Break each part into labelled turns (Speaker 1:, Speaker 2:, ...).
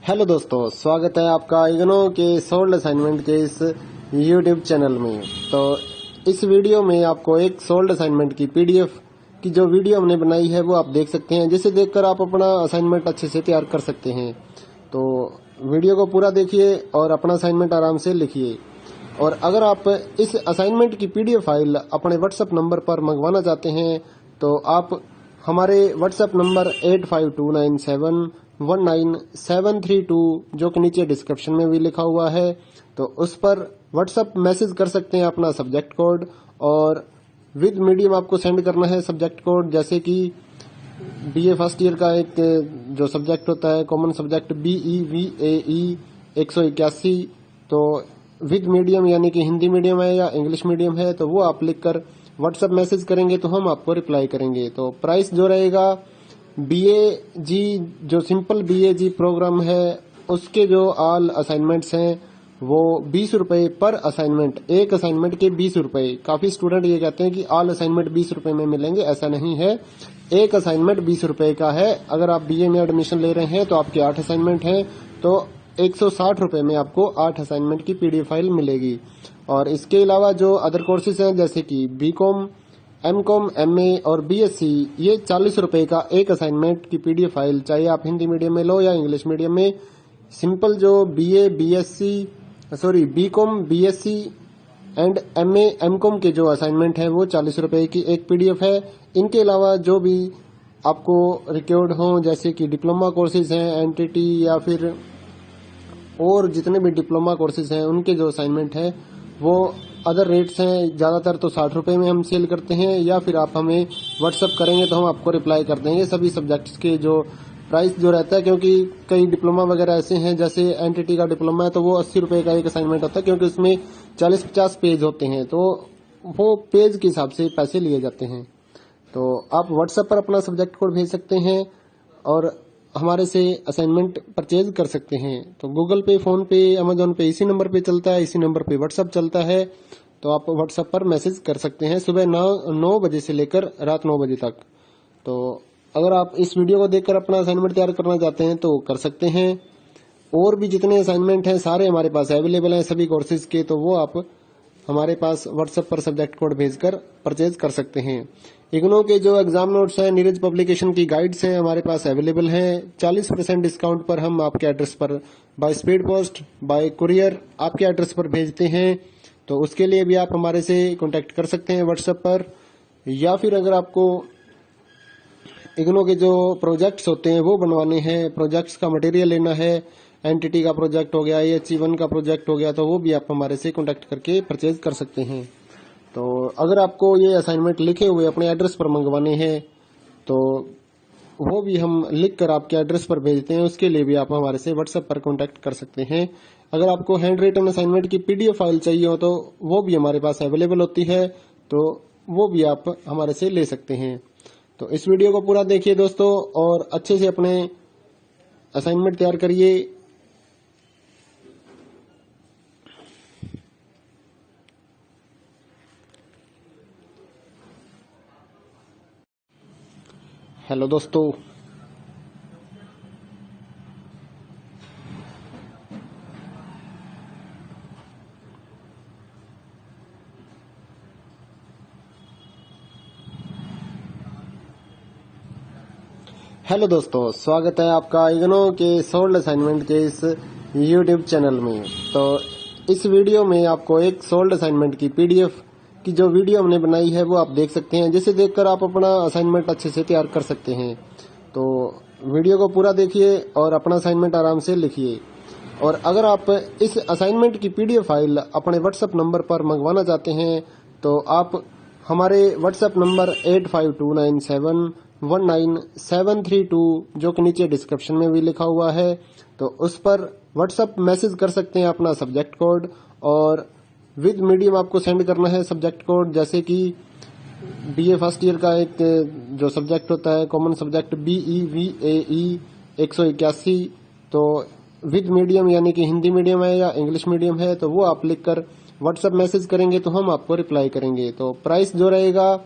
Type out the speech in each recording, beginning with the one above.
Speaker 1: Hello दोस्तों, स्वागत है आपका इग्नो के सोल्ड असाइनमेंट के इस यूट्यूब चैनल में। तो इस वीडियो में आपको एक सोल्ड असाइनमेंट की पीडीएफ की जो वीडियो हमने बनाई है वो आप देख सकते हैं, जिसे देखकर आप अपना असाइनमेंट अच्छे से तैयार कर सकते हैं। तो वीडियो को पूरा देखिए और अपना असाइनमेंट आराम से लिखिए। और अगर आप इस असाइनमेंट की पीडीएफ फाइल अपने व्हाट्सएप नंबर पर मंगवाना चाहते हैं तो आप हमारे व्हाट्सएप नंबर 8529719732 जो कि नीचे डिस्क्रिप्शन में भी लिखा हुआ है, तो उस पर व्हाट्सएप मैसेज कर सकते हैं अपना सब्जेक्ट कोड, और विद मीडियम आपको सेंड करना है सब्जेक्ट कोड। जैसे कि बीए फर्स्ट ईयर का एक जो सब्जेक्ट होता है कॉमन सब्जेक्ट BEVAE 181, तो विद मीडियम यानी कि हिंदी मीडियम है या इंग्लिश मीडियम है तो वो आप लिखकर व्हाट्सएप मैसेज करेंगे तो हम आपको रिप्लाई करेंगे। तो प्राइस जो रहेगा BAG जो सिंपल BAG प्रोग्राम है उसके जो ऑल असाइनमेंट्स हैं वो 20 रुपए पर असाइनमेंट, एक असाइनमेंट के 20 रुपए। काफी स्टूडेंट ये कहते हैं कि ऑल असाइनमेंट 20 रुपए में मिलेंगे, ऐसा नहीं है। एक असाइनमेंट 20 रुपए का है। अगर आप BA में एडमिशन ले रहे हैं तो आपके 8 असाइनमेंट हैं तो 160 रुपए में आपको 8 असाइनमेंट की पीडीएफ फाइल मिलेगी। और इसके अलावा जो अदर कोर्सेज हैं जैसे कि BCom, MCom, MA और BSc, ये 40 रुपए का एक असाइनमेंट की पीडीएफ फाइल, चाहे आप हिंदी मीडियम में लो या इंग्लिश मीडियम में। सिंपल जो BCom, BSc and MA, MCom के जो असाइनमेंट है वो 40 रुपए की एक पीडीएफ है। इनके अलावा जो भी आपको रिक्वायर्ड हो जैसे कि डिप्लोमा कोर्सेज हैं, एनटीटी या फिर और जितने भी डिप्लोमा कोर्सेज हैं उनके जो असाइनमेंट है वो अदर रेट्स हैं। ज्यादातर तो 60 रुपए में हम सेल करते हैं, या फिर आप हमें व्हाट्सअप करेंगे तो हम आपको रिप्लाई कर देंगे सभी सब्जेक्ट्स के जो प्राइस जो रहता है। क्योंकि कई डिप्लोमा वगैरह ऐसे हैं, जैसे एनटीटी का डिप्लोमा है तो वो 80 रुपए का एक असाइनमेंट होता है, क्योंकि उसमें 40-50 पेज होते हैं तो वो पेज के हिसाब से पैसे लिए जाते हैं। तो आप व्हाट्सएप पर अपना सब्जेक्ट कोड भेज सकते हैं और हमारे से असाइनमेंट परचेज कर सकते हैं। तो गूगल पे, फोन पे, अमेजोन पे इसी नंबर पे चलता है, इसी नंबर पे व्हाट्सएप चलता है। तो आप व्हाट्सएप पर मैसेज कर सकते हैं सुबह 9 बजे से लेकर रात 9 बजे तक। तो अगर आप इस वीडियो को देखकर अपना असाइनमेंट तैयार करना चाहते हैं तो कर सकते हैं। और भी जितने असाइनमेंट हैं सारे हमारे पास अवेलेबल हैं सभी कोर्सेज के, तो वो आप हमारे पास व्हाट्सएप पर सब्जेक्ट कोड भेजकर परचेज कर सकते हैं। इग्नो के जो एग्जाम नोट्स हैं, नीरज पब्लिकेशन की गाइड्स हैं हमारे पास अवेलेबल हैं। 40% डिस्काउंट पर हम आपके एड्रेस पर by speed post, bye courier आपके एड्रेस पर भेजते हैं। तो उसके लिए भी आप हमारे से कांटेक्ट कर सकते हैं व्हाट्सएप पर। या फिर अगर आपको इग्नो के जो प्रोजेक्ट्स होते हैं वो बनवाने हैं, प्रोजेक्ट्स का मटेरियल लेना है, एनटीटी का प्रोजेक्ट हो गया, AHE1 का प्रोजेक्ट हो गया, तो वो भी आप हमारे से कांटेक्ट करके परचेज कर सकते हैं। तो अगर आपको ये असाइनमेंट लिखे हुए अपने एड्रेस पर मंगवाने हैं तो वो भी हम लिख कर आपके एड्रेस पर भेजते हैं, उसके लिए भी आप हमारे से व्हाट्सएप पर कांटेक्ट कर सकते हैं। अगर आपको हैंड रिटन असाइनमेंट की पीडीएफ फाइल चाहिए हो तो वो भी हमारे पास अवेलेबल होती है, तो वो भी आप हमारे से ले सकते हैं। तो इस वीडियो को पूरा देखिए दोस्तों और अच्छे से अपने असाइनमेंट तैयार करिए। हेलो दोस्तों, स्वागत है आपका इग्नो के सोल्ड असाइनमेंट के इस यूट्यूब चैनल में। तो इस वीडियो में आपको एक सोल्ड असाइनमेंट की पीडीएफ की जो वीडियो हमने बनाई है वो आप देख सकते हैं, जिसे देखकर आप अपना असाइनमेंट अच्छे से तैयार कर सकते हैं। तो वीडियो को पूरा देखिए और अपना असाइनमेंट आराम से लिखिए। और अगर आप इस असाइनमेंट की पीडीएफ फाइल अपने व्हाट्सएप नंबर पर मंगवाना चाहते हैं तो आप हमारे व्हाट्सएप नंबर 8529719732 जो कि नीचे डिस्क्रिप्शन में भी लिखा हुआ है, तो उस पर व्हाट्सएप मैसेज कर सकते हैं अपना सब्जेक्ट कोड, और विद मीडियम आपको सेंड करना है सब्जेक्ट कोड। जैसे कि BA फर्स्ट ईयर का एक जो सब्जेक्ट होता है कॉमन सब्जेक्ट BEVAE 181, तो विद मीडियम यानी कि हिंदी मीडियम है या इंग्लिश मीडियम है तो वो आप लिखकर व्हाट्सएप मैसेज करेंगे तो हम आपको रिप्लाई करेंगे। तो प्राइस जो रहेगा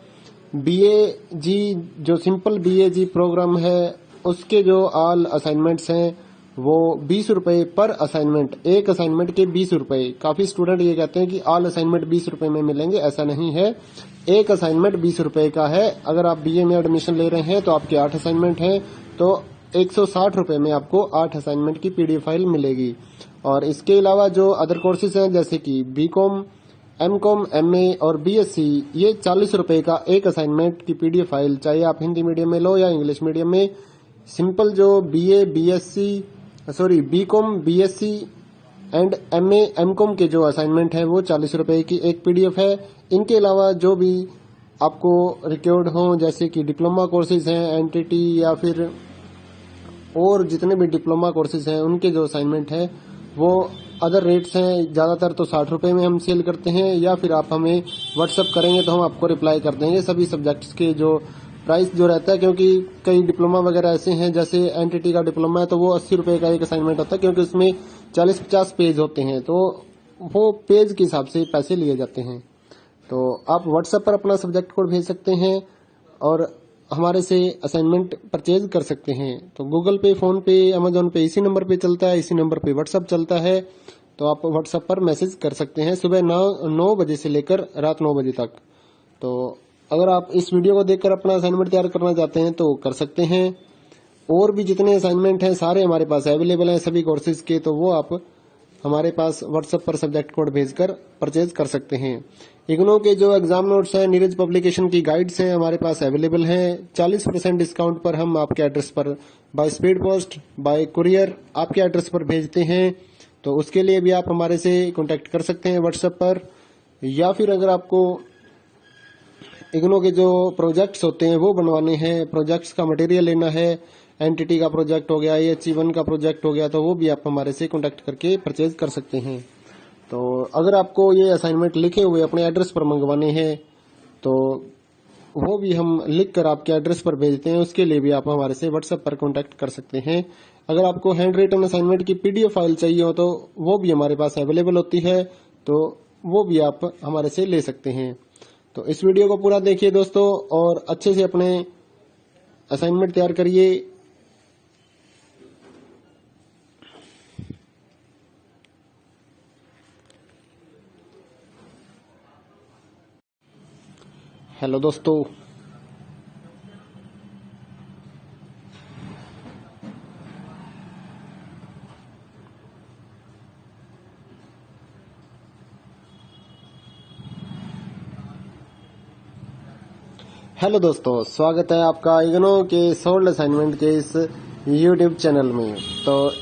Speaker 1: BAG जो सिंपल BAG प्रोग्राम है उसके जो ऑल असाइनमेंट्स हैं वो 20 रुपए पर असाइनमेंट, एक असाइनमेंट के 20 रुपए। काफी स्टूडेंट ये कहते हैं कि ऑल असाइनमेंट 20 रुपए में मिलेंगे, ऐसा नहीं है। एक असाइनमेंट 20 रुपए का है। अगर आप बीए में एडमिशन ले रहे हैं तो आपके 8 असाइनमेंट हैं, तो 160 रुपए में आपको 8 असाइनमेंट की पीडीएफ फाइल मिलेगी। और इसके अलावा जो अदर कोर्सेज हैं जैसे कि बीकॉम, एमकॉम, एमए और बीएससी, ये 40 रुपए का एक असाइनमेंट की पीडीएफ फाइल, चाहे आप हिंदी मीडियम में लो या इंग्लिश मीडियम में। सिंपल जो BCom, BSc and MA, MCom के जो असाइनमेंट है वो 40 रुपए की एक पीडीएफ है। इनके अलावा जो भी आपको रिक्वायर्ड हो जैसे कि डिप्लोमा कोर्सेज हैं, एनटीटी या फिर और जितने भी डिप्लोमा कोर्सेज हैं उनके जो असाइनमेंट है वो अदर रेट्स हैं। ज्यादातर तो 60 रुपए में हम सेल करते हैं, या फिर आप हमें व्हाट्सअप करेंगे तो हम आपको रिप्लाई कर देंगे सभी सब्जेक्ट्स के जो प्राइस जो रहता है। क्योंकि कई डिप्लोमा वगैरह ऐसे हैं, जैसे एनटीटी का डिप्लोमा है तो वो 80 रुपए का एक असाइनमेंट होता है, क्योंकि उसमें 40-50 पेज होते हैं, तो वो पेज के हिसाब से पैसे लिए जाते हैं। तो आप व्हाट्सएप पर अपना सब्जेक्ट कोड भेज सकते हैं और हमारे से असाइनमेंट परचेज कर सकते हैं। तो गूगल पे, फोन पे, अमेजोन पे इसी नंबर पे चलता है, इसी नंबर पे व्हाट्सएप चलता है। तो आप व्हाट्सएप पर मैसेज कर सकते हैं सुबह 9 बजे से लेकर रात 9 बजे तक। तो अगर आप इस वीडियो को देखकर अपना असाइनमेंट तैयार करना चाहते हैं तो कर सकते हैं। और भी जितने असाइनमेंट हैं सारे हमारे पास अवेलेबल हैं सभी कोर्सेज के, तो वो आप हमारे पास व्हाट्सएप पर सब्जेक्ट कोड भेजकर परचेज कर सकते हैं। इग्नो के जो एग्जाम नोट्स हैं, नीरज पब्लिकेशन की गाइड्स हैं हमारे पास अवेलेबल हैं। 40% डिस्काउंट पर हम आपके एड्रेस पर by speed post, bye courier आपके एड्रेस पर भेजते हैं। तो उसके लिए भी आप हमारे से कांटेक्ट कर सकते हैं व्हाट्सएप पर। या फिर अगर आपको इग्नो के जो प्रोजेक्ट्स होते हैं वो बनवाने हैं, प्रोजेक्ट्स का मटेरियल लेना है, एनटीटी का प्रोजेक्ट हो गया, AHE1 का प्रोजेक्ट हो गया, तो वो भी आप हमारे से कांटेक्ट करके परचेज कर सकते हैं। तो अगर आपको ये असाइनमेंट लिखे हुए अपने एड्रेस पर मंगवाने हैं तो वो भी हम लिख कर आपके एड्रेस पर भेजते हैं, उसके लिए भी आप हमारे से व्हाट्सएप पर कांटेक्ट कर सकते हैं। अगर आपको हैंड रिटन असाइनमेंट की पीडीएफ फाइल चाहिए हो तो वो भी हमारे पास अवेलेबल होती है, तो वो भी आप हमारे से ले सकते हैं। तो इस वीडियो को पूरा देखिए दोस्तों और अच्छे से अपने असाइनमेंट तैयार करिए। हेलो दोस्तों, स्वागत है आपका इग्नो के सोल्ड असाइनमेंट के इस यूट्यूब चैनल में। तो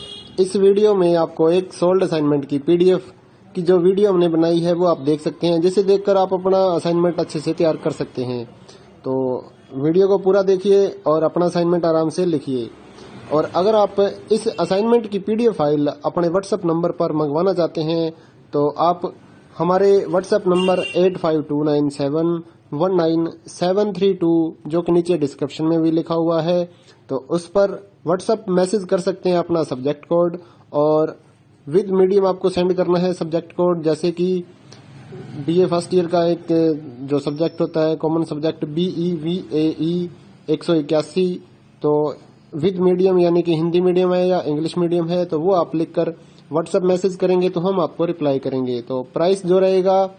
Speaker 1: इस वीडियो में आपको एक सोल्ड असाइनमेंट की पीडीएफ की जो वीडियो हमने बनाई है वो आप देख सकते हैं, जिसे देखकर आप अपना असाइनमेंट अच्छे से तैयार कर सकते हैं। तो वीडियो को पूरा देखिए और अपना असाइनमेंट आराम से लिखिए। और अगर आप इस असाइनमेंट की पीडीएफ फाइल अपने व्हाट्सएप नंबर पर मंगवाना चाहते हैं तो आप हमारे व्हाट्सएप नंबर 8529719732 जो कि नीचे डिस्क्रिप्शन में भी लिखा हुआ है, तो उस पर व्हाट्सएप मैसेज कर सकते हैं अपना सब्जेक्ट कोड, और विद मीडियम आपको सेंड करना है सब्जेक्ट कोड। जैसे कि बीए फर्स्ट ईयर का एक जो सब्जेक्ट होता है कॉमन सब्जेक्ट BEVAE 181, तो विद मीडियम यानी कि हिंदी मीडियम है या इंग्लिश मीडियम है, तो वो आप लिखकर व्हाट्सएप मैसेज करेंगे तो हम आपको रिप्लाई करेंगे। तो प्राइस जो रहेगा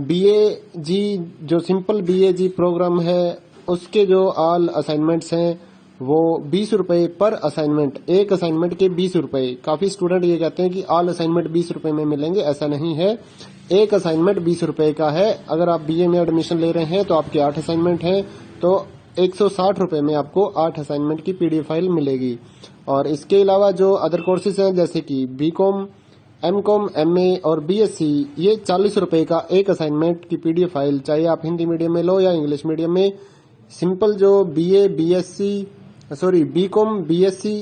Speaker 1: BAG जो सिंपल BAG प्रोग्राम है उसके जो ऑल असाइनमेंट्स हैं वो 20 रुपए पर असाइनमेंट, एक असाइनमेंट के 20 रुपए। काफी स्टूडेंट ये कहते हैं कि ऑल असाइनमेंट 20 रुपए में मिलेंगे, ऐसा नहीं है। एक असाइनमेंट 20 रुपए का है। अगर आप बीए में एडमिशन ले रहे हैं तो आपके 8 असाइनमेंट हैं, तो 160 रुपए में आपको 8 असाइनमेंट की पीडीएफ फाइल मिलेगी। और इसके अलावा जो अदर कोर्सेज हैं जैसे कि बीकॉम, एमकॉम, एमए और बीएससी, ये 40 रुपए का एक असाइनमेंट की पीडीएफ फाइल, चाहे आप हिंदी मीडियम में लो या इंग्लिश मीडियम में। सिंपल जो BCom, BSc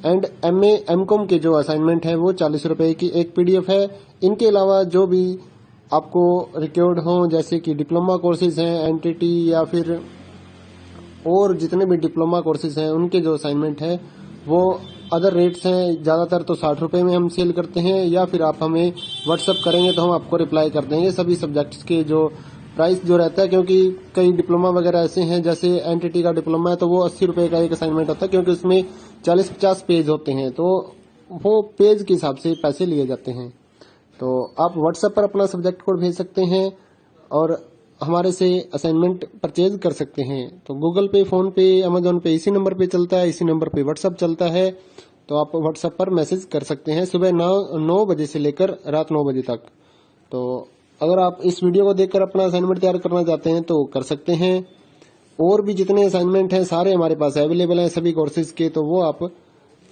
Speaker 1: and MA, MCom के जो असाइनमेंट है वो 40 रुपए की एक पीडीएफ है। इनके अलावा जो भी आपको रिक्वायर्ड हो जैसे कि डिप्लोमा कोर्सेज हैं, एनटीटी या फिर और जितने भी डिप्लोमा कोर्सेज हैं उनके जो असाइनमेंट है वो अदर रेट्स हैं। ज्यादातर तो 60 रुपए में हम सेल करते हैं, या फिर आप हमें व्हाट्सएप करेंगे तो हम आपको रिप्लाई कर देंगे सभी सब्जेक्ट्स के जो प्राइस जो रहता है। क्योंकि कई डिप्लोमा वगैरह ऐसे हैं, जैसे एनटीटी का डिप्लोमा है तो वो 80 रुपए का एक असाइनमेंट होता है, क्योंकि उसमें 40-50 पेज होते हैं, तो वो पेज के हिसाब से पैसे लिए जाते हैं। तो आप व्हाट्सएप पर अपना सब्जेक्ट कोड भेज सकते हैं और हमारे से असाइनमेंट परचेज कर सकते हैं। तो गूगल पे, फोन पे, अमेजोन पे इसी नंबर पे चलता है, इसी नंबर पे व्हाट्सएप चलता है। तो आप व्हाट्सएप पर मैसेज कर सकते हैं सुबह 9 बजे से लेकर रात 9 बजे तक। तो अगर आप इस वीडियो को देखकर अपना असाइनमेंट तैयार करना चाहते हैं तो कर सकते हैं। और भी जितने असाइनमेंट हैं सारे हमारे पास अवेलेबल हैं सभी कोर्सेज के, तो वो आप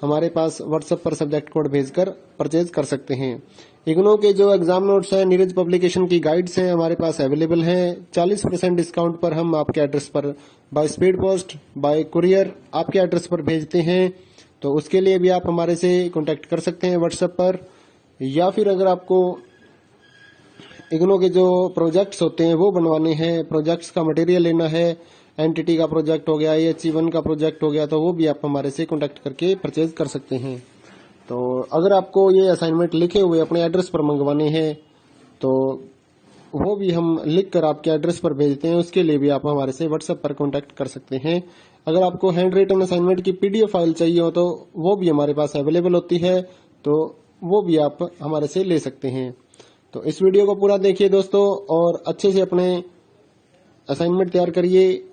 Speaker 1: हमारे पास व्हाट्सएप पर सब्जेक्ट कोड भेजकर परचेज कर सकते हैं। इग्नो के जो एग्जाम नोट्स हैं, नीरज पब्लिकेशन की गाइड्स हैं हमारे पास अवेलेबल हैं। 40% डिस्काउंट पर हम आपके एड्रेस पर by speed post, bye courier आपके एड्रेस पर भेजते हैं। तो उसके लिए भी आप हमारे से कांटेक्ट कर सकते हैं व्हाट्सएप पर। या फिर अगर आपको इग्नो के जो प्रोजेक्ट्स होते हैं वो बनवाने हैं, प्रोजेक्ट्स का मटेरियल लेना है, एनटीटी का प्रोजेक्ट हो गया, EHE1 का प्रोजेक्ट हो गया, तो वो भी आप हमारे से कांटेक्ट करके परचेज कर सकते हैं। तो अगर आपको ये असाइनमेंट लिखे हुए अपने एड्रेस पर मंगवाने हैं तो वो भी हम लिख कर आपके एड्रेस पर भेजते हैं। उसके लिए भी आप हमारे से व्हाट्सएप पर कांटेक्ट कर सकते हैं। अगर आपको हैंड रिटन असाइनमेंट की PDF फाइल चाहिए हो तो वो भी हमारे पास अवेलेबल होती है, तो वो भी आप हमारे से ले सकते हैं। तो इस वीडियो को पूरा देखिए दोस्तों और अच्छे से अपने असाइनमेंट तैयार करिए।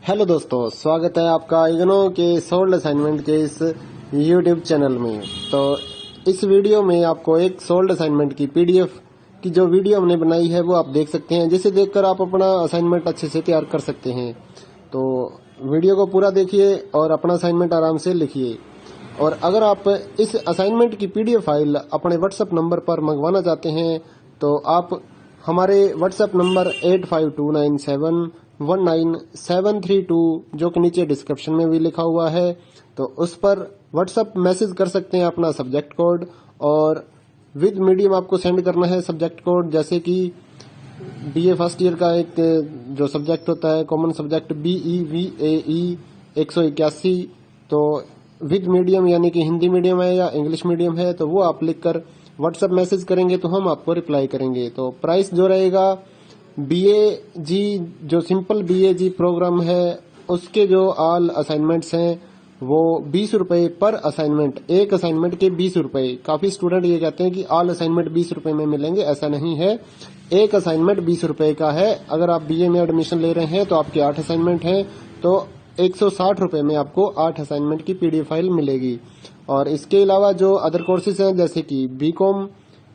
Speaker 1: हेलो दोस्तों, स्वागत है आपका इग्नो के सोल्ड असाइनमेंट के इस YouTube चैनल में। तो इस वीडियो में आपको एक सोल्ड असाइनमेंट की PDF की जो वीडियो हमने बनाई है वो आप देख सकते हैं, जिसे देखकर आप अपना असाइनमेंट अच्छे से तैयार कर सकते हैं। तो वीडियो को पूरा देखिए और अपना असाइनमेंट आराम से लिखिए। और अगर आप इस असाइनमेंट की PDF फाइल अपने व्हाट्सएप नंबर पर मंगवाना चाहते हैं तो आप हमारे व्हाट्सएप नंबर 8529719732 जो कि नीचे डिस्क्रिप्शन में भी लिखा हुआ है, तो उस पर व्हाट्सएप मैसेज कर सकते हैं अपना सब्जेक्ट कोड। और विद मीडियम आपको सेंड करना है सब्जेक्ट कोड, जैसे कि BA फर्स्ट ईयर का एक जो सब्जेक्ट होता है कॉमन सब्जेक्ट BEVAE 181, तो विद मीडियम यानी कि हिंदी मीडियम है या इंग्लिश मीडियम है, तो वो आप लिखकर व्हाट्सएप मैसेज करेंगे तो हम आपको रिप्लाई करेंगे। तो प्राइस जो रहेगा BAG जो सिंपल BAG प्रोग्राम है उसके जो ऑल असाइनमेंट्स हैं वो 20 रुपए पर असाइनमेंट, एक असाइनमेंट के 20 रुपए। काफी स्टूडेंट ये कहते हैं कि ऑल असाइनमेंट 20 रुपए में मिलेंगे, ऐसा नहीं है। एक असाइनमेंट 20 रुपए का है। अगर आप BA में एडमिशन ले रहे हैं तो आपके 8 असाइनमेंट हैं तो 160 रुपए में आपको 8 असाइनमेंट की PDF फाइल मिलेगी। और इसके अलावा जो अदर कोर्सेज हैं जैसे कि BCom,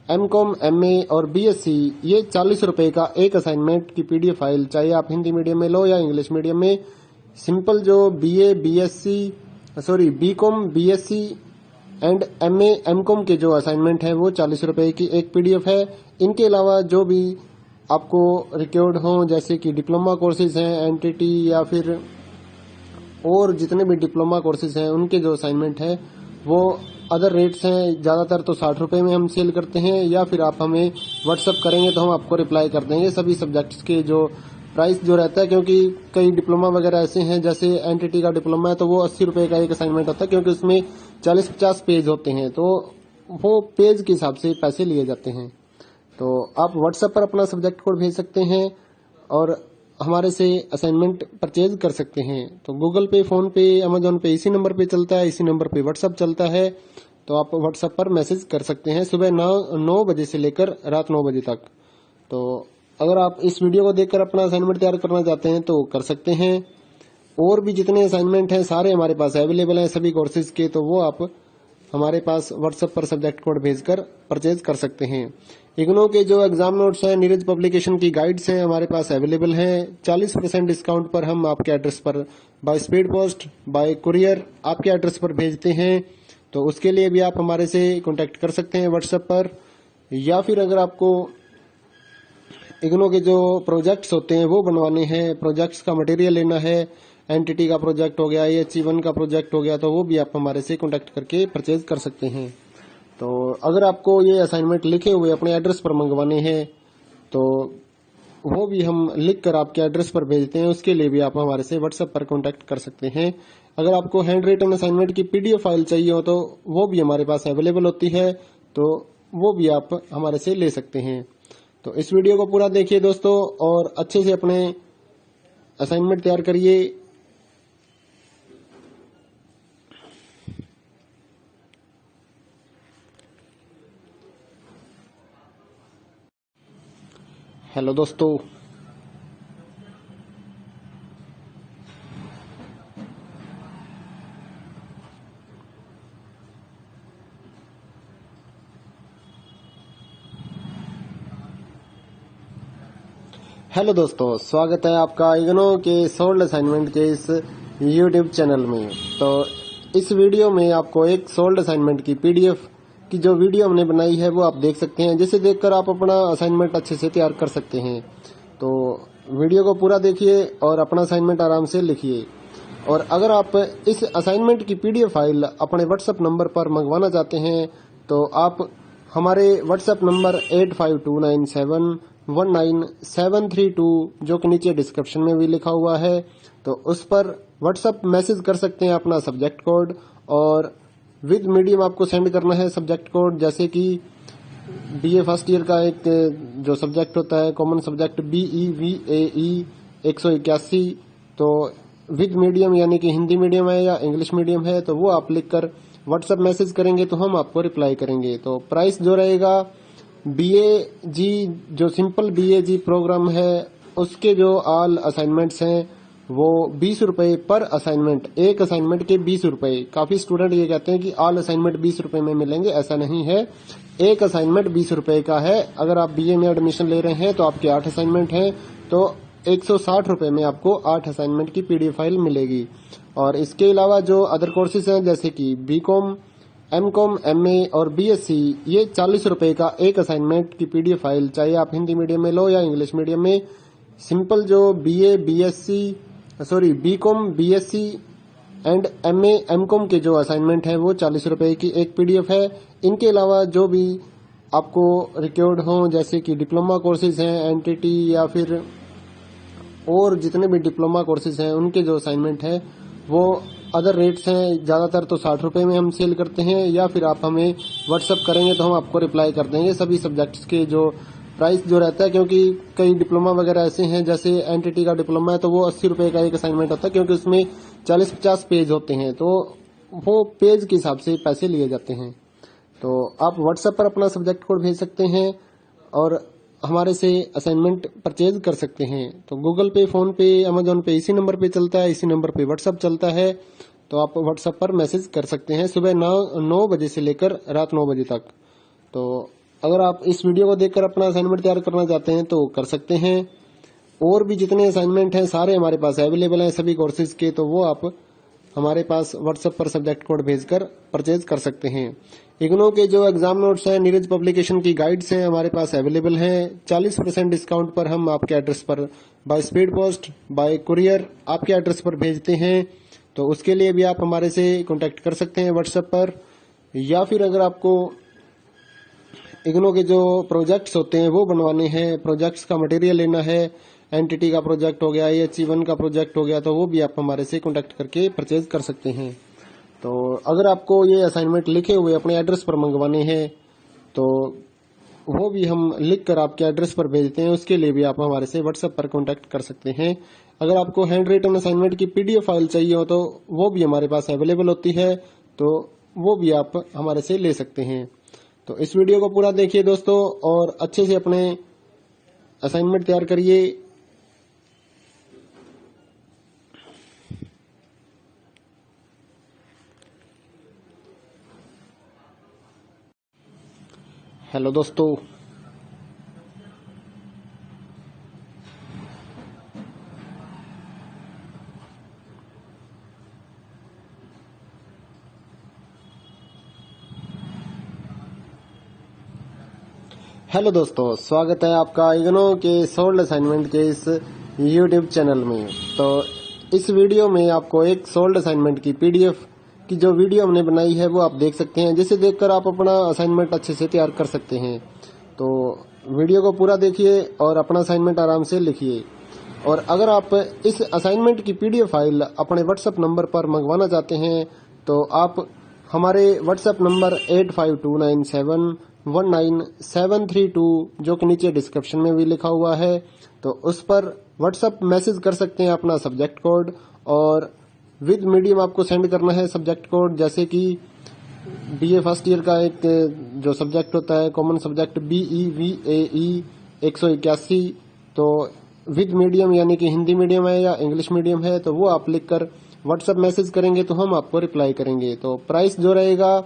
Speaker 1: MCom, MA और BSc, ये 40 रुपए का एक असाइनमेंट की PDF फाइल, चाहे आप हिंदी मीडियम में लो या इंग्लिश मीडियम में। सिंपल जो BCom, BSc and MA, MCom के जो असाइनमेंट है वो 40 रुपए की एक PDF है। इनके अलावा जो भी आपको रिक्वायर्ड हो जैसे कि डिप्लोमा कोर्सेज हैं, NTT या फिर और जितने भी डिप्लोमा कोर्सेज हैं उनके जो असाइनमेंट है वो अदर रेट्स हैं। ज्यादातर तो 60 रुपए में हम सेल करते हैं, या फिर आप हमें व्हाट्सएप करेंगे तो हम आपको रिप्लाई कर देंगे सभी सब्जेक्ट्स के जो प्राइस जो रहता है। क्योंकि कई डिप्लोमा वगैरह ऐसे हैं, जैसे NTT का डिप्लोमा है तो वो 80 रुपए का एक असाइनमेंट होता है, क्योंकि उसमें 40-50 पेज होते हैं, तो वो पेज के हिसाब से पैसे लिए जाते हैं। तो आप व्हाट्सएप पर अपना सब्जेक्ट कोड भेज सकते हैं और हमारे से असाइनमेंट परचेज कर सकते हैं। तो गूगल पे, फोन पे, अमेजोन पे इसी नंबर पे चलता है, इसी नंबर पे व्हाट्सएप चलता है। तो आप व्हाट्सएप पर मैसेज कर सकते हैं सुबह 9 बजे से लेकर रात 9 बजे तक। तो अगर आप इस वीडियो को देखकर अपना असाइनमेंट तैयार करना चाहते हैं तो कर सकते हैं। और भी जितने असाइनमेंट हैं सारे हमारे पास अवेलेबल हैं सभी कोर्सेज के, तो वो आप हमारे पास व्हाट्सएप पर सब्जेक्ट कोड भेजकर परचेज कर सकते हैं। इग्नो के जो एग्जाम नोट्स हैं, नीरज पब्लिकेशन की गाइड्स हैं हमारे पास अवेलेबल हैं। 40% डिस्काउंट पर हम आपके एड्रेस पर by speed post, bye courier आपके एड्रेस पर भेजते हैं। तो उसके लिए भी आप हमारे से कांटेक्ट कर सकते हैं व्हाट्सएप पर। या फिर अगर आपको इग्नो के जो प्रोजेक्ट्स होते हैं वो बनवाने हैं, प्रोजेक्ट्स का मटेरियल लेना है, एनटीटी का प्रोजेक्ट हो गया, EHE1 का प्रोजेक्ट हो गया, तो वो भी आप हमारे से कांटेक्ट करके परचेज कर सकते हैं। तो अगर आपको ये असाइनमेंट लिखे हुए अपने एड्रेस पर मंगवाने हैं तो वो भी हम लिख कर आपके एड्रेस पर भेजते हैं। उसके लिए भी आप हमारे से व्हाट्सएप पर कांटेक्ट कर सकते हैं। अगर आपको हैंड रिटन असाइनमेंट की पीडीएफ फाइल चाहिए हो तो वो भी हमारे पास अवेलेबल होती है, तो वो भी आप हमारे से ले सकते हैं। तो इस वीडियो को पूरा देखिए दोस्तों और अच्छे से अपने असाइनमेंट तैयार करिए। हेलो दोस्तों, स्वागत है आपका इग्नो के सोल्ड असाइनमेंट के इस यूट्यूब चैनल में। तो इस वीडियो में आपको एक सोल्ड असाइनमेंट की पीडीएफ की जो वीडियो हमने बनाई है वो आप देख सकते हैं, जिसे देखकर आप अपना असाइनमेंट अच्छे से तैयार कर सकते हैं। तो वीडियो को पूरा देखिए और अपना असाइनमेंट आराम से लिखिए। और अगर आप इस असाइनमेंट की पीडीएफ फाइल अपने व्हाट्सएप नंबर पर मंगवाना चाहते हैं तो आप हमारे व्हाट्सएप नंबर 8529719732 जो कि नीचे डिस्क्रिप्शन में भी लिखा हुआ है, तो उस पर व्हाट्सएप मैसेज कर सकते हैं अपना सब्जेक्ट कोड, और विद मीडियम आपको सेंड करना है सब्जेक्ट कोड। जैसे कि बीए फर्स्ट ईयर का एक जो सब्जेक्ट होता है कॉमन सब्जेक्ट BEVAE 181, तो विद मीडियम यानी कि हिंदी मीडियम है या इंग्लिश मीडियम है तो वो आप लिखकर व्हाट्सएप मैसेज करेंगे तो हम आपको रिप्लाई करेंगे। तो प्राइस जो रहेगा BAG जो सिंपल BAG प्रोग्राम है उसके जो ऑल असाइनमेंट्स हैं वो 20 रुपए पर असाइनमेंट, एक असाइनमेंट के 20 रुपए। काफी स्टूडेंट ये कहते हैं कि ऑल असाइनमेंट 20 रुपए में मिलेंगे, ऐसा नहीं है। एक असाइनमेंट 20 रुपए का है। अगर आप BA में एडमिशन ले रहे हैं तो आपके 8 असाइनमेंट हैं तो 160 रुपए में आपको 8 असाइनमेंट की पीडीएफ फाइल मिलेगी। और इसके अलावा जो अदर कोर्सेज हैं जैसे कि BCom, MCom, MA और BSc, ये 40 रुपए का एक असाइनमेंट की पीडीएफ फाइल, चाहे आप हिंदी मीडियम में लो या इंग्लिश मीडियम में। सिंपल जो BCom, BSc and MA, MCom के जो असाइनमेंट है वो 40 रुपए की एक पीडीएफ है। इनके अलावा जो भी आपको रिक्वायर्ड हो जैसे कि डिप्लोमा कोर्सेज हैं, एनटीटी या फिर और जितने भी डिप्लोमा कोर्सेज हैं उनके जो असाइनमेंट है वो अदर रेट्स हैं। ज्यादातर तो 60 रुपए में हम सेल करते हैं, या फिर आप हमें व्हाट्सएप करेंगे तो हम आपको रिप्लाई कर देंगे सभी सब्जेक्ट्स के जो प्राइस जो रहता है। क्योंकि कई डिप्लोमा वगैरह ऐसे हैं, जैसे एनटीटी का डिप्लोमा है तो वो 80 रुपए का एक असाइनमेंट होता है, क्योंकि उसमें 40-50 पेज होते हैं तो वो पेज के हिसाब से पैसे लिए जाते हैं। तो आप व्हाट्सएप पर अपना सब्जेक्ट कोड भेज सकते हैं और हमारे से असाइनमेंट परचेज कर सकते हैं। तो गूगल पे, फोन पे, अमेजोन पे इसी नंबर पे चलता है, इसी नंबर पे व्हाट्सएप चलता है। तो आप व्हाट्सएप पर मैसेज कर सकते हैं सुबह 9 बजे से लेकर रात 9 बजे तक। तो अगर आप इस वीडियो को देखकर अपना असाइनमेंट तैयार करना चाहते हैं तो कर सकते हैं। और भी जितने असाइनमेंट हैं सारे हमारे पास अवेलेबल हैं सभी कोर्सेज के, तो वो आप हमारे पास व्हाट्सएप पर सब्जेक्ट कोड भेजकर परचेज कर सकते हैं। इग्नो के जो एग्जाम नोट्स हैं, नीरज पब्लिकेशन की गाइड्स हैं हमारे पास अवेलेबल हैं। 40% डिस्काउंट पर हम आपके एड्रेस पर by speed post, bye courier आपके एड्रेस पर भेजते हैं। तो उसके लिए भी आप हमारे से कांटेक्ट कर सकते हैं व्हाट्सएप पर। या फिर अगर आपको इग्नो के जो प्रोजेक्ट्स होते हैं वो बनवाने हैं, प्रोजेक्ट्स का मटेरियल लेना है, एनटीटी का प्रोजेक्ट हो गया, AHE1 का प्रोजेक्ट हो गया, तो वो भी आप हमारे से कांटेक्ट करके परचेज कर सकते हैं। तो अगर आपको ये असाइनमेंट लिखे हुए अपने एड्रेस पर मंगवाने हैं तो वो भी हम लिख कर आपके एड्रेस पर भेजते हैं। उसके लिए भी आप हमारे से व्हाट्सएप पर कांटेक्ट कर सकते हैं। अगर आपको हैंड रिटन असाइनमेंट की पीडीएफ फाइल चाहिए हो तो वो भी हमारे पास अवेलेबल होती है, तो वो भी आप हमारे से ले सकते हैं। तो इस वीडियो को पूरा देखिए दोस्तों और अच्छे से अपने असाइनमेंट तैयार करिए। हेलो दोस्तों, स्वागत है आपका इग्नो के सोल्ड असाइनमेंट के इस यूट्यूब चैनल में। तो इस वीडियो में आपको एक सोल्ड असाइनमेंट की पीडीएफ की जो वीडियो हमने बनाई है वो आप देख सकते हैं, जिसे देखकर आप अपना असाइनमेंट अच्छे से तैयार कर सकते हैं। तो वीडियो को पूरा देखिए और अपना असाइनमेंट आराम से लिखिए। और अगर आप इस असाइनमेंट की पीडीएफ फाइल अपने व्हाट्सएप नंबर पर मंगवाना चाहते हैं तो आप हमारे व्हाट्सएप नंबर 8529719732 जो कि नीचे डिस्क्रिप्शन में भी लिखा हुआ है, तो उस पर व्हाट्सएप मैसेज कर सकते हैं अपना सब्जेक्ट कोड, और विद मीडियम आपको सेंड करना है सब्जेक्ट कोड, जैसे कि बीए फर्स्ट ईयर का एक जो सब्जेक्ट होता है कॉमन सब्जेक्ट BEVAE 181, तो विद मीडियम यानी कि हिंदी मीडियम है या इंग्लिश मीडियम है तो वो आप लिखकर व्हाट्सएप मैसेज करेंगे तो हम आपको रिप्लाई करेंगे। तो प्राइस जो रहेगा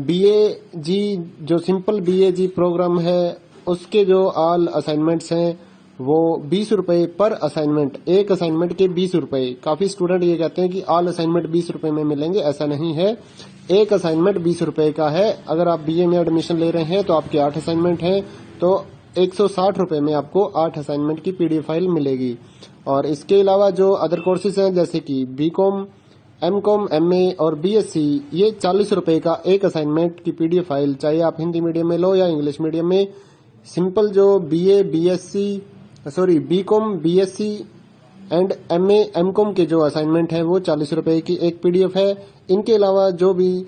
Speaker 1: BAG जो सिंपल BAG प्रोग्राम है उसके जो ऑल असाइनमेंट्स हैं वो 20 रुपए पर असाइनमेंट, एक असाइनमेंट के 20 रुपए। काफी स्टूडेंट ये कहते हैं कि ऑल असाइनमेंट 20 रुपए में मिलेंगे, ऐसा नहीं है। एक असाइनमेंट 20 रुपए का है। अगर आप BA में एडमिशन ले रहे हैं तो आपके 8 असाइनमेंट हैं तो 160 रुपए में आपको 8 असाइनमेंट की पीडीएफ फाइल मिलेगी। और इसके अलावा जो अदर कोर्सेज हैं जैसे कि BCom, MCom, MA और BSc, ये 40 रुपए का एक असाइनमेंट की पीडीएफ फाइल, चाहे आप हिंदी मीडियम में लो या इंग्लिश मीडियम में। सिंपल जो BCom, BSc and MA, MCom के जो असाइनमेंट है वो 40 रुपए की एक पीडीएफ है। इनके अलावा जो भी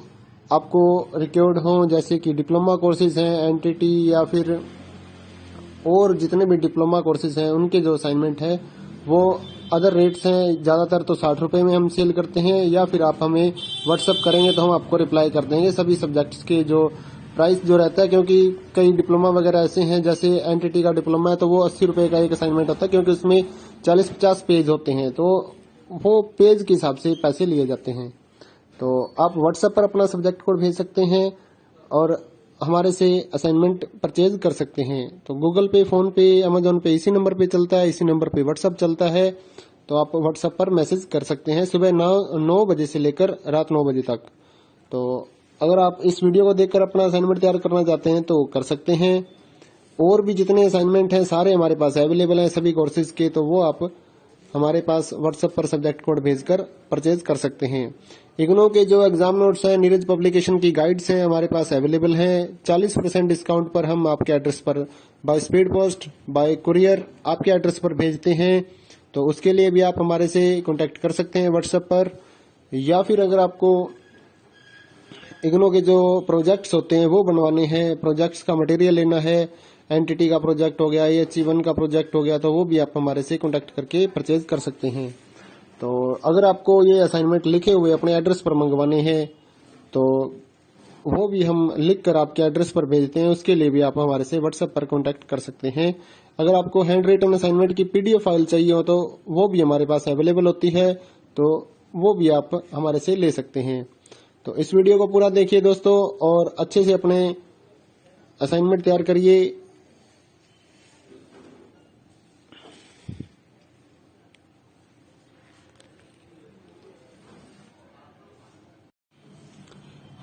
Speaker 1: आपको रिक्वायर्ड हो जैसे कि डिप्लोमा कोर्सेज हैं, एनटीटी या फिर और जितने भी डिप्लोमा कोर्सेज हैं उनके जो असाइनमेंट है वो अदर रेट्स हैं। ज्यादातर तो 60 रुपए में हम सेल करते हैं, या फिर आप हमें व्हाट्सअप करेंगे तो हम आपको रिप्लाई कर देंगे सभी सब्जेक्ट्स के जो प्राइस जो रहता है, क्योंकि कई डिप्लोमा वगैरह ऐसे हैं जैसे एनटीटी का डिप्लोमा है तो वो 80 रुपए का एक असाइनमेंट होता है, क्योंकि उसमें 40-50 पेज होते हैं तो वो पेज के हिसाब से पैसे लिए जाते हैं। तो आप व्हाट्सएप पर अपना सब्जेक्ट कोड भेज सकते हैं और हमारे से असाइनमेंट परचेज कर सकते हैं। तो गूगल पे, फोन पे, अमेजोन पे इसी नंबर पे चलता है, इसी नंबर पे व्हाट्सएप चलता है। तो आप व्हाट्सएप पर मैसेज कर सकते हैं सुबह 9 बजे से लेकर रात 9 बजे तक। तो अगर आप इस वीडियो को देखकर अपना असाइनमेंट तैयार करना चाहते हैं तो कर सकते हैं। और भी जितने असाइनमेंट हैं सारे हमारे पास अवेलेबल हैं सभी कोर्सेज के, तो वो आप हमारे पास व्हाट्सएप पर सब्जेक्ट कोड भेजकर परचेज कर सकते हैं। इग्नो के जो एग्जाम नोट्स हैं, नीरज पब्लिकेशन की गाइड्स हैं हमारे पास अवेलेबल हैं। 40% डिस्काउंट पर हम आपके एड्रेस पर by speed post, bye courier आपके एड्रेस पर भेजते हैं। तो उसके लिए भी आप हमारे से कांटेक्ट कर सकते हैं व्हाट्सएप पर, या फिर अगर आपको इग्नो के जो प्रोजेक्ट्स होते हैं वो बनवाने हैं, प्रोजेक्ट्स का मटेरियल लेना है, एनटीटी का प्रोजेक्ट हो गया, HE1 का प्रोजेक्ट हो गया, तो वो भी आप हमारे से कांटेक्ट करके परचेज कर सकते हैं। तो अगर आपको ये असाइनमेंट लिखे हुए अपने एड्रेस पर मंगवाने हैं तो वो भी हम लिख कर आपके एड्रेस पर भेजते हैं, उसके लिए भी आप हमारे से व्हाट्सएप पर कांटेक्ट कर सकते हैं। अगर आपको हैंड रिटन असाइनमेंट की पीडीएफ फाइल चाहिए हो तो वो भी हमारे पास अवेलेबल होती है, तो वो भी आप हमारे से ले सकते हैं। तो इस वीडियो को पूरा देखिए दोस्तों और अच्छे से अपने असाइनमेंट तैयार करिए।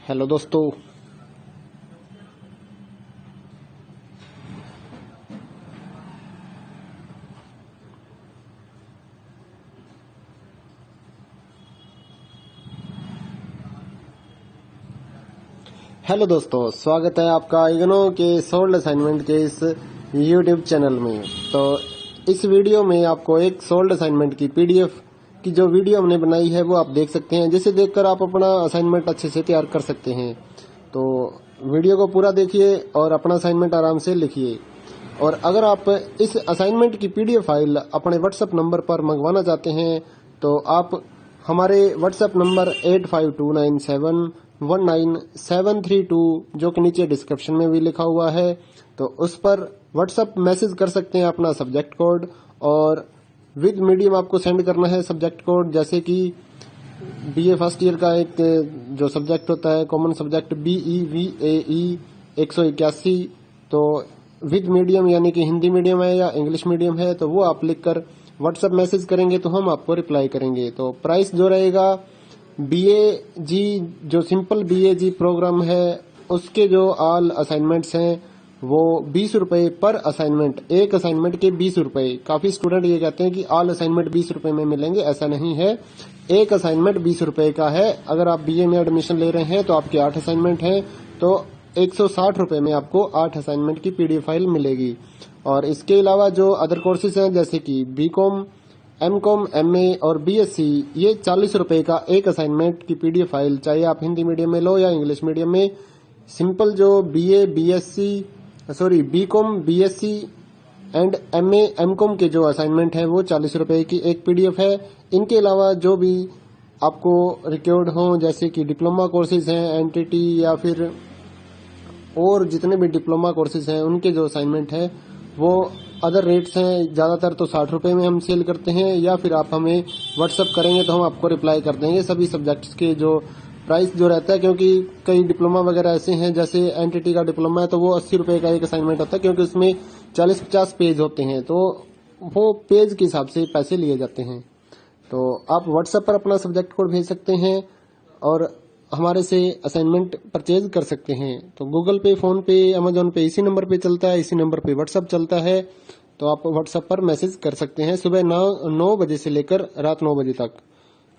Speaker 1: हेलो दोस्तों, स्वागत है आपका इग्नो के सोल्ड असाइनमेंट के इस यूट्यूब चैनल में। तो इस वीडियो में आपको एक सोल्ड असाइनमेंट की पीडीएफ की जो वीडियो हमने बनाई है वो आप देख सकते हैं, जिसे देखकर आप अपना असाइनमेंट अच्छे से तैयार कर सकते हैं। तो वीडियो को पूरा देखिए और अपना असाइनमेंट आराम से लिखिए। और अगर आप इस असाइनमेंट की पीडीएफ फाइल अपने व्हाट्सएप नंबर पर मंगवाना चाहते हैं तो आप हमारे व्हाट्सएप नंबर 8529719732 जो कि नीचे डिस्क्रिप्शन में भी लिखा हुआ है, तो उस पर व्हाट्सएप मैसेज कर सकते हैं अपना सब्जेक्ट कोड, और विद मीडियम आपको सेंड करना है सब्जेक्ट कोड, जैसे कि BA फर्स्ट ईयर का एक जो सब्जेक्ट होता है कॉमन सब्जेक्ट BEVAE 181, तो विद मीडियम यानी कि हिंदी मीडियम है या इंग्लिश मीडियम है तो वो आप लिखकर व्हाट्सएप मैसेज करेंगे तो हम आपको रिप्लाई करेंगे। तो प्राइस जो रहेगा BAG जो सिंपल BAG प्रोग्राम है उसके जो ऑल असाइनमेंट्स हैं वो 20 रुपए पर असाइनमेंट, एक असाइनमेंट के 20 रुपए। काफी स्टूडेंट ये कहते हैं कि ऑल असाइनमेंट 20 रुपए में मिलेंगे, ऐसा नहीं है। एक असाइनमेंट 20 रुपए का है। अगर आप बीए में एडमिशन ले रहे हैं तो आपके 8 असाइनमेंट हैं, तो 160 रुपए में आपको 8 असाइनमेंट की पीडीएफ फाइल मिलेगी। और इसके अलावा जो अदर कोर्सेज हैं जैसे कि बीकॉम, एमकॉम, एमए और बीएससी, ये 40 रुपए का एक असाइनमेंट की पीडीएफ फाइल, चाहे आप हिंदी मीडियम में लो या इंग्लिश मीडियम में। सिंपल जो BCom, BSc and MA, MCom के जो असाइनमेंट है वो 40 रुपए की एक पीडीएफ है। इनके अलावा जो भी आपको रिक्वायर्ड हो जैसे कि डिप्लोमा कोर्सेज हैं, एनटीटी या फिर और जितने भी डिप्लोमा कोर्सेज हैं उनके जो असाइनमेंट है वो अदर रेट्स हैं। ज्यादातर तो 60 रुपए में हम सेल करते हैं, या फिर आप हमें व्हाट्सअप करेंगे तो हम आपको रिप्लाई कर देंगे सभी सब्जेक्ट्स के जो प्राइस जो रहता है। क्योंकि कई डिप्लोमा वगैरह ऐसे हैं, जैसे एनटीटी का डिप्लोमा है तो वो 80 रुपए का एक असाइनमेंट होता है, क्योंकि उसमें 40-50 पेज होते हैं, तो वो पेज के हिसाब से पैसे लिए जाते हैं। तो आप व्हाट्सएप पर अपना सब्जेक्ट कोड भेज सकते हैं और हमारे से असाइनमेंट परचेज कर सकते हैं। तो गूगल पे, फोन पे, अमेजोन पे इसी नंबर पे चलता है, इसी नंबर पे व्हाट्सएप चलता है। तो आप व्हाट्सएप पर मैसेज कर सकते हैं सुबह 9 बजे से लेकर रात 9 बजे तक।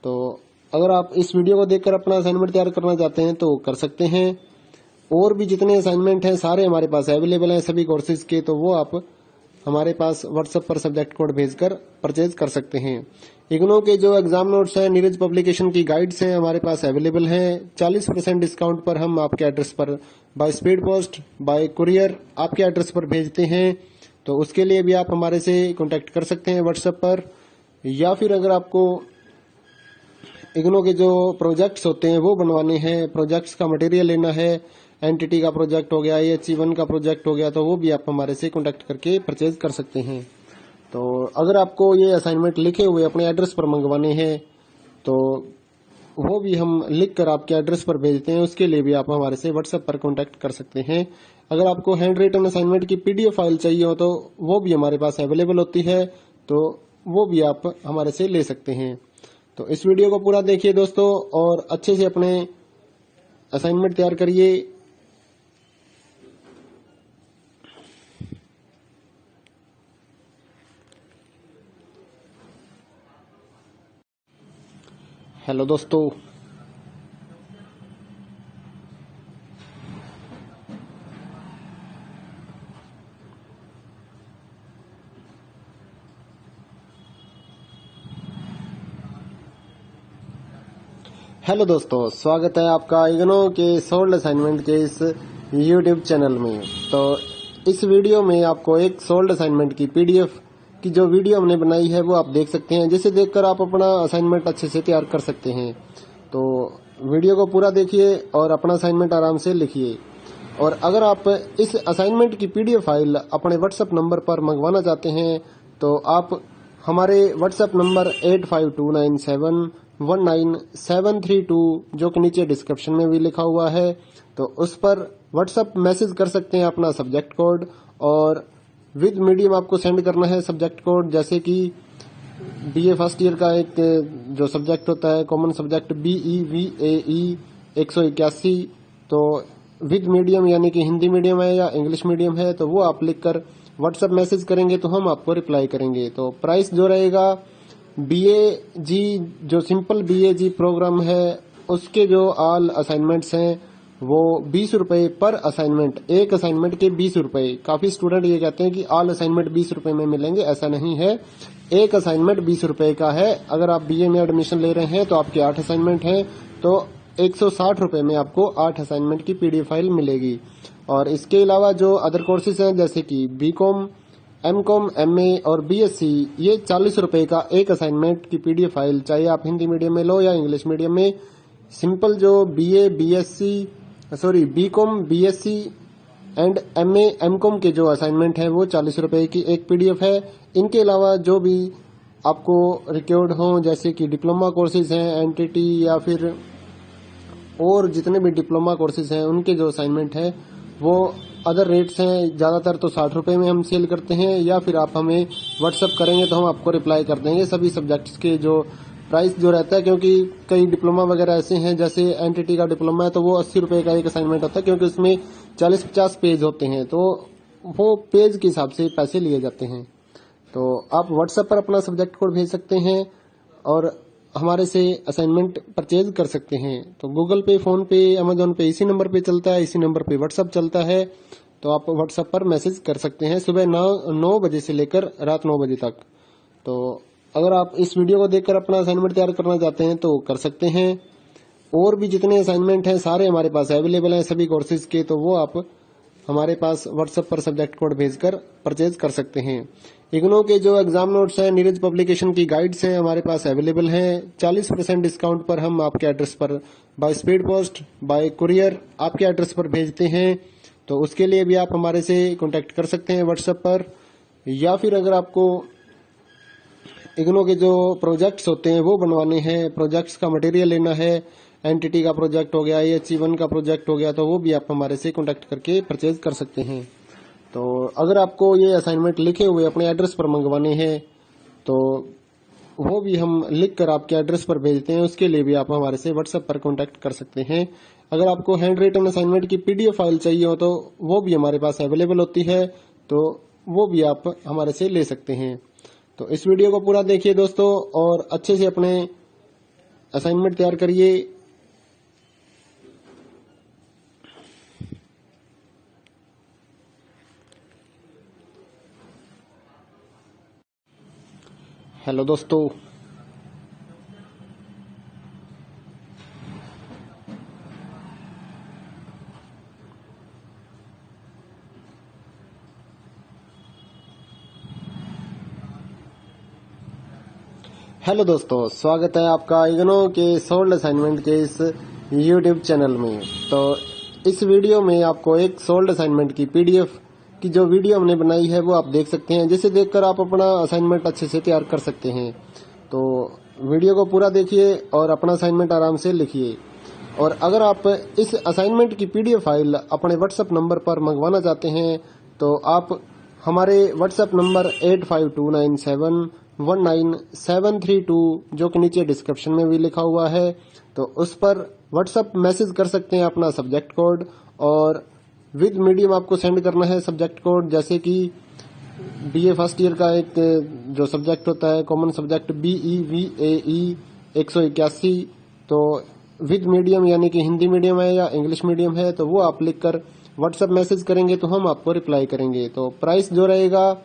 Speaker 1: तो अगर आप इस वीडियो को देखकर अपना असाइनमेंट तैयार करना चाहते हैं तो कर सकते हैं। और भी जितने असाइनमेंट हैं सारे हमारे पास अवेलेबल हैं सभी कोर्सेज के, तो वो आप हमारे पास व्हाट्सएप पर सब्जेक्ट कोड भेजकर परचेज कर सकते हैं। इग्नो के जो एग्जाम नोट्स हैं, नीरज पब्लिकेशन की गाइड्स हैं हमारे पास अवेलेबल हैं। 40% डिस्काउंट पर हम आपके एड्रेस पर by speed post, bye courier आपके एड्रेस पर भेजते हैं। तो उसके लिए भी आप हमारे से कांटेक्ट कर सकते हैं व्हाट्सएप पर। या फिर अगर आपको इग्नो के जो प्रोजेक्ट्स होते हैं वो बनवाने हैं, प्रोजेक्ट्स का मटेरियल लेना है, एनटीटी का प्रोजेक्ट हो गया, AHE1 का प्रोजेक्ट हो गया, तो वो भी आप हमारे से कांटेक्ट करके परचेज कर सकते हैं। तो अगर आपको ये असाइनमेंट लिखे हुए अपने एड्रेस पर मंगवाने हैं तो वो भी हम लिख कर आपके एड्रेस पर भेजते हैं, उसके लिए भी आप हमारे से व्हाट्सएप पर कांटेक्ट कर सकते हैं। अगर आपको हैंड रिटन असाइनमेंट की पीडीएफ फाइल चाहिए हो तो वो भी हमारे पास अवेलेबल होती है, तो वो भी आप हमारे से ले सकते हैं। तो इस वीडियो को पूरा देखिए दोस्तों और अच्छे से अपने असाइनमेंट तैयार करिए। हेलो दोस्तों, स्वागत है आपका इग्नो के सोल्ड असाइनमेंट के इस यूट्यूब चैनल में। तो इस वीडियो में आपको एक सोल्ड असाइनमेंट की पीडीएफ की जो वीडियो हमने बनाई है वो आप देख सकते हैं, जिसे देखकर आप अपना असाइनमेंट अच्छे से तैयार कर सकते हैं। तो वीडियो को पूरा देखिए और अपना असाइनमेंट आराम से लिखिए। और अगर आप इस असाइनमेंट की पीडीएफ फाइल अपने व्हाट्सएप नंबर पर मंगवाना चाहते हैं तो आप हमारे व्हाट्सएप नंबर 8529719732 जो कि नीचे डिस्क्रिप्शन में भी लिखा हुआ है, तो उस पर व्हाट्सएप मैसेज कर सकते हैं अपना सब्जेक्ट कोड, और विद मीडियम आपको सेंड करना है सब्जेक्ट कोड। जैसे कि बीए फर्स्ट ईयर का एक जो सब्जेक्ट होता है कॉमन सब्जेक्ट BEVAE 181, तो विद मीडियम यानी कि हिंदी मीडियम है या इंग्लिश मीडियम है, तो वो आप लिखकर व्हाट्सएप मैसेज करेंगे तो हम आपको रिप्लाई करेंगे। तो प्राइस जो रहेगा BAG जो सिंपल BAG प्रोग्राम है उसके जो ऑल असाइनमेंट्स हैं वो 20 रुपए पर असाइनमेंट, एक असाइनमेंट के 20 रुपए। काफी स्टूडेंट ये कहते हैं कि ऑल असाइनमेंट 20 रुपए में मिलेंगे, ऐसा नहीं है। एक असाइनमेंट 20 रुपए का है। अगर आप बीए में एडमिशन ले रहे हैं तो आपके 8 असाइनमेंट हैं, तो 160 रुपए में आपको 8 असाइनमेंट की पीडीएफ फाइल मिलेगी। और इसके अलावा जो अदर कोर्सेज हैं जैसे कि बीकॉम, एमकॉम, एमए और बीएससी, ये 40 रुपए का एक असाइनमेंट की पीडीएफ फाइल, चाहे आप हिंदी मीडियम में लो या इंग्लिश मीडियम में। सिंपल जो BCom, BSc and MA, MCom के जो असाइनमेंट है वो 40 रुपए की एक पीडीएफ है। इनके अलावा जो भी आपको रिक्वायर्ड हो जैसे कि डिप्लोमा कोर्सेज हैं, एनटीटी या फिर और जितने भी डिप्लोमा कोर्सेज हैं उनके जो असाइनमेंट है वो अदर रेट्स हैं। ज्यादातर तो 60 रुपए में हम सेल करते हैं, या फिर आप हमें व्हाट्सएप करेंगे तो हम आपको रिप्लाई कर देंगे सभी सब्जेक्ट्स के जो प्राइस जो रहता है। क्योंकि कई डिप्लोमा वगैरह ऐसे हैं, जैसे एनटीटी का डिप्लोमा है तो वो 80 रुपए का एक असाइनमेंट होता है, क्योंकि उसमें 40-50 पेज होते हैं, तो वो पेज के हिसाब से पैसे लिए जाते हैं। तो आप व्हाट्सएप पर अपना सब्जेक्ट कोड भेज सकते हैं और हमारे से असाइनमेंट परचेज कर सकते हैं। तो गूगल पे, फोन पे, अमेजोन पे इसी नंबर पे चलता है, इसी नंबर पे व्हाट्सअप चलता है। तो आप व्हाट्सएप पर मैसेज कर सकते हैं सुबह 9 बजे से लेकर रात 9 बजे तक। तो अगर आप इस वीडियो को देखकर अपना असाइनमेंट तैयार करना चाहते हैं तो कर सकते हैं। और भी जितने असाइनमेंट हैं सारे हमारे पास अवेलेबल हैं सभी कोर्सेज के, तो वो आप हमारे पास व्हाट्सएप पर सब्जेक्ट कोड भेजकर परचेज कर सकते हैं। इग्नो के जो एग्जाम नोट्स हैं, नीरज पब्लिकेशन की गाइड्स हैं हमारे पास अवेलेबल हैं। 40% डिस्काउंट पर हम आपके एड्रेस पर by speed post, bye courier आपके एड्रेस पर भेजते हैं। तो उसके लिए भी आप हमारे से कांटेक्ट कर सकते हैं व्हाट्सएप पर। या फिर अगर आपको इग्नो के जो प्रोजेक्ट्स होते हैं वो बनवाने हैं, प्रोजेक्ट्स का मटेरियल लेना है, एनटीटी का प्रोजेक्ट हो गया, AHE1 का प्रोजेक्ट हो गया, तो वो भी आप हमारे से कांटेक्ट करके परचेज कर सकते हैं। तो अगर आपको ये असाइनमेंट लिखे हुए अपने एड्रेस पर मंगवाने हैं तो वो भी हम लिख कर आपके एड्रेस पर भेजते हैं। उसके लिए भी आप हमारे से व्हाट्सएप पर कांटेक्ट कर सकते हैं। अगर आपको हैंड रिटन असाइनमेंट की PDF फाइल चाहिए हो तो वो भी हमारे पास अवेलेबल होती है, तो वो भी आप हमारे से ले सकते हैं। तो इस वीडियो को पूरा देखिए दोस्तों और अच्छे से अपने असाइनमेंट तैयार करिए। हेलो दोस्तों, स्वागत है आपका इग्नो के सोल्ड असाइनमेंट के इस YouTube चैनल में। तो इस वीडियो में आपको एक सोल्ड असाइनमेंट की PDF की जो वीडियो हमने बनाई है वो आप देख सकते हैं, जिसे देखकर आप अपना असाइनमेंट अच्छे से तैयार कर सकते हैं। तो वीडियो को पूरा देखिए और अपना असाइनमेंट आराम से लिखिए। और अगर आप इस असाइनमेंट की PDF फाइल अपने व्हाट्सएप नंबर पर मंगवाना चाहते हैं तो आप हमारे व्हाट्सएप नंबर 8529719732 जो कि नीचे डिस्क्रिप्शन में भी लिखा हुआ है, तो उस पर व्हाट्सएप मैसेज कर सकते हैं अपना सब्जेक्ट कोड। और विद मीडियम आपको सेंड करना है सब्जेक्ट कोड, जैसे कि BA फर्स्ट ईयर का एक जो सब्जेक्ट होता है कॉमन सब्जेक्ट BEVAE 181, तो विद मीडियम यानी कि हिंदी मीडियम है या इंग्लिश मीडियम है तो वो आप लिखकर व्हाट्सएप मैसेज करेंगे तो हम आपको रिप्लाई करेंगे। तो प्राइस जो रहेगा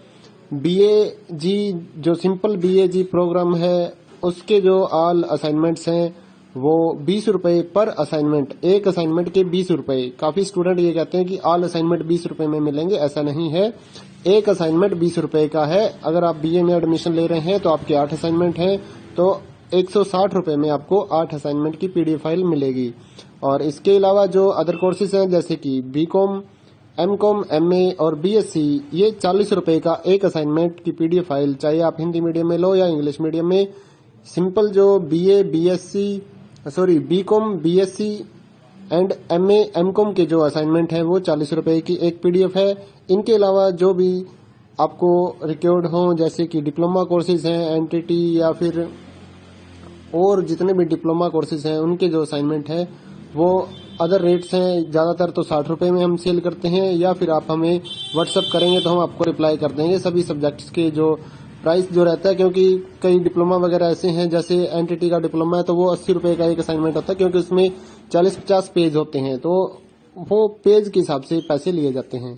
Speaker 1: BAG जो सिंपल BAG प्रोग्राम है उसके जो ऑल असाइनमेंट्स हैं वो 20 रुपए पर असाइनमेंट, एक असाइनमेंट के 20 रुपए। काफी स्टूडेंट ये कहते हैं कि ऑल असाइनमेंट 20 रुपए में मिलेंगे, ऐसा नहीं है। एक असाइनमेंट 20 रुपए का है। अगर आप BA में एडमिशन ले रहे हैं तो आपके 8 असाइनमेंट हैं तो 160 रुपए में आपको 8 असाइनमेंट की PDF फाइल मिलेगी। और इसके अलावा जो अदर कोर्सेज हैं जैसे कि BCom, MCom, MA और BSc, ये 40 रुपए का एक असाइनमेंट की PDF फाइल, चाहे आप हिंदी मीडियम में लो या इंग्लिश मीडियम में। सिंपल जो BCom, BSc and MA, MCom के जो असाइनमेंट है वो 40 रुपए की एक PDF है। इनके अलावा जो भी आपको रिक्वायर्ड हो जैसे कि डिप्लोमा कोर्सेज हैं, NTT या फिर और जितने भी डिप्लोमा कोर्सेज हैं उनके जो असाइनमेंट है वो अदर रेट्स हैं। ज्यादातर तो 60 रुपए में हम सेल करते हैं, या फिर आप हमें व्हाट्सअप करेंगे तो हम आपको रिप्लाई कर देंगे सभी सब्जेक्ट्स के जो प्राइस जो रहता है। क्योंकि कई डिप्लोमा वगैरह ऐसे हैं, जैसे NTT का डिप्लोमा है तो वो 80 रुपए का एक असाइनमेंट होता है, क्योंकि उसमें 40-50 पेज होते हैं तो वो पेज के हिसाब से पैसे लिए जाते हैं।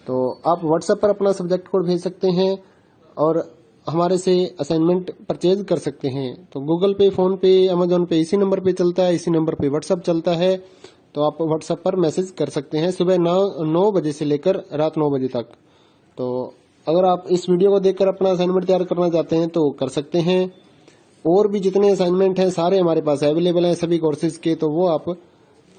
Speaker 1: तो आप व्हाट्सएप पर अपना सब्जेक्ट कोड भेज सकते हैं और हमारे से असाइनमेंट परचेज कर सकते हैं। तो गूगल पे, फोन पे, अमेजोन पे इसी नंबर पे चलता है, इसी नंबर पे व्हाट्सएप चलता है। तो आप व्हाट्सएप पर मैसेज कर सकते हैं सुबह 9 बजे से लेकर रात 9 बजे तक। तो अगर आप इस वीडियो को देखकर अपना असाइनमेंट तैयार करना चाहते हैं तो कर सकते हैं। और भी जितने असाइनमेंट हैं सारे हमारे पास अवेलेबल हैं सभी कोर्सेज के, तो वो आप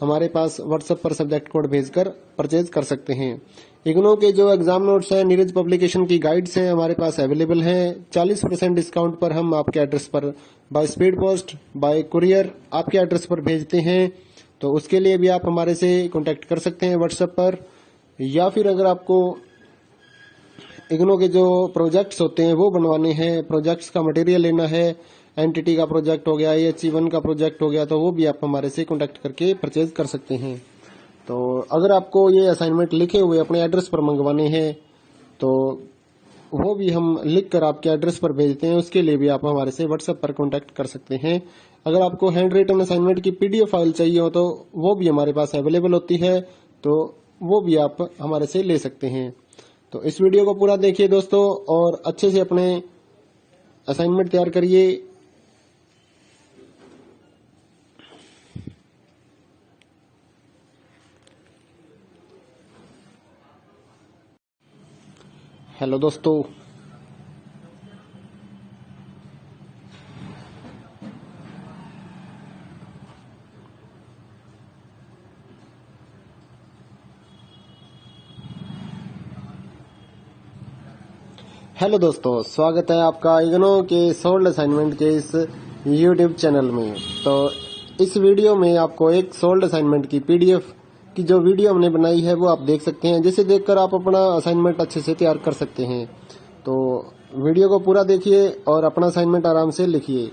Speaker 1: हमारे पास व्हाट्सएप पर सब्जेक्ट कोड भेजकर परचेज कर सकते हैं। इग्नो के जो एग्जाम नोट्स हैं, नीरज पब्लिकेशन की गाइड्स हैं हमारे पास अवेलेबल हैं। 40% डिस्काउंट पर हम आपके एड्रेस पर by speed post, bye courier आपके एड्रेस पर भेजते हैं। तो उसके लिए भी आप हमारे से कांटेक्ट कर सकते हैं व्हाट्सएप पर। या फिर अगर आपको इग्नो के जो प्रोजेक्ट्स होते हैं वो बनवाने हैं, प्रोजेक्ट्स का मटेरियल लेना है, एनटीटी का प्रोजेक्ट हो गया, AHE1 का प्रोजेक्ट हो गया, तो वो भी आप हमारे से कांटेक्ट करके परचेज कर सकते हैं। तो अगर आपको ये असाइनमेंट लिखे हुए अपने एड्रेस पर मंगवाने हैं तो वो भी हम लिख कर आपके एड्रेस पर भेजते हैं। उसके लिए भी आप हमारे से व्हाट्सएप पर कांटेक्ट कर सकते हैं। अगर आपको हैंड रिटन असाइनमेंट की पीडीएफ फाइल चाहिए हो तो वो भी हमारे पास अवेलेबल होती है, तो वो भी आप हमारे से ले सकते हैं। तो इस वीडियो को पूरा देखिए दोस्तों और अच्छे से अपने असाइनमेंट तैयार करिए। हेलो दोस्तों, स्वागत है आपका इग्नो के सोल्ड असाइनमेंट के इस यूट्यूब चैनल में। तो इस वीडियो में आपको एक सोल्ड असाइनमेंट की पीडीएफ की जो वीडियो हमने बनाई है वो आप देख सकते हैं, जिसे देखकर आप अपना असाइनमेंट अच्छे से तैयार कर सकते हैं। तो वीडियो को पूरा देखिए और अपना असाइनमेंट आराम से लिखिए।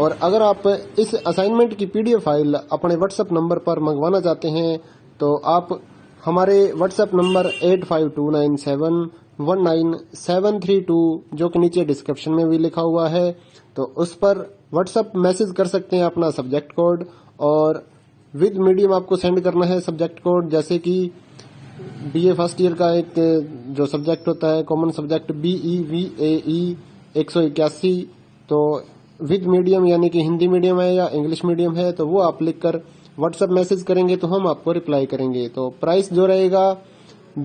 Speaker 1: और अगर आप इस असाइनमेंट की पीडीएफ फाइल अपने व्हाट्सएप नंबर पर मंगवाना चाहते हैं तो आप हमारे व्हाट्सएप नंबर 8529719732 जो कि नीचे डिस्क्रिप्शन में भी लिखा हुआ है, तो उस पर व्हाट्सएप मैसेज कर सकते हैं अपना सब्जेक्ट कोड, और विद मीडियम आपको सेंड करना है सब्जेक्ट कोड। जैसे कि बीए फर्स्ट ईयर का एक जो सब्जेक्ट होता है कॉमन सब्जेक्ट BEVAE 181, तो विद मीडियम यानी कि हिंदी मीडियम है या इंग्लिश मीडियम है तो वो आप लिखकर व्हाट्सएप मैसेज करेंगे तो हम आपको रिप्लाई करेंगे। तो प्राइस जो रहेगा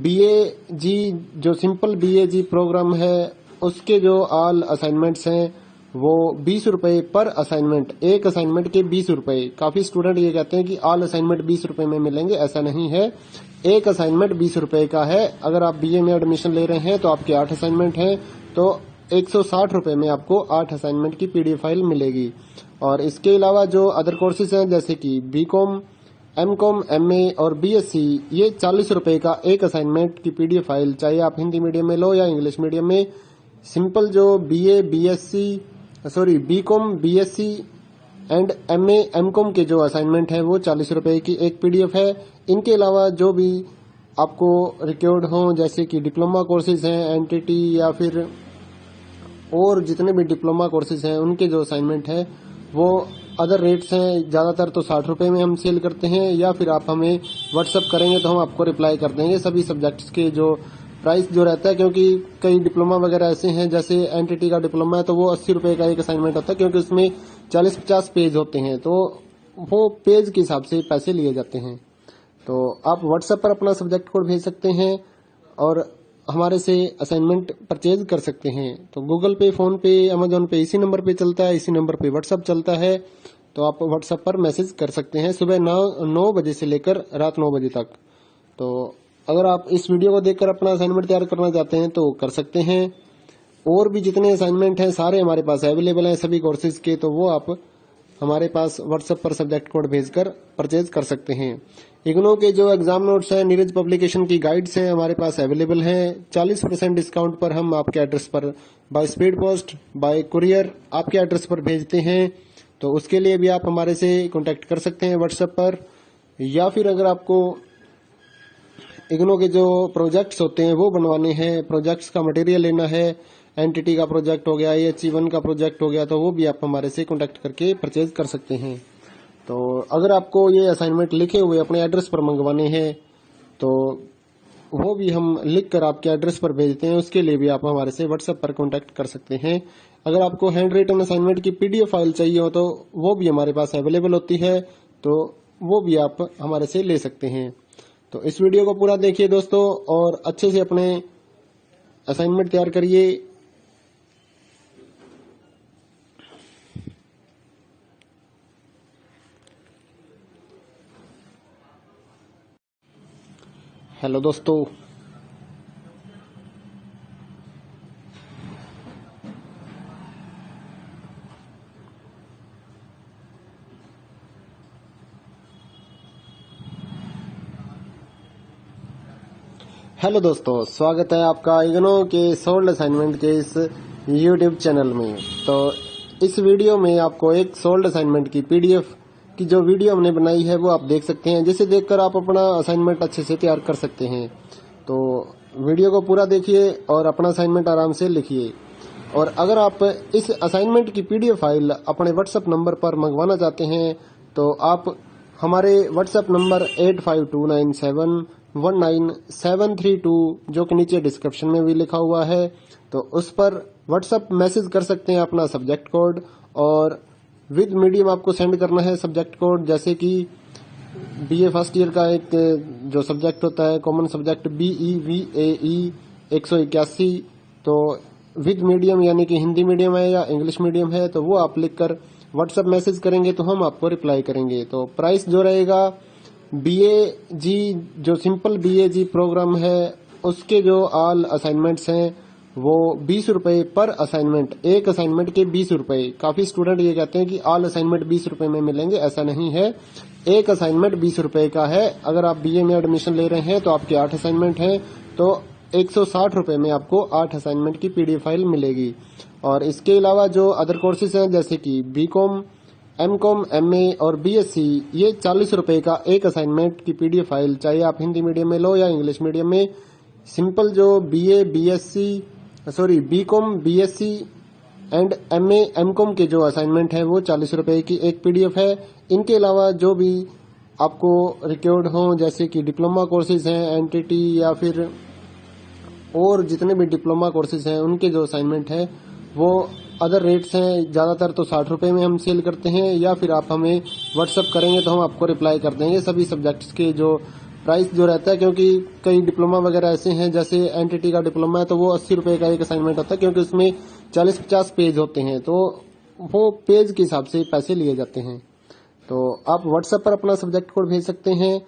Speaker 1: BAG जो सिंपल BAG प्रोग्राम है उसके जो ऑल असाइनमेंट्स हैं वो 20 रुपए पर असाइनमेंट, एक असाइनमेंट के 20 रुपए। काफी स्टूडेंट ये कहते हैं कि ऑल असाइनमेंट 20 रुपए में मिलेंगे, ऐसा नहीं है। एक असाइनमेंट 20 रुपए का है। अगर आप BA में एडमिशन ले रहे हैं तो आपके 8 असाइनमेंट हैं तो 160 रुपए में आपको 8 असाइनमेंट की पीडीएफ फाइल मिलेगी। और इसके अलावा जो अदर कोर्सेज हैं जैसे कि BCom, MCom, MA और BSc, ये 40 रुपए का एक असाइनमेंट की पीडीएफ फाइल, चाहे आप हिंदी मीडियम में लो या इंग्लिश मीडियम में। सिंपल जो BCom, BSc and MA, MCom के जो असाइनमेंट है वो 40 रुपए की एक पीडीएफ है। इनके अलावा जो भी आपको रिक्वायर्ड हो जैसे कि डिप्लोमा कोर्सेज हैं NTT या फिर और जितने भी डिप्लोमा कोर्सेज हैं उनके जो असाइनमेंट है वो अदर रेट्स हैं। ज्यादातर तो 60 रुपए में हम सेल करते हैं, या फिर आप हमें व्हाट्सएप करेंगे तो हम आपको रिप्लाई कर देंगे सभी सब्जेक्ट्स के जो प्राइस जो रहता है। क्योंकि कई डिप्लोमा वगैरह ऐसे हैं जैसे NTT का डिप्लोमा है तो वो 80 रुपए का एक असाइनमेंट होता है, क्योंकि उसमें 40-50 पेज होते हैं तो वो पेज के हिसाब से पैसे लिए जाते हैं। तो आप व्हाट्सएप पर अपना सब्जेक्ट कोड भेज सकते हैं और हमारे से असाइनमेंट परचेज कर सकते हैं। तो गूगल पे, फोन पे, अमेजोन पे इसी नंबर पे चलता है, इसी नंबर पे व्हाट्सएप चलता है। तो आप व्हाट्सएप पर मैसेज कर सकते हैं सुबह 9 बजे से लेकर रात 9 बजे तक। तो अगर आप इस वीडियो को देखकर अपना असाइनमेंट तैयार करना चाहते हैं तो कर सकते हैं। और भी जितने असाइनमेंट हैं सारे हमारे पास अवेलेबल हैं सभी कोर्सेज के, तो वो आप हमारे पास व्हाट्सएप पर सब्जेक्ट कोड भेजकर परचेज कर सकते हैं। इग्नो के जो एग्जाम नोट्स हैं, नीरज पब्लिकेशन की गाइड्स हैं हमारे पास अवेलेबल हैं। 40% डिस्काउंट पर हम आपके एड्रेस पर by speed post, bye courier आपके एड्रेस पर भेजते हैं। तो उसके लिए भी आप हमारे से कांटेक्ट कर सकते हैं व्हाट्सएप पर। या फिर अगर आपको इग्नो के जो प्रोजेक्ट्स होते हैं वो बनवाने हैं, प्रोजेक्ट्स का मटेरियल लेना है, NTT का प्रोजेक्ट हो गया, AHE1 का प्रोजेक्ट हो गया, तो वो भी आप हमारे से कांटेक्ट करके परचेज कर सकते हैं। तो अगर आपको ये असाइनमेंट लिखे हुए अपने एड्रेस पर मंगवाने हैं तो वो भी हम लिख कर आपके एड्रेस पर भेजते हैं। उसके लिए भी आप हमारे से व्हाट्सएप पर कांटेक्ट कर सकते हैं। अगर आपको हैंड रिटन असाइनमेंट की पीडीएफ फाइल चाहिए हो तो वो भी हमारे पास अवेलेबल होती है, तो वो भी आप हमारे से ले सकते हैं। तो इस वीडियो को पूरा देखिए दोस्तों और अच्छे से अपने असाइनमेंट तैयार करिए। हेलो दोस्तों, स्वागत है आपका इग्नो के सोल्ड असाइनमेंट के इस यूट्यूब चैनल में। तो इस वीडियो में आपको एक सोल्ड असाइनमेंट की पीडीएफ की जो वीडियो हमने बनाई है वो आप देख सकते हैं, जिसे देखकर आप अपना असाइनमेंट अच्छे से तैयार कर सकते हैं। तो वीडियो को पूरा देखिए और अपना असाइनमेंट आराम से लिखिए। और अगर आप इस असाइनमेंट की पीडीएफ फाइल अपने व्हाट्सएप नंबर पर मंगवाना चाहते हैं तो आप हमारे व्हाट्सएप नंबर 8529719732 जो कि नीचे डिस्क्रिप्शन में भी लिखा हुआ है, तो उस पर व्हाट्सएप मैसेज कर सकते हैं अपना सब्जेक्ट कोड, और विद मीडियम आपको सेंड करना है सब्जेक्ट कोड। जैसे कि बीए फर्स्ट ईयर का एक जो सब्जेक्ट होता है कॉमन सब्जेक्ट BEVAE 181, तो विद मीडियम यानी कि हिंदी मीडियम है या इंग्लिश मीडियम है, तो वो आप लिखकर व्हाट्सएप मैसेज करेंगे तो हम आपको रिप्लाई करेंगे। तो प्राइस जो रहेगा BAG जो सिंपल BAG प्रोग्राम है उसके जो ऑल असाइनमेंट्स हैं वो 20 रुपए पर असाइनमेंट, एक असाइनमेंट के 20 रुपए। काफी स्टूडेंट ये कहते हैं कि ऑल असाइनमेंट 20 रुपए में मिलेंगे, ऐसा नहीं है। एक असाइनमेंट 20 रुपए का है। अगर आप BA में एडमिशन ले रहे हैं तो आपके 8 असाइनमेंट हैं, तो 160 रुपए में आपको 8 असाइनमेंट की पीडीएफ फाइल मिलेगी। और इसके अलावा जो अदर कोर्सेज हैं जैसे कि BCom, MCom, MA और BSc, ये 40 रुपए का एक असाइनमेंट की पीडीएफ फाइल, चाहे आप हिंदी मीडियम में लो या इंग्लिश मीडियम में। सिंपल जो BCom, BSc and MA, MCom के जो असाइनमेंट है वो 40 रुपए की एक पीडीएफ है। इनके अलावा जो भी आपको रिक्वायर्ड हो जैसे कि डिप्लोमा कोर्सेज हैं, NTT या फिर और जितने भी डिप्लोमा कोर्सेज हैं उनके जो असाइनमेंट है वो अदर रेट्स हैं। ज्यादातर तो 60 रुपए में हम सेल करते हैं, या फिर आप हमें व्हाट्सएप करेंगे तो हम आपको रिप्लाई कर देंगे सभी सब्जेक्ट्स के जो प्राइस जो रहता है। क्योंकि कई डिप्लोमा वगैरह ऐसे हैं, जैसे NTT का डिप्लोमा है तो वो 80 रुपए का एक असाइनमेंट होता है, क्योंकि उसमें 40-50 पेज होते हैं, तो वो पेज के हिसाब से पैसे लिए जाते हैं। तो आप व्हाट्सएप पर अपना सब्जेक्ट कोड भेज सकते हैं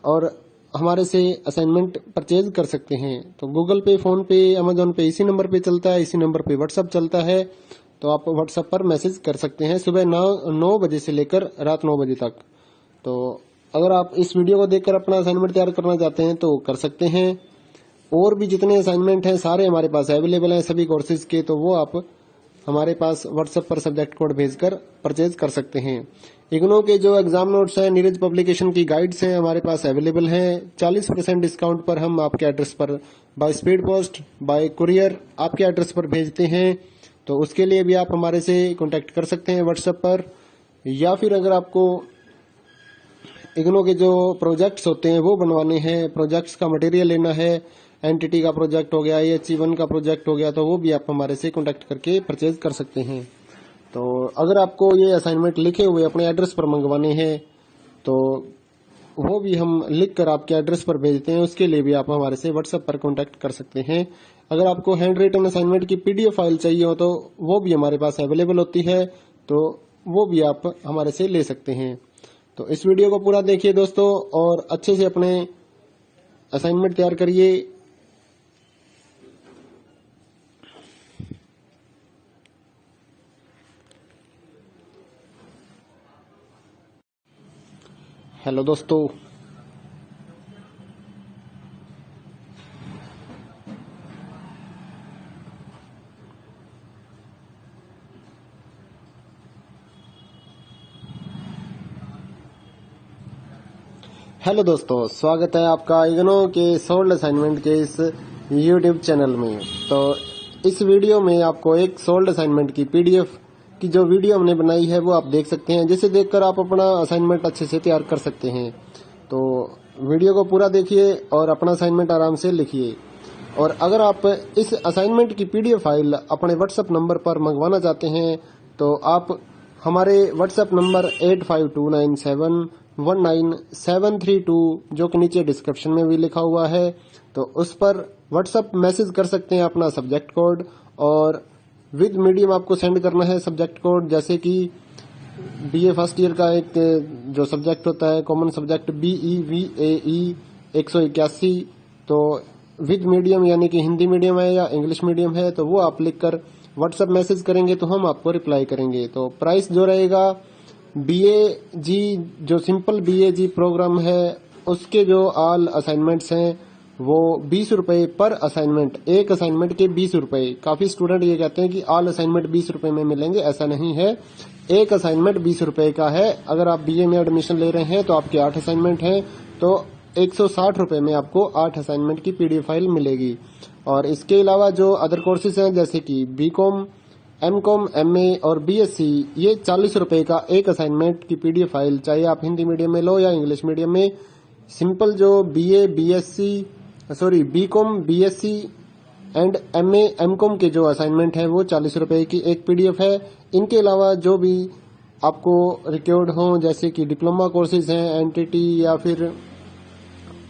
Speaker 1: और हमारे से असाइनमेंट परचेज कर सकते हैं। तो गूगल पे, फोन पे, अमेजोन पे इसी नंबर पे चलता है, इसी नंबर पे व्हाट्सएप चलता है। तो आप व्हाट्सएप पर मैसेज कर सकते हैं सुबह 9 बजे से लेकर रात 9 बजे तक। तो अगर आप इस वीडियो को देखकर अपना असाइनमेंट तैयार करना चाहते हैं तो कर सकते हैं। और भी जितने असाइनमेंट हैं सारे हमारे पास अवेलेबल हैं सभी कोर्सेज के, तो वो आप हमारे पास व्हाट्सएप पर सब्जेक्ट कोड भेजकर परचेज कर सकते हैं। इग्नो के जो एग्जाम नोट्स हैं, नीरज पब्लिकेशन की गाइड्स हैं हमारे पास अवेलेबल हैं। 40% डिस्काउंट पर हम आपके एड्रेस पर by speed post, bye courier आपके एड्रेस पर भेजते हैं। तो उसके लिए भी आप हमारे से कांटेक्ट कर सकते हैं व्हाट्सएप पर। या फिर अगर आपको इग्नो के जो प्रोजेक्ट्स होते हैं वो बनवाने हैं, प्रोजेक्ट्स का मटेरियल लेना है, NTT का प्रोजेक्ट हो गया, HE1 का प्रोजेक्ट हो गया, तो वो भी आप हमारे से कांटेक्ट करके परचेज कर सकते हैं। तो अगर आपको ये असाइनमेंट लिखे हुए अपने एड्रेस पर मंगवाने हैं तो वो भी हम लिखकर आपके एड्रेस पर भेजते हैं, उसके लिए भी आप हमारे से व्हाट्सएप पर कांटेक्ट कर सकते हैं। अगर आपको हैंड रिटन असाइनमेंट की पीडीएफ फाइल चाहिए हो तो वो भी हमारे पास अवेलेबल होती है, तो वो भी आप हमारे से ले सकते हैं। तो इस वीडियो को पूरा देखिए दोस्तों और अच्छे से अपने असाइनमेंट तैयार करिए। हेलो दोस्तों, स्वागत है आपका इग्नो के सोल्ड असाइनमेंट के इस YouTube चैनल में। तो इस वीडियो में आपको एक सोल्ड असाइनमेंट की पीडीएफ की जो वीडियो हमने बनाई है वो आप देख सकते हैं, जिसे देखकर आप अपना असाइनमेंट अच्छे से तैयार कर सकते हैं। तो वीडियो को पूरा देखिए और अपना असाइनमेंट आराम से लिखिए। और अगर आप इस असाइनमेंट की पीडीएफ फाइल अपने व्हाट्सएप नंबर पर मंगवाना चाहते हैं तो आप हमारे व्हाट्सएप नंबर 8529719732 जो कि नीचे डिस्क्रिप्शन में भी लिखा हुआ है, तो उस पर व्हाट्सएप मैसेज कर सकते हैं अपना सब्जेक्ट कोड, और विद मीडियम आपको सेंड करना है सब्जेक्ट कोड। जैसे कि BA फर्स्ट ईयर का एक जो सब्जेक्ट होता है कॉमन सब्जेक्ट BEVAE 181, तो विद मीडियम यानी कि हिंदी मीडियम है या इंग्लिश मीडियम है, तो वो आप लिखकर व्हाट्सएप मैसेज करेंगे तो हम आपको रिप्लाई करेंगे। तो प्राइस जो रहेगा BAG जो सिंपल BAG प्रोग्राम है उसके जो ऑल असाइनमेंट्स हैं वो 20 रुपए पर असाइनमेंट, एक असाइनमेंट के 20 रुपए। काफी स्टूडेंट ये कहते हैं कि ऑल असाइनमेंट 20 रुपए में मिलेंगे, ऐसा नहीं है। एक असाइनमेंट 20 रुपए का है। अगर आप BA में एडमिशन ले रहे हैं तो आपके 8 असाइनमेंट हैं, तो 160 रुपये में आपको 8 असाइनमेंट की PDF फाइल मिलेगी। और इसके अलावा जो अदर कोर्सेज हैं जैसे कि BCom, MCom, MA और BSc, ये 40 रुपये का एक असाइनमेंट की PDF फाइल, चाहे आप हिंदी मीडियम में लो या इंग्लिश मीडियम में। सिंपल जो BCom, BSc and MA, MCom के जो असाइनमेंट है वो 40 रुपये की एक PDF है। इनके अलावा जो भी आपको रिक्वायर्ड हो जैसे कि डिप्लोमा कोर्सेज हैं, NTT या फिर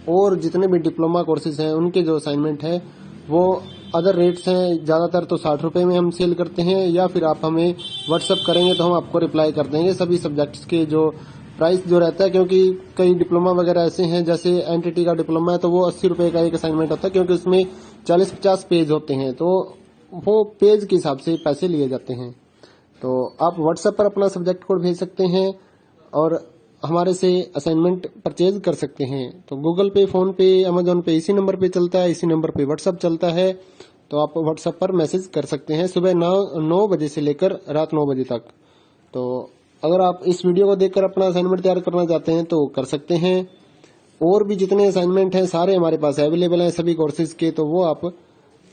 Speaker 1: और जितने भी डिप्लोमा कोर्सेज हैं उनके जो असाइनमेंट है वो अदर रेट्स हैं। ज़्यादातर तो 60 रुपये में हम सेल करते हैं, या फिर आप हमें व्हाट्सअप करेंगे तो हम आपको रिप्लाई कर देंगे सभी सब्जेक्ट्स के जो प्राइस जो रहता है। क्योंकि कई डिप्लोमा वगैरह ऐसे हैं, जैसे NTT का डिप्लोमा है तो वो 80 रुपये का एक असाइनमेंट होता है, क्योंकि उसमें 40-50 पेज होते हैं, तो वो पेज के हिसाब से पैसे लिए जाते हैं। तो आप व्हाट्सएप पर अपना सब्जेक्ट कोड भेज सकते हैं और हमारे से असाइनमेंट परचेज कर सकते हैं। तो गूगल पे, फोन पे, अमेजोन पे इसी नंबर पे चलता है, इसी नंबर पे व्हाट्सएप चलता है। तो आप व्हाट्सएप पर मैसेज कर सकते हैं सुबह 9 बजे से लेकर रात 9 बजे तक। तो अगर आप इस वीडियो को देखकर अपना असाइनमेंट तैयार करना चाहते हैं तो कर सकते हैं। और भी जितने असाइनमेंट हैं सारे हमारे पास अवेलेबल हैं सभी कोर्सेज के, तो वो आप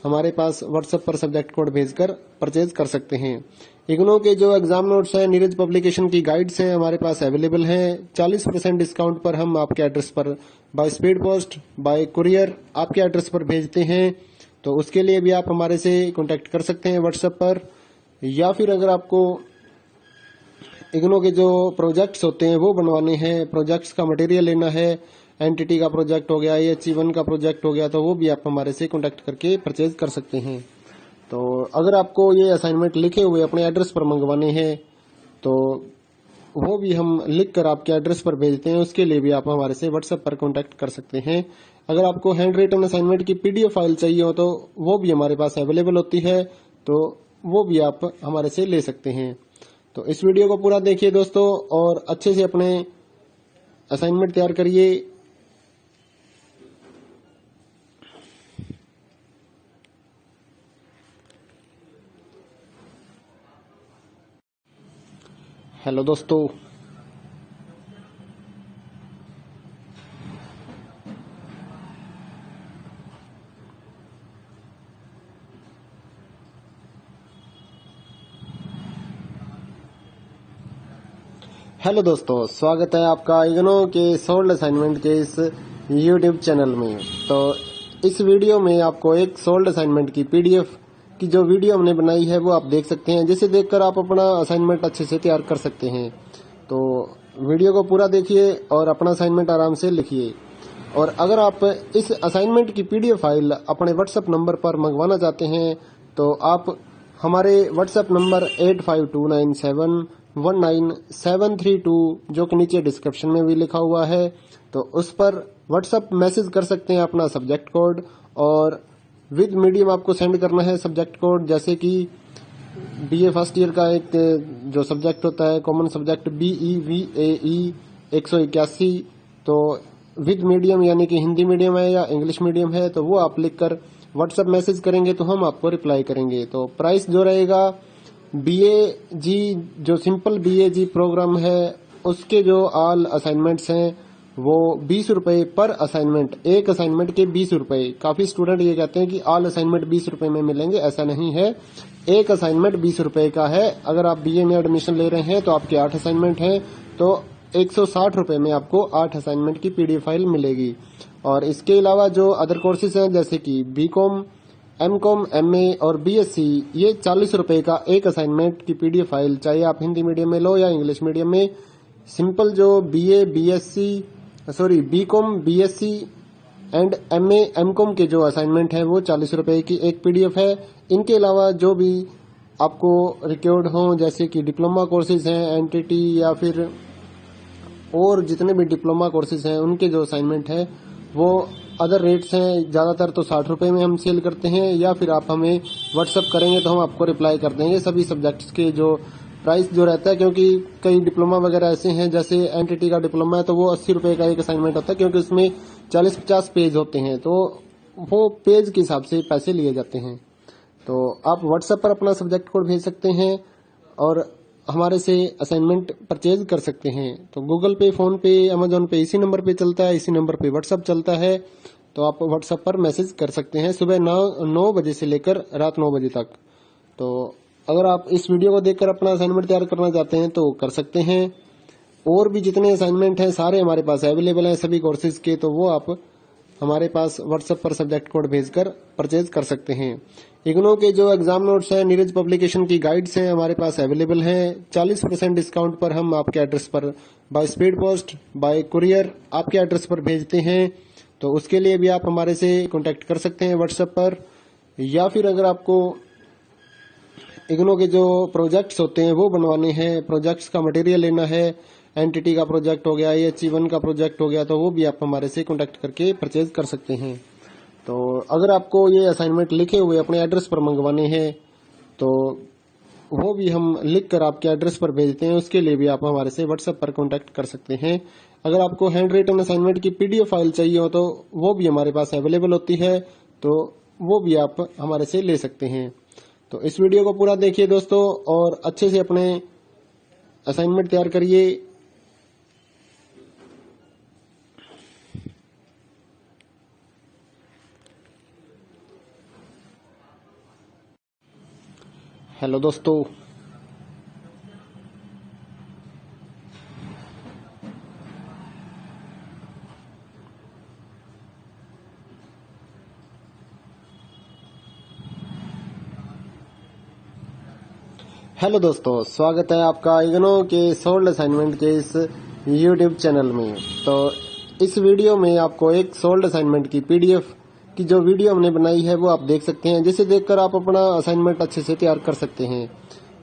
Speaker 1: हमारे पास व्हाट्सएप पर सब्जेक्ट कोड भेजकर परचेज कर सकते हैं। इग्नो के जो एग्जाम नोट्स हैं, नीरज पब्लिकेशन की गाइड्स हैं हमारे पास अवेलेबल हैं। 40% डिस्काउंट पर हम आपके एड्रेस पर by speed post, bye courier आपके एड्रेस पर भेजते हैं। तो उसके लिए भी आप हमारे से कांटेक्ट कर सकते हैं व्हाट्सएप पर। या फिर अगर आपको इग्नो के जो प्रोजेक्ट्स होते हैं वो बनवाने हैं, प्रोजेक्ट्स का मटेरियल लेना है, NTT का प्रोजेक्ट हो गया, HE1 का प्रोजेक्ट हो गया, तो वो भी आप हमारे से कांटेक्ट करके परचेज कर सकते हैं। तो अगर आपको ये असाइनमेंट लिखे हुए अपने एड्रेस पर मंगवाने हैं तो वो भी हम लिख कर आपके एड्रेस पर भेजते हैं, उसके लिए भी आप हमारे से व्हाट्सएप पर कांटेक्ट कर सकते हैं। अगर आपको हैंड रिटन असाइनमेंट की PDF फाइल चाहिए हो तो वो भी हमारे पास अवेलेबल होती है, तो वो भी आप हमारे से ले सकते हैं। तो इस वीडियो को पूरा देखिए दोस्तों और अच्छे से अपने असाइनमेंट तैयार करिए। हेलो दोस्तों, स्वागत है आपका इग्नो के सोल्ड असाइनमेंट के इस YouTube चैनल में। तो इस वीडियो में आपको एक सोल्ड असाइनमेंट की PDF की जो वीडियो हमने बनाई है वो आप देख सकते हैं, जिसे देखकर आप अपना असाइनमेंट अच्छे से तैयार कर सकते हैं। तो वीडियो को पूरा देखिए और अपना असाइनमेंट आराम से लिखिए। और अगर आप इस असाइनमेंट की PDF फाइल अपने व्हाट्सएप नंबर पर मंगवाना चाहते हैं तो आप हमारे व्हाट्सएप नंबर 8529719732 जो कि नीचे डिस्क्रिप्शन में भी लिखा हुआ है, तो उस पर व्हाट्सएप मैसेज कर सकते हैं अपना सब्जेक्ट कोड, और विद मीडियम आपको सेंड करना है सब्जेक्ट कोड। जैसे कि BA फर्स्ट ईयर का एक जो सब्जेक्ट होता है कॉमन सब्जेक्ट BEVAE 181, तो विद मीडियम यानी कि हिंदी मीडियम है या इंग्लिश मीडियम है, तो वो आप लिखकर व्हाट्सएप मैसेज करेंगे तो हम आपको रिप्लाई करेंगे। तो प्राइस जो रहेगा BAG जो सिंपल BAG प्रोग्राम है उसके जो ऑल असाइनमेंट्स हैं वो 20 रुपए पर असाइनमेंट, एक असाइनमेंट के 20 रुपए। काफी स्टूडेंट ये कहते हैं कि ऑल असाइनमेंट 20 रुपए में मिलेंगे, ऐसा नहीं है। एक असाइनमेंट 20 रुपए का है। अगर आप BA में एडमिशन ले रहे हैं तो आपके 8 असाइनमेंट हैं, तो 160 रुपए में आपको 8 असाइनमेंट की PDF फाइल मिलेगी। और इसके अलावा जो अदर कोर्सेज हैं जैसे कि BCom, MCom, MA और BSc, ये 40 रुपए का एक असाइनमेंट की PDF फाइल, चाहे आप हिंदी मीडियम में लो या इंग्लिश मीडियम में। सिंपल जो BCom, BSc and MA, MCom के जो असाइनमेंट है वो 40 रुपए की एक PDF है। इनके अलावा जो भी आपको रिक्वायर्ड हो जैसे कि डिप्लोमा कोर्सेज हैं, NTT या फिर और जितने भी डिप्लोमा कोर्सेज हैं उनके जो असाइनमेंट है वो अदर रेट्स हैं। ज़्यादातर तो 60 रुपये में हम सेल करते हैं, या फिर आप हमें व्हाट्सएप करेंगे तो हम आपको रिप्लाई कर देंगे सभी सब्जेक्ट्स के जो प्राइस जो रहता है। क्योंकि कई डिप्लोमा वगैरह ऐसे हैं, जैसे NTT का डिप्लोमा है तो वो 80 रुपये का एक असाइनमेंट होता है, क्योंकि उसमें 40-50 पेज होते हैं, तो वो पेज के हिसाब से पैसे लिए जाते हैं। तो आप व्हाट्सएप पर अपना सब्जेक्ट कोड भेज सकते हैं और हमारे से असाइनमेंट परचेज कर सकते हैं। तो गूगल पे, फोन पे, अमेजोन पे इसी नंबर पे चलता है, इसी नंबर पे व्हाट्सअप चलता है। तो आप व्हाट्सएप पर मैसेज कर सकते हैं सुबह 9 बजे से लेकर रात 9 बजे तक। तो अगर आप इस वीडियो को देखकर अपना असाइनमेंट तैयार करना चाहते हैं तो कर सकते हैं। और भी जितने असाइनमेंट हैं सारे हमारे पास अवेलेबल हैं सभी कोर्सेज के, तो वो आप हमारे पास व्हाट्सएप पर सब्जेक्ट कोड भेजकर परचेज कर सकते हैं। इग्नो के जो एग्जाम नोट्स हैं, नीरज पब्लिकेशन की गाइड्स हैं हमारे पास अवेलेबल हैं। 40% डिस्काउंट पर हम आपके एड्रेस पर by speed post, bye courier आपके एड्रेस पर भेजते हैं। तो उसके लिए भी आप हमारे से कांटेक्ट कर सकते हैं व्हाट्सएप पर। या फिर अगर आपको इग्नो के जो प्रोजेक्ट्स होते हैं वो बनवाने हैं, प्रोजेक्ट्स का मटेरियल लेना है, एनटीटी का प्रोजेक्ट हो गया, AHE1 का प्रोजेक्ट हो गया, तो वो भी आप हमारे से कांटेक्ट करके परचेज कर सकते हैं। तो अगर आपको ये असाइनमेंट लिखे हुए अपने एड्रेस पर मंगवाने हैं तो वो भी हम लिख कर आपके एड्रेस पर भेजते हैं। उसके लिए भी आप हमारे से व्हाट्सएप पर कांटेक्ट कर सकते हैं। अगर आपको हैंड रिटन असाइनमेंट की PDF फाइल चाहिए हो तो वो भी हमारे पास अवेलेबल होती है, तो वो भी आप हमारे से ले सकते हैं। तो इस वीडियो को पूरा देखिए दोस्तों और अच्छे से अपने असाइनमेंट तैयार करिए। हेलो दोस्तों, हेलो दोस्तों, स्वागत है आपका इग्नो के सोल्ड असाइनमेंट के इस YouTube चैनल में। तो इस वीडियो में आपको एक सोल्ड असाइनमेंट की PDF की जो वीडियो हमने बनाई है वो आप देख सकते हैं, जिसे देखकर आप अपना असाइनमेंट अच्छे से तैयार कर सकते हैं।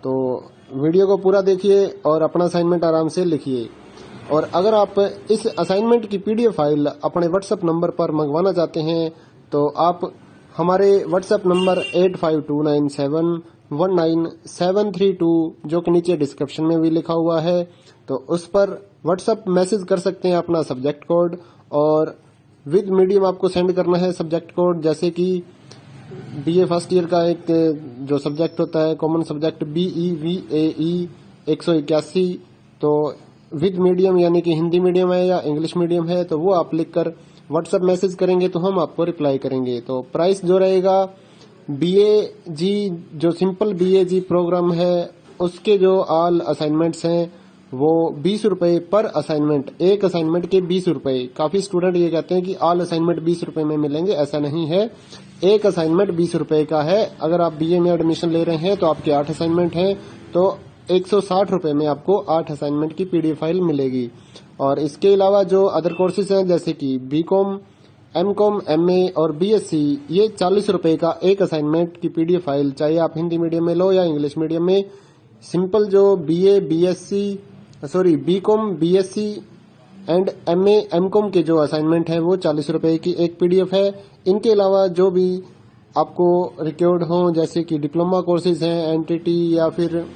Speaker 1: तो वीडियो को पूरा देखिए और अपना असाइनमेंट आराम से लिखिए। और अगर आप इस असाइनमेंट की PDF फाइल अपने व्हाट्सएप नंबर पर मंगवाना चाहते हैं तो आप हमारे व्हाट्सएप नंबर 8529719732 जो कि नीचे डिस्क्रिप्शन में भी लिखा हुआ है, तो उस पर व्हाट्सएप मैसेज कर सकते हैं अपना सब्जेक्ट कोड, और विद मीडियम आपको सेंड करना है सब्जेक्ट कोड। जैसे कि BA फर्स्ट ईयर का एक जो सब्जेक्ट होता है कॉमन सब्जेक्ट BEVAE 181, तो विद मीडियम यानी कि हिंदी मीडियम है या इंग्लिश मीडियम है, तो वो आप लिखकर व्हाट्सएप मैसेज करेंगे तो हम आपको रिप्लाई करेंगे। तो प्राइस जो रहेगा BAG जो सिंपल BAG प्रोग्राम है उसके जो ऑल असाइनमेंट्स हैं वो 20 रुपए पर असाइनमेंट, एक असाइनमेंट के 20 रुपए। काफी स्टूडेंट ये कहते हैं कि ऑल असाइनमेंट 20 रुपए में मिलेंगे, ऐसा नहीं है। एक असाइनमेंट 20 रुपए का है। अगर आप BA में एडमिशन ले रहे हैं तो आपके 8 असाइनमेंट हैं, तो 160 रुपए में आपको 8 असाइनमेंट की PDF फाइल मिलेगी। और इसके अलावा जो अदर कोर्सेज हैं जैसे कि BCom, MCom, MA और BSc, ये 40 रुपए का एक असाइनमेंट की PDF फाइल, चाहे आप हिंदी मीडियम में लो या इंग्लिश मीडियम में। सिंपल जो BCom, BSc and MA, MCom के जो असाइनमेंट है वो 40 रुपए की एक PDF है। इनके अलावा जो भी आपको रिक्वायर्ड हो जैसे कि डिप्लोमा कोर्सेज हैं, NTT या फिर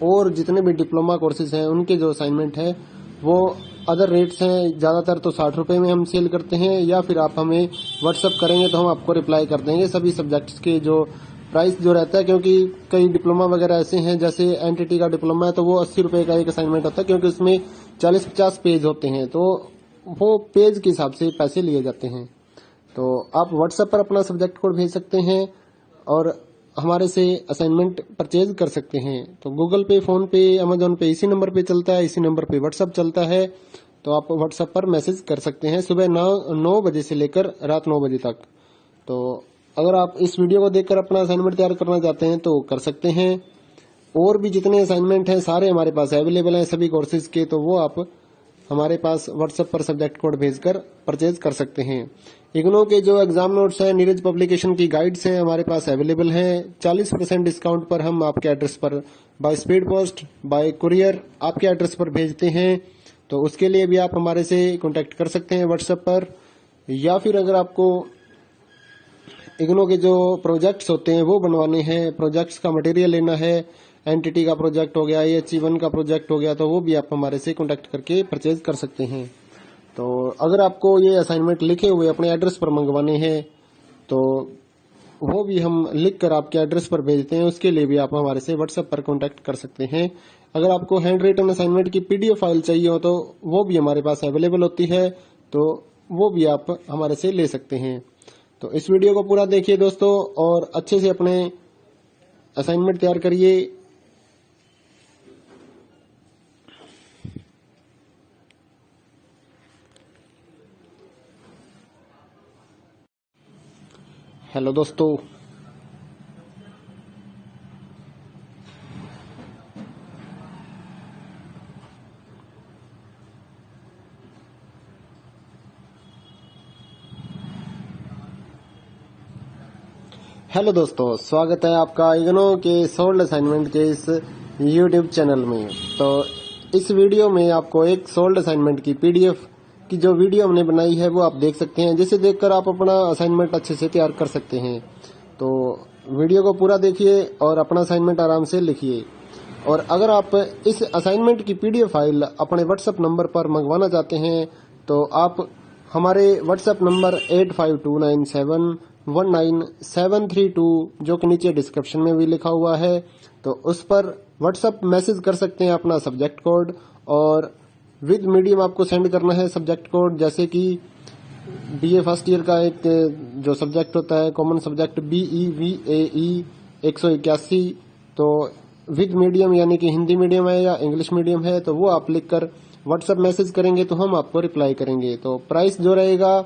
Speaker 1: और जितने भी डिप्लोमा कोर्सेज हैं उनके जो असाइनमेंट है वो अदर रेट्स हैं। ज्यादातर तो 60 रुपए में हम सेल करते हैं, या फिर आप हमें व्हाट्सएप करेंगे तो हम आपको रिप्लाई कर देंगे सभी सब्जेक्ट्स के जो प्राइस जो रहता है। क्योंकि कई डिप्लोमा वगैरह ऐसे हैं, जैसे NTT का डिप्लोमा है तो वो 80 रुपए का एक असाइनमेंट होता है, क्योंकि उसमें 40-50 पेज होते हैं, तो वो पेज के हिसाब से पैसे लिए जाते हैं। तो आप व्हाट्सएप पर अपना सब्जेक्ट कोड भेज सकते हैं और हमारे से असाइनमेंट परचेज कर सकते हैं। तो गूगल पे, फोन पे, अमेजोन पे इसी नंबर पे चलता है, इसी नंबर पे व्हाट्सएप चलता है। तो आप व्हाट्सएप पर मैसेज कर सकते हैं सुबह 9 बजे से लेकर रात 9 बजे तक। तो अगर आप इस वीडियो को देखकर अपना असाइनमेंट तैयार करना चाहते हैं तो कर सकते हैं। और भी जितने असाइनमेंट हैं सारे हमारे पास अवेलेबल हैं सभी कोर्सेज के, तो वो आप हमारे पास व्हाट्सएप पर सब्जेक्ट कोड भेजकर परचेज कर सकते हैं। इग्नो के जो एग्जाम नोट्स हैं, नीरज पब्लिकेशन की गाइड्स हैं हमारे पास अवेलेबल हैं। 40% डिस्काउंट पर हम आपके एड्रेस पर by speed post, bye courier आपके एड्रेस पर भेजते हैं। तो उसके लिए भी आप हमारे से कांटेक्ट कर सकते हैं व्हाट्सएप पर। या फिर अगर आपको इग्नो के जो प्रोजेक्ट्स होते हैं वो बनवाने हैं, प्रोजेक्ट्स का मटेरियल लेना है, NTT का प्रोजेक्ट हो गया, AHE1 का प्रोजेक्ट हो गया, तो वो भी आप हमारे से कांटेक्ट करके परचेज कर सकते हैं। तो अगर आपको ये असाइनमेंट लिखे हुए अपने एड्रेस पर मंगवाने हैं तो वो भी हम लिख कर आपके एड्रेस पर भेजते हैं। उसके लिए भी आप हमारे से व्हाट्सएप पर कांटेक्ट कर सकते हैं। अगर आपको हैंड रिटन असाइनमेंट की पीडीएफ फाइल चाहिए हो तो वो भी हमारे पास अवेलेबल होती है, तो वो भी आप हमारे से ले सकते हैं। तो इस वीडियो को पूरा देखिए दोस्तों और अच्छे से अपने असाइनमेंट तैयार करिए। हेलो दोस्तों, स्वागत है आपका इग्नो के सोल्ड असाइनमेंट के इस यूट्यूब चैनल में। तो इस वीडियो में आपको एक सोल्ड असाइनमेंट की पीडीएफ की जो वीडियो हमने बनाई है वो आप देख सकते हैं, जिसे देखकर आप अपना असाइनमेंट अच्छे से तैयार कर सकते हैं। तो वीडियो को पूरा देखिए और अपना असाइनमेंट आराम से लिखिए। और अगर आप इस असाइनमेंट की पीडीएफ फाइल अपने व्हाट्सएप नंबर पर मंगवाना चाहते हैं तो आप हमारे व्हाट्सएप नंबर 8529719732 जो कि नीचे डिस्क्रिप्शन में भी लिखा हुआ है, तो उस पर व्हाट्सएप मैसेज कर सकते हैं अपना सब्जेक्ट कोड, और विद मीडियम आपको सेंड करना है सब्जेक्ट कोड। जैसे कि बीए फर्स्ट ईयर का एक जो सब्जेक्ट होता है कॉमन सब्जेक्ट BEVAE 181, तो विद मीडियम यानी कि हिंदी मीडियम है या इंग्लिश मीडियम है तो वो आप लिखकर व्हाट्सएप मैसेज करेंगे तो हम आपको रिप्लाई करेंगे। तो प्राइस जो रहेगा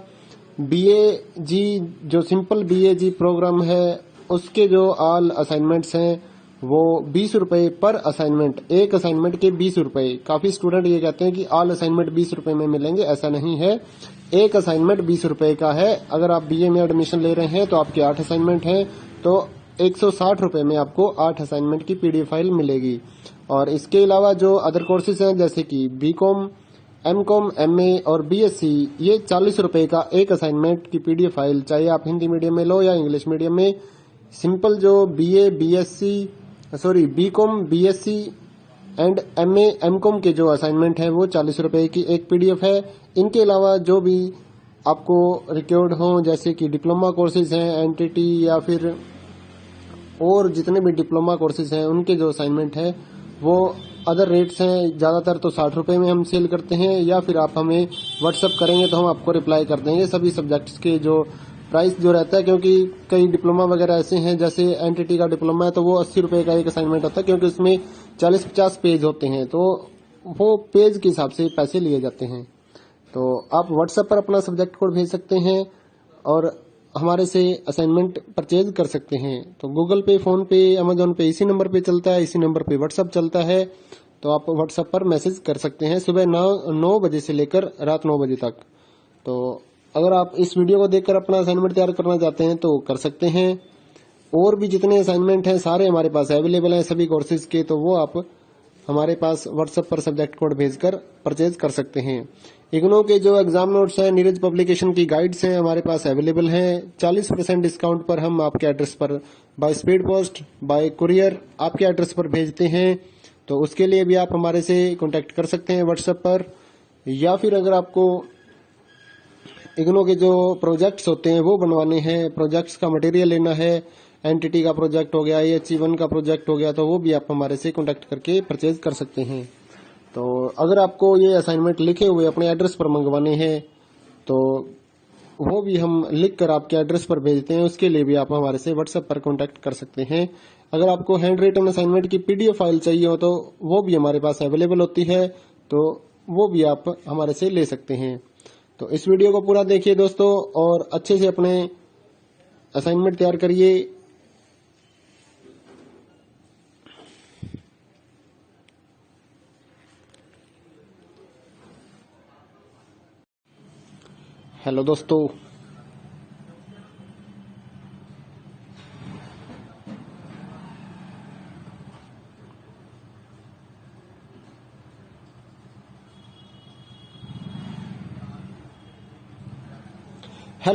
Speaker 1: BAG जो सिंपल BAG प्रोग्राम है उसके जो ऑल असाइनमेंट्स हैं वो 20 रुपए पर असाइनमेंट, एक असाइनमेंट के 20 रुपए। काफी स्टूडेंट ये कहते हैं कि ऑल असाइनमेंट 20 रुपए में मिलेंगे, ऐसा नहीं है। एक असाइनमेंट 20 रुपए का है। अगर आप BA में एडमिशन ले रहे हैं तो आपके 8 असाइनमेंट हैं तो 160 रुपए में आपको 8 असाइनमेंट की पीडीएफ फाइल मिलेगी। और इसके अलावा जो अदर कोर्सेज हैं जैसे कि BCom, MCom, MA और BSc, ये 40 रुपए का एक असाइनमेंट की पीडीएफ फाइल, चाहे आप हिंदी मीडियम में लो या इंग्लिश मीडियम में। सिंपल जो BCom, BSc and MA, MCom के जो असाइनमेंट है वो 40 रुपए की एक पीडीएफ है। इनके अलावा जो भी आपको रिक्वायर्ड हो जैसे कि डिप्लोमा कोर्सेज हैं, एनटीटी या फिर और जितने भी डिप्लोमा कोर्सेज हैं उनके जो असाइनमेंट है वो अदर रेट्स हैं। ज्यादातर तो 60 रुपए में हम सेल करते हैं, या फिर आप हमें व्हाट्सअप करेंगे तो हम आपको रिप्लाई कर देंगे सभी सब्जेक्ट्स के जो प्राइस जो रहता है। क्योंकि कई डिप्लोमा वगैरह ऐसे हैं, जैसे एनटीटी का डिप्लोमा है तो वो 80 रुपए का एक असाइनमेंट होता है, क्योंकि उसमें 40-50 पेज होते हैं तो वो पेज के हिसाब से पैसे लिए जाते हैं। तो आप व्हाट्सएप पर अपना सब्जेक्ट कोड भेज सकते हैं और हमारे से असाइनमेंट परचेज कर सकते हैं। तो गूगल पे, फोन पे, अमेजोन पे इसी नंबर पे चलता है, इसी नंबर पे व्हाट्सएप चलता है। तो आप व्हाट्सएप पर मैसेज कर सकते हैं सुबह 9 बजे से लेकर रात 9 बजे तक। तो अगर आप इस वीडियो को देखकर अपना असाइनमेंट तैयार करना चाहते हैं तो कर सकते हैं। और भी जितने असाइनमेंट हैं सारे हमारे पास अवेलेबल हैं सभी कोर्सेज के, तो वो आप हमारे पास व्हाट्सएप पर सब्जेक्ट कोड भेजकर परचेज कर सकते हैं। इग्नो के जो एग्जाम नोट्स हैं, नीरज पब्लिकेशन की गाइड्स हैं हमारे पास अवेलेबल हैं। 40% डिस्काउंट पर हम आपके एड्रेस पर by speed post, bye courier आपके एड्रेस पर भेजते हैं। तो उसके लिए भी आप हमारे से कांटेक्ट कर सकते हैं व्हाट्सएप पर। या फिर अगर आपको इग्नो के जो प्रोजेक्ट्स होते हैं वो बनवाने हैं, प्रोजेक्ट्स का मटेरियल लेना है, एनटीटी का प्रोजेक्ट हो गया, AHE1 का प्रोजेक्ट हो गया, तो वो भी आप हमारे से कांटेक्ट करके परचेज कर सकते हैं। तो अगर आपको ये असाइनमेंट लिखे हुए अपने एड्रेस पर मंगवाने हैं तो वो भी हम लिख कर आपके एड्रेस पर भेजते हैं। उसके लिए भी आप हमारे से व्हाट्सएप पर कांटेक्ट कर सकते हैं। अगर आपको हैंड रिटन असाइनमेंट की पीडीएफ फाइल चाहिए हो तो वो भी हमारे पास अवेलेबल होती है, तो वो भी आप हमारे से ले सकते हैं। तो इस वीडियो को पूरा देखिए दोस्तों और अच्छे से अपने असाइनमेंट तैयार करिए। हेलो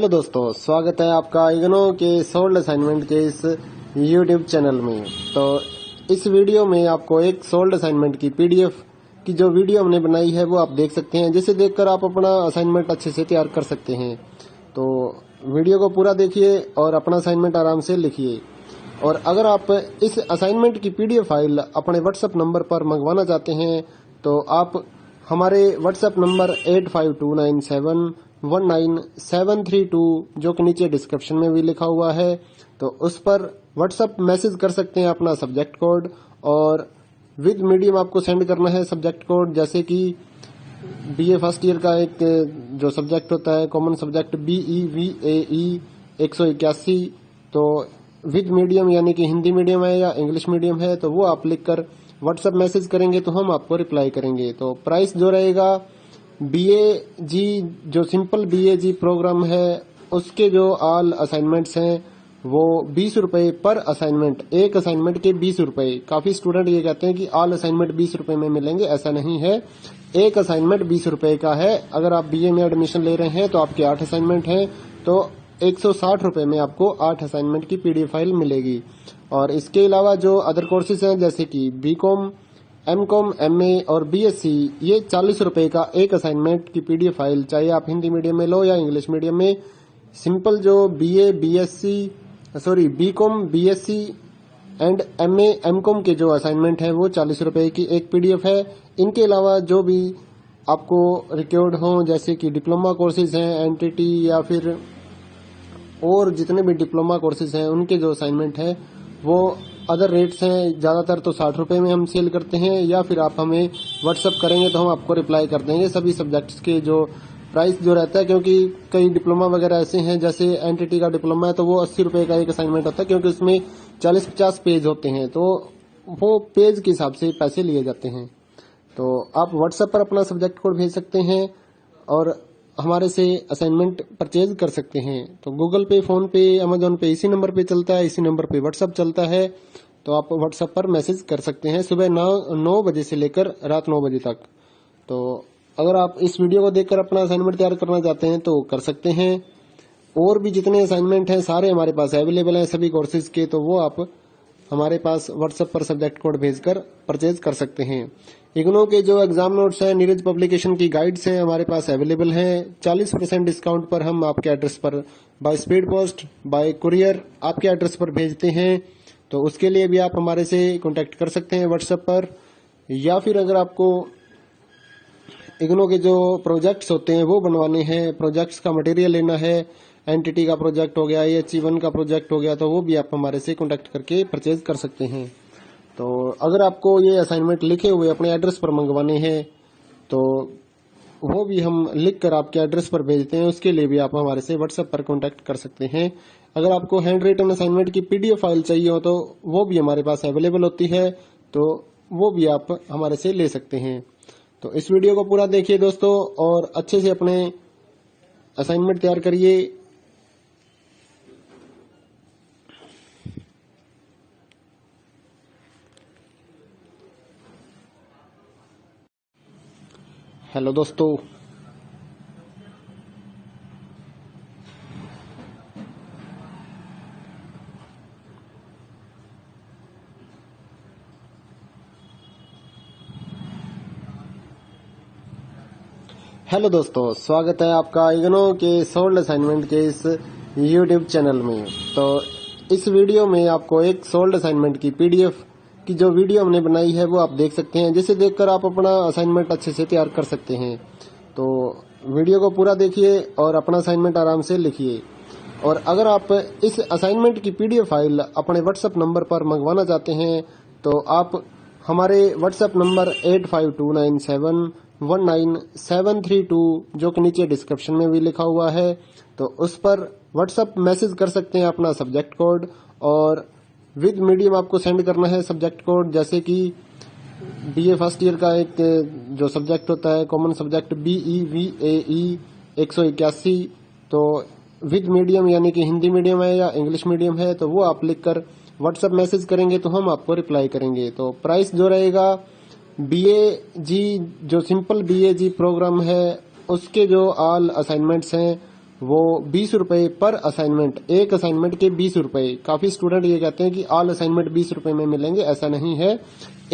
Speaker 1: दोस्तों, स्वागत है आपका इग्नो के सोल्ड असाइनमेंट के इस यूट्यूब चैनल में। तो इस वीडियो में आपको एक सोल्ड असाइनमेंट की पीडीएफ की जो वीडियो हमने बनाई है वो आप देख सकते हैं, जिसे देखकर आप अपना असाइनमेंट अच्छे से तैयार कर सकते हैं। तो वीडियो को पूरा देखिए और अपना असाइनमेंट आराम से लिखिए। और अगर आप इस असाइनमेंट की पीडीएफ फाइल अपने व्हाट्सएप नंबर पर मंगवाना चाहते हैं तो आप हमारे व्हाट्सएप नंबर 8529719732 जो कि नीचे डिस्क्रिप्शन में भी लिखा हुआ है, तो उस पर व्हाट्सएप मैसेज कर सकते हैं अपना सब्जेक्ट कोड, और विद मीडियम आपको सेंड करना है सब्जेक्ट कोड। जैसे कि बीए फर्स्ट ईयर का एक जो सब्जेक्ट होता है कॉमन सब्जेक्ट BEVAE 181, तो विद मीडियम यानी कि हिंदी मीडियम है या इंग्लिश मीडियम है, तो वो आप लिखकर व्हाट्सएप मैसेज करेंगे तो हम आपको रिप्लाई करेंगे। तो प्राइस जो रहेगा BAG जो सिंपल BAG प्रोग्राम है उसके जो ऑल असाइनमेंट्स हैं वो 20 रुपए पर असाइनमेंट, एक असाइनमेंट के 20 रुपए। काफी स्टूडेंट ये कहते हैं कि ऑल असाइनमेंट 20 रुपए में मिलेंगे, ऐसा नहीं है। एक असाइनमेंट 20 रुपए का है। अगर आप BA में एडमिशन ले रहे हैं तो आपके 8 असाइनमेंट हैं, तो 160 रुपए में आपको 8 असाइनमेंट की पीडीएफ फाइल मिलेगी। और इसके अलावा जो अदर कोर्सेज हैं जैसे कि BCom, MCom, MA और BSc, ये 40 रुपए का एक असाइनमेंट की पीडीएफ फाइल, चाहे आप हिंदी मीडियम में लो या इंग्लिश मीडियम में। सिंपल जो BCom, BSc and MA, MCom के जो असाइनमेंट है वो 40 रुपए की एक पीडीएफ है। इनके अलावा जो भी आपको रिक्वायर्ड हो जैसे कि डिप्लोमा कोर्सेज हैं, NTT या फिर और जितने भी डिप्लोमा कोर्सेज हैं उनके जो असाइनमेंट है वो अदर रेट्स हैं। ज्यादातर तो 60 रुपए में हम सेल करते हैं, या फिर आप हमें व्हाट्सएप करेंगे तो हम आपको रिप्लाई कर देंगे सभी सब्जेक्ट्स के जो प्राइस जो रहता है। क्योंकि कई डिप्लोमा वगैरह ऐसे हैं, जैसे NTT का डिप्लोमा है तो वो 80 रुपए का एक असाइनमेंट होता है, क्योंकि उसमें 40-50 पेज होते हैं, तो वो पेज के हिसाब से पैसे लिए जाते हैं। तो आप व्हाट्सएप पर अपना सब्जेक्ट कोड भेज सकते हैं और हमारे से असाइनमेंट परचेज कर सकते हैं। तो गूगल पे, फोन पे, अमेजोन पे इसी नंबर पे चलता है, इसी नंबर पे व्हाट्सएप चलता है। तो आप व्हाट्सएप पर मैसेज कर सकते हैं सुबह 9 बजे से लेकर रात 9 बजे तक। तो अगर आप इस वीडियो को देखकर अपना असाइनमेंट तैयार करना चाहते हैं तो कर सकते हैं। और भी जितने असाइनमेंट हैं सारे हमारे पास अवेलेबल हैं सभी कोर्सेज के, तो वो आप हमारे पास व्हाट्सएप पर सब्जेक्ट कोड भेजकर परचेज कर सकते हैं। इग्नो के जो एग्जाम नोट्स हैं, नीरज पब्लिकेशन की गाइड्स हैं हमारे पास अवेलेबल हैं। 40% डिस्काउंट पर हम आपके एड्रेस पर by speed post, bye courier आपके एड्रेस पर भेजते हैं। तो उसके लिए भी आप हमारे से कांटेक्ट कर सकते हैं व्हाट्सएप पर। या फिर अगर आपको इग्नो के जो प्रोजेक्ट्स होते हैं वो बनवाने हैं, प्रोजेक्ट्स का मटेरियल लेना है, NTT का प्रोजेक्ट हो गया, HE1 का प्रोजेक्ट हो गया, तो वो भी आप हमारे से कांटेक्ट करके परचेज कर सकते हैं। तो अगर आपको ये असाइनमेंट लिखे हुए अपने एड्रेस पर मंगवाने हैं तो वो भी हम लिख कर आपके एड्रेस पर भेजते हैं, उसके लिए भी आप हमारे से व्हाट्सएप पर कांटेक्ट कर सकते हैं। अगर आपको हैंड रिटन असाइनमेंट की पीडीएफ फाइल चाहिए हो तो वो भी हमारे पास अवेलेबल होती है, तो वो भी आप हमारे से ले सकते हैं। तो इस वीडियो को पूरा देखिए दोस्तों और अच्छे से अपने असाइनमेंट तैयार करिए। हेलो दोस्तों, स्वागत है आपका इग्नो के सोल्ड असाइनमेंट के इस यूट्यूब चैनल में। तो इस वीडियो में आपको एक सोल्ड असाइनमेंट की पीडीएफ की जो वीडियो हमने बनाई है वो आप देख सकते हैं, जिसे देखकर आप अपना असाइनमेंट अच्छे से तैयार कर सकते हैं। तो वीडियो को पूरा देखिए और अपना असाइनमेंट आराम से लिखिए। और अगर आप इस असाइनमेंट की पीडीएफ फाइल अपने व्हाट्सएप नंबर पर मंगवाना चाहते हैं तो आप हमारे व्हाट्सएप नंबर 8529719732 जो कि नीचे डिस्क्रिप्शन में भी लिखा हुआ है, तो उस पर व्हाट्सएप मैसेज कर सकते हैं अपना सब्जेक्ट कोड, और विद मीडियम आपको सेंड करना है सब्जेक्ट कोड। जैसे कि BA फर्स्ट ईयर का एक जो सब्जेक्ट होता है कॉमन सब्जेक्ट BEVAE 181, तो विद मीडियम यानी कि हिंदी मीडियम है या इंग्लिश मीडियम है, तो वो आप लिखकर व्हाट्सएप मैसेज करेंगे तो हम आपको रिप्लाई करेंगे। तो प्राइस जो रहेगा BAG जो सिंपल BAG प्रोग्राम है उसके जो ऑल असाइनमेंट्स हैं वो 20 रुपए पर असाइनमेंट, एक असाइनमेंट के 20 रुपए। काफी स्टूडेंट ये कहते हैं कि ऑल असाइनमेंट 20 रुपए में मिलेंगे, ऐसा नहीं है।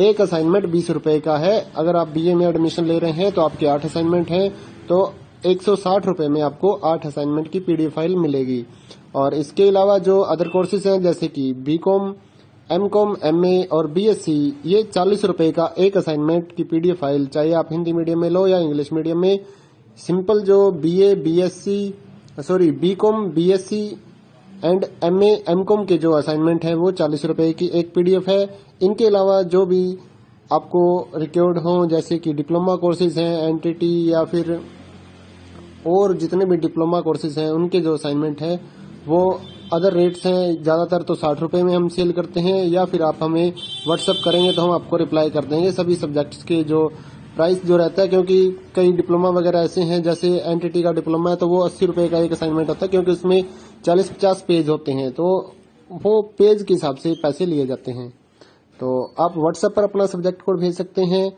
Speaker 1: एक असाइनमेंट 20 रुपए का है। अगर आप BA में एडमिशन ले रहे हैं तो आपके 8 असाइनमेंट हैं, तो 160 रुपये में आपको 8 असाइनमेंट की PDF फाइल मिलेगी। और इसके अलावा जो अदर कोर्सेज हैं जैसे कि BCom, MCom, MA और BSc, ये 40 रुपये का एक असाइनमेंट की PDF फाइल, चाहे आप हिंदी मीडियम में लो या इंग्लिश मीडियम में। सिंपल जो BCom, BSc and MA, MCom के जो असाइनमेंट है वो 40 रुपये की एक PDF है। इनके अलावा जो भी आपको रिक्वायर्ड हो जैसे कि डिप्लोमा कोर्सेज हैं, NTT या फिर और जितने भी डिप्लोमा कोर्सेज हैं उनके जो असाइनमेंट है वो अदर रेट्स हैं। ज़्यादातर तो 60 रुपये में हम सेल करते हैं, या फिर आप हमें व्हाट्सअप करेंगे तो हम आपको रिप्लाई कर देंगे सभी सब्जेक्ट्स के जो प्राइस जो रहता है। क्योंकि कई डिप्लोमा वगैरह ऐसे हैं, जैसे NTT का डिप्लोमा है तो वो 80 रुपये का एक असाइनमेंट होता है, क्योंकि उसमें 40-50 पेज होते हैं, तो वो पेज के हिसाब से पैसे लिए जाते हैं। तो आप व्हाट्सएप पर अपना सब्जेक्ट कोड भेज सकते हैं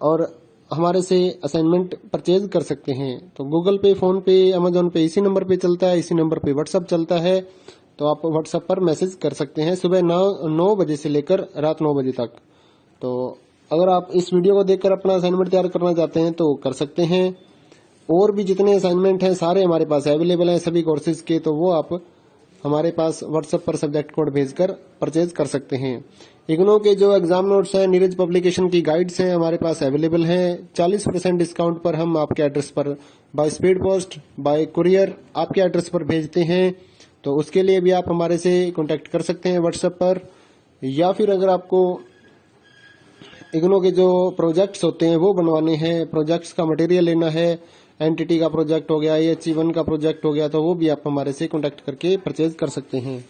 Speaker 1: और हमारे से असाइनमेंट परचेज कर सकते हैं। तो गूगल पे, फोन पे, अमेजोन पे इसी नंबर पे चलता है, इसी नंबर पे व्हाट्सएप चलता है। तो आप व्हाट्सएप पर मैसेज कर सकते हैं सुबह 9 बजे से लेकर रात 9 बजे तक। तो अगर आप इस वीडियो को देखकर अपना असाइनमेंट तैयार करना चाहते हैं तो कर सकते हैं। और भी जितने असाइनमेंट हैं सारे हमारे पास अवेलेबल हैं सभी कोर्सेज के, तो वो आप हमारे पास व्हाट्सएप पर सब्जेक्ट कोड भेजकर परचेज कर सकते हैं। इग्नो के जो एग्जाम नोट्स हैं, नीरज पब्लिकेशन की गाइड्स हैं हमारे पास अवेलेबल हैं। 40% डिस्काउंट पर हम आपके एड्रेस पर by speed post, bye courier आपके एड्रेस पर भेजते हैं। तो उसके लिए भी आप हमारे से कांटेक्ट कर सकते हैं व्हाट्सएप पर। या फिर अगर आपको इग्नो के जो प्रोजेक्ट्स होते हैं वो बनवाने हैं, प्रोजेक्ट्स का मटेरियल लेना है, NTT का प्रोजेक्ट हो गया, AHE1 का प्रोजेक्ट हो गया, तो वो भी आप हमारे से कांटेक्ट करके परचेज कर सकते हैं।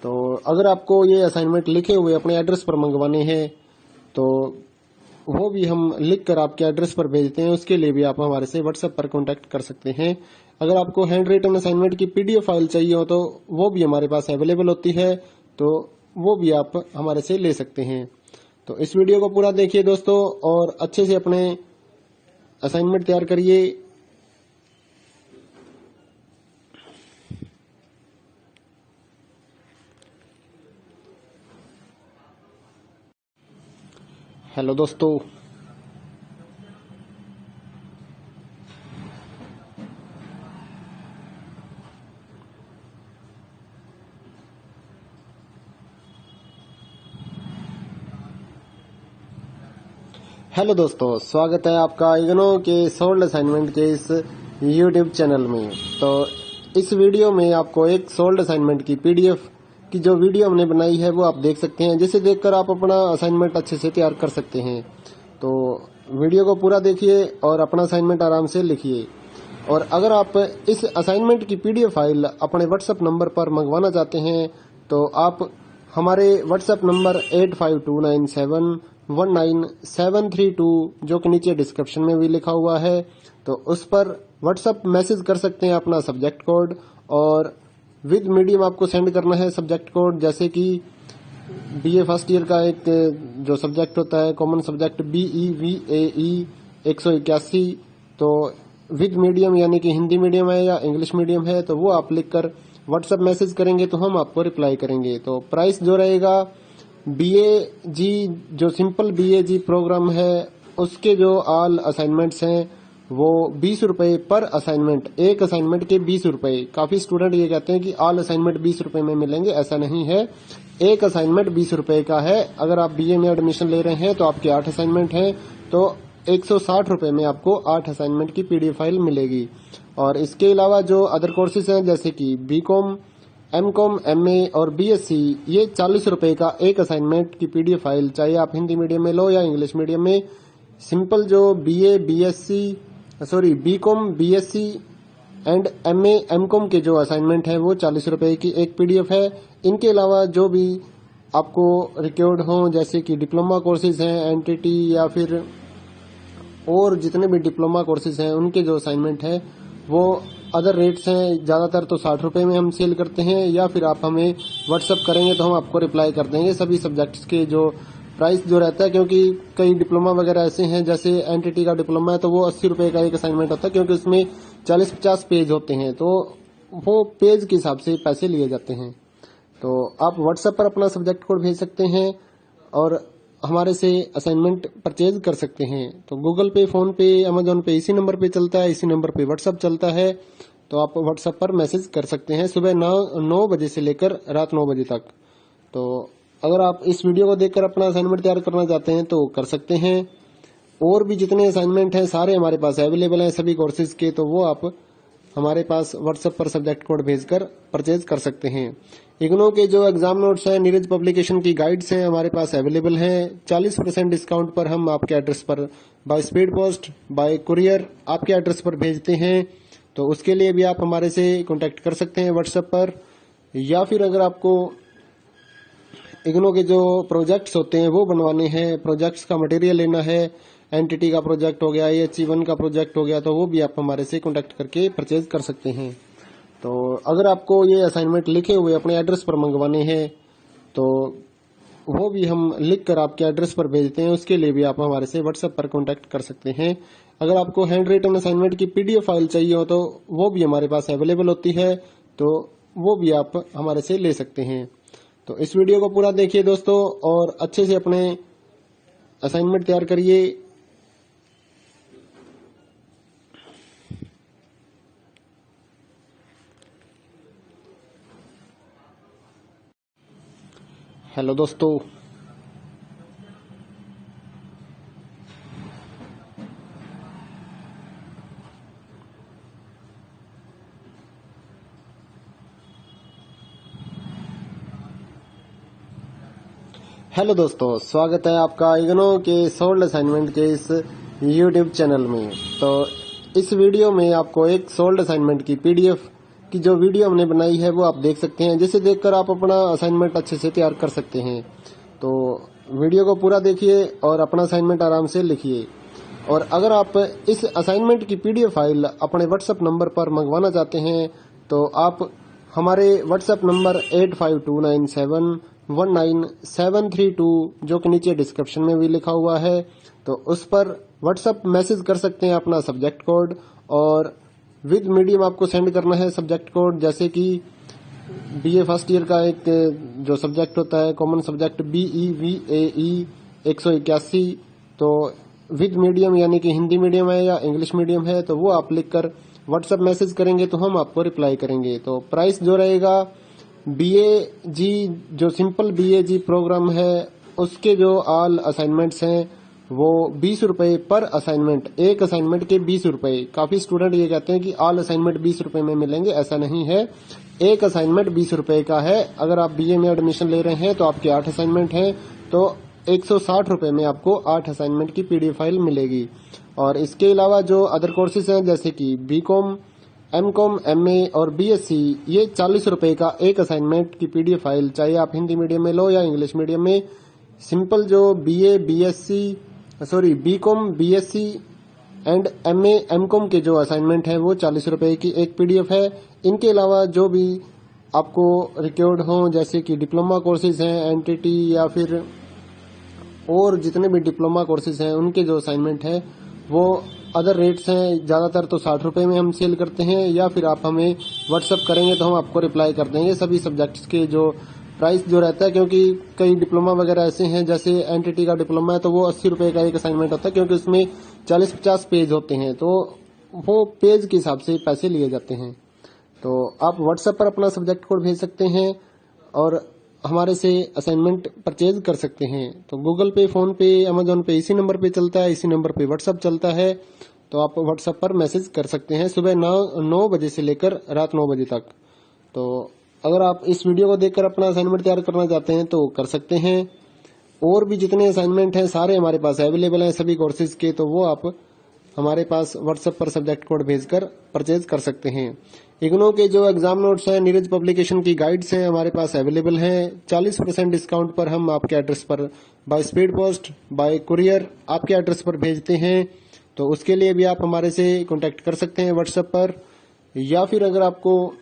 Speaker 1: तो अगर आपको ये असाइनमेंट लिखे हुए अपने एड्रेस पर मंगवाने हैं तो वो भी हम लिख कर आपके एड्रेस पर भेजते हैं, उसके लिए भी आप हमारे से व्हाट्सएप पर कांटेक्ट कर सकते हैं। अगर आपको हैंड रिटन असाइनमेंट की PDF फाइल चाहिए हो तो वो भी हमारे पास अवेलेबल होती है, तो वो भी आप हमारे से ले सकते हैं। तो इस वीडियो को पूरा देखिए दोस्तों और अच्छे से अपने असाइनमेंट तैयार करिए। हेलो दोस्तों, स्वागत है आपका इग्नो के सोल्ड असाइनमेंट के इस YouTube चैनल में। तो इस वीडियो में आपको एक सोल्ड असाइनमेंट की PDF की जो वीडियो हमने बनाई है वो आप देख सकते हैं, जिसे देखकर आप अपना असाइनमेंट अच्छे से तैयार कर सकते हैं। तो वीडियो को पूरा देखिए और अपना असाइनमेंट आराम से लिखिए। और अगर आप इस असाइनमेंट की PDF फाइल अपने व्हाट्सएप नंबर पर मंगवाना चाहते हैं तो आप हमारे व्हाट्सएप नंबर 8529719732 जो कि नीचे डिस्क्रिप्शन में भी लिखा हुआ है, तो उस पर व्हाट्सएप मैसेज कर सकते हैं अपना सब्जेक्ट कोड, और विद मीडियम आपको सेंड करना है सब्जेक्ट कोड। जैसे कि BA फर्स्ट ईयर का एक जो सब्जेक्ट होता है कॉमन सब्जेक्ट BEVAE 181, तो विद मीडियम यानी कि हिंदी मीडियम है या इंग्लिश मीडियम है, तो वो आप लिखकर व्हाट्सएप मैसेज करेंगे तो हम आपको रिप्लाई करेंगे। तो प्राइस जो रहेगा BAG जो सिंपल BAG प्रोग्राम है उसके जो ऑल असाइनमेंट्स हैं वो 20 रुपए पर असाइनमेंट, एक असाइनमेंट के 20 रुपए। काफी स्टूडेंट ये कहते हैं कि ऑल असाइनमेंट 20 रुपए में मिलेंगे, ऐसा नहीं है। एक असाइनमेंट 20 रुपए का है। अगर आप BA में एडमिशन ले रहे हैं तो आपके 8 असाइनमेंट हैं, तो 160 रुपए में आपको 8 असाइनमेंट की PDF फाइल मिलेगी। और इसके अलावा जो अदर कोर्सेज हैं जैसे कि BCom, MCom, MA और BSc, ये 40 रुपए का एक असाइनमेंट की PDF फाइल, चाहे आप हिंदी मीडियम में लो या इंग्लिश मीडियम में। सिंपल जो BCom, BSc and MA, MCom के जो असाइनमेंट है वो 40 रुपए की एक PDF है। इनके अलावा जो भी आपको रिक्वायर्ड हो जैसे कि डिप्लोमा कोर्सेज हैं, NTT या फिर और जितने भी डिप्लोमा कोर्सेज हैं उनके जो असाइनमेंट है वो अदर रेट्स हैं। ज़्यादातर तो 60 रुपये में हम सेल करते हैं, या फिर आप हमें व्हाट्सएप करेंगे तो हम आपको रिप्लाई कर देंगे सभी सब्जेक्ट्स के जो प्राइस जो रहता है। क्योंकि कई डिप्लोमा वगैरह ऐसे हैं, जैसे NTT का डिप्लोमा है तो वो 80 रुपये का एक असाइनमेंट होता है, क्योंकि उसमें 40-50 पेज होते हैं, तो वो पेज के हिसाब से पैसे लिए जाते हैं। तो आप व्हाट्सएप पर अपना सब्जेक्ट कोड भेज सकते हैं और हमारे से असाइनमेंट परचेज कर सकते हैं। तो गूगल पे, फोन पे, अमेजोन पे इसी नंबर पे चलता है, इसी नंबर पे व्हाट्सअप चलता है। तो आप व्हाट्सएप पर मैसेज कर सकते हैं सुबह 9 बजे से लेकर रात 9 बजे तक। तो अगर आप इस वीडियो को देखकर अपना असाइनमेंट तैयार करना चाहते हैं तो कर सकते हैं। और भी जितने असाइनमेंट हैं सारे हमारे पास अवेलेबल हैं सभी कोर्सेज के, तो वो आप हमारे पास व्हाट्सएप पर सब्जेक्ट कोड भेजकर परचेज कर सकते हैं। इग्नो के जो एग्जाम नोट्स हैं, नीरज पब्लिकेशन की गाइड्स हैं हमारे पास अवेलेबल हैं। 40% डिस्काउंट पर हम आपके एड्रेस पर by speed post, bye courier आपके एड्रेस पर भेजते हैं। तो उसके लिए भी आप हमारे से कांटेक्ट कर सकते हैं व्हाट्सएप पर। या फिर अगर आपको इग्नो के जो प्रोजेक्ट्स होते हैं वो बनवाने हैं, प्रोजेक्ट्स का मटेरियल लेना है, एनटीटी का प्रोजेक्ट हो गया, AHE1 का प्रोजेक्ट हो गया, तो वो भी आप हमारे से कांटेक्ट करके परचेज कर सकते हैं। तो अगर आपको ये असाइनमेंट लिखे हुए अपने एड्रेस पर मंगवाने हैं तो वो भी हम लिख कर आपके एड्रेस पर भेजते हैं। उसके लिए भी आप हमारे से व्हाट्सएप पर कांटेक्ट कर सकते हैं। अगर आपको हैंड रिटन असाइनमेंट की PDF फाइल चाहिए हो तो वो भी हमारे पास अवेलेबल होती है, तो वो भी आप हमारे से ले सकते हैं। तो इस वीडियो को पूरा देखिए दोस्तों और अच्छे से अपने असाइनमेंट तैयार करिए। हेलो दोस्तों, हेलो दोस्तों, स्वागत है आपका इग्नो के सोल्ड असाइनमेंट के इस YouTube चैनल में। तो इस वीडियो में आपको एक सोल्ड असाइनमेंट की PDF की जो वीडियो हमने बनाई है वो आप देख सकते हैं, जिसे देखकर आप अपना असाइनमेंट अच्छे से तैयार कर सकते हैं। तो वीडियो को पूरा देखिए और अपना असाइनमेंट आराम से लिखिए। और अगर आप इस असाइनमेंट की PDF फाइल अपने व्हाट्सएप नंबर पर मंगवाना चाहते हैं तो आप हमारे व्हाट्सएप नंबर 8529719732 जो कि नीचे डिस्क्रिप्शन में भी लिखा हुआ है, तो उस पर व्हाट्सएप मैसेज कर सकते हैं अपना सब्जेक्ट कोड, और विद मीडियम आपको सेंड करना है सब्जेक्ट कोड। जैसे कि BA फर्स्ट ईयर का एक जो सब्जेक्ट होता है कॉमन सब्जेक्ट BEVAE 181, तो विद मीडियम यानी कि हिंदी मीडियम है या इंग्लिश मीडियम है, तो वो आप लिखकर व्हाट्सएप मैसेज करेंगे तो हम आपको रिप्लाई करेंगे। तो प्राइस जो रहेगा BAG जो सिंपल BAG प्रोग्राम है उसके जो ऑल असाइनमेंट्स हैं वो 20 रुपए पर असाइनमेंट, एक असाइनमेंट के 20 रुपए। काफी स्टूडेंट ये कहते हैं कि ऑल असाइनमेंट 20 रुपए में मिलेंगे, ऐसा नहीं है। एक असाइनमेंट 20 रुपए का है। अगर आप BA में एडमिशन ले रहे हैं तो आपके 8 असाइनमेंट हैं, तो 160 रुपए में आपको 8 असाइनमेंट की PDF फाइल मिलेगी। और इसके अलावा जो अदर कोर्सेज हैं जैसे कि BCom, MCom, MA और BSc, ये 40 रुपए का एक असाइनमेंट की PDF फाइल, चाहे आप हिंदी मीडियम में लो या इंग्लिश मीडियम में। सिंपल जो BCom, BSc and MA, MCom के जो असाइनमेंट है वो 40 रुपए की एक PDF है। इनके अलावा जो भी आपको रिक्वायर्ड हो जैसे कि डिप्लोमा कोर्सेज हैं, NTT या फिर और जितने भी डिप्लोमा कोर्सेज हैं उनके जो असाइनमेंट है वो अदर रेट्स हैं। ज्यादातर तो 60 रुपए में हम सेल करते हैं, या फिर आप हमें व्हाट्सएप करेंगे तो हम आपको रिप्लाई कर देंगे सभी सब्जेक्ट्स के जो प्राइस जो रहता है। क्योंकि कई डिप्लोमा वगैरह ऐसे हैं, जैसे NTT का डिप्लोमा है तो वो 80 रुपए का एक असाइनमेंट होता है, क्योंकि उसमें 40-50 पेज होते हैं, तो वो पेज के हिसाब से पैसे लिए जाते हैं। तो आप व्हाट्सएप पर अपना सब्जेक्ट कोड भेज सकते हैं और हमारे से असाइनमेंट परचेज कर सकते हैं। तो गूगल पे, फोन पे, अमेजोन पे इसी नंबर पे चलता है, इसी नंबर पे व्हाट्सएप चलता है। तो आप व्हाट्सएप पर मैसेज कर सकते हैं सुबह 9 बजे से लेकर रात 9 बजे तक। तो अगर आप इस वीडियो को देखकर अपना असाइनमेंट तैयार करना चाहते हैं तो कर सकते हैं। और भी जितने असाइनमेंट हैं सारे हमारे पास अवेलेबल हैं सभी कोर्सेज के, तो वो आप हमारे पास व्हाट्सएप पर सब्जेक्ट कोड भेजकर परचेज कर सकते हैं। इग्नो के जो एग्जाम नोट्स हैं, नीरज पब्लिकेशन की गाइड्स हैं हमारे पास अवेलेबल हैं। 40% डिस्काउंट पर हम आपके एड्रेस पर by speed post, bye courier आपके एड्रेस पर भेजते हैं। तो उसके लिए भी आप हमारे से कांटेक्ट कर सकते हैं व्हाट्सएप पर। या फिर अगर आपको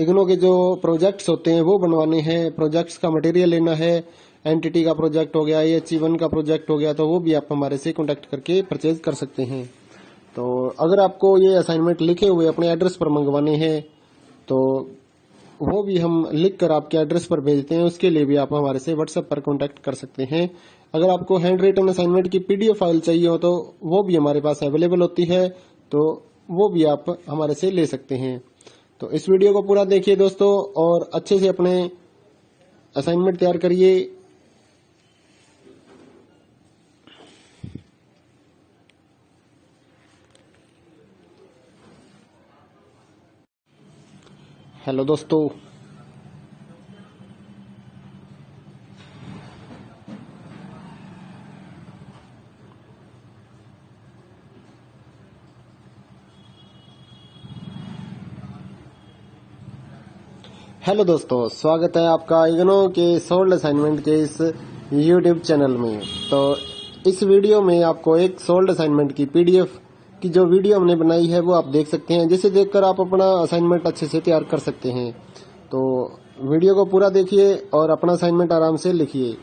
Speaker 1: इग्नो के जो प्रोजेक्ट्स होते हैं वो बनवाने हैं, प्रोजेक्ट्स का मटेरियल लेना है, NTT का प्रोजेक्ट हो गया, AHE1 का प्रोजेक्ट हो गया, तो वो भी आप हमारे से कांटेक्ट करके परचेज कर सकते हैं। तो अगर आपको ये असाइनमेंट लिखे हुए अपने एड्रेस पर मंगवाने हैं तो वो भी हम लिख कर आपके एड्रेस पर भेजते हैं। उसके लिए भी आप हमारे से व्हाट्सएप पर कांटेक्ट कर सकते हैं। अगर आपको हैंड रिटन असाइनमेंट की पीडीएफ फाइल चाहिए हो तो वो भी हमारे पास अवेलेबल होती है, तो वो भी आप हमारे से ले सकते हैं। तो इस वीडियो को पूरा देखिए दोस्तों और अच्छे से अपने असाइनमेंट तैयार करिए। हेलो दोस्तों, स्वागत है आपका इग्नो के सोल्ड असाइनमेंट के इस यूट्यूब चैनल में। तो इस वीडियो में आपको एक सोल्ड असाइनमेंट की पीडीएफ की जो वीडियो हमने बनाई है वो आप देख सकते हैं, जिसे देखकर आप अपना असाइनमेंट अच्छे से तैयार कर सकते हैं। तो वीडियो को पूरा देखिए और अपना असाइनमेंट आराम से लिखिए।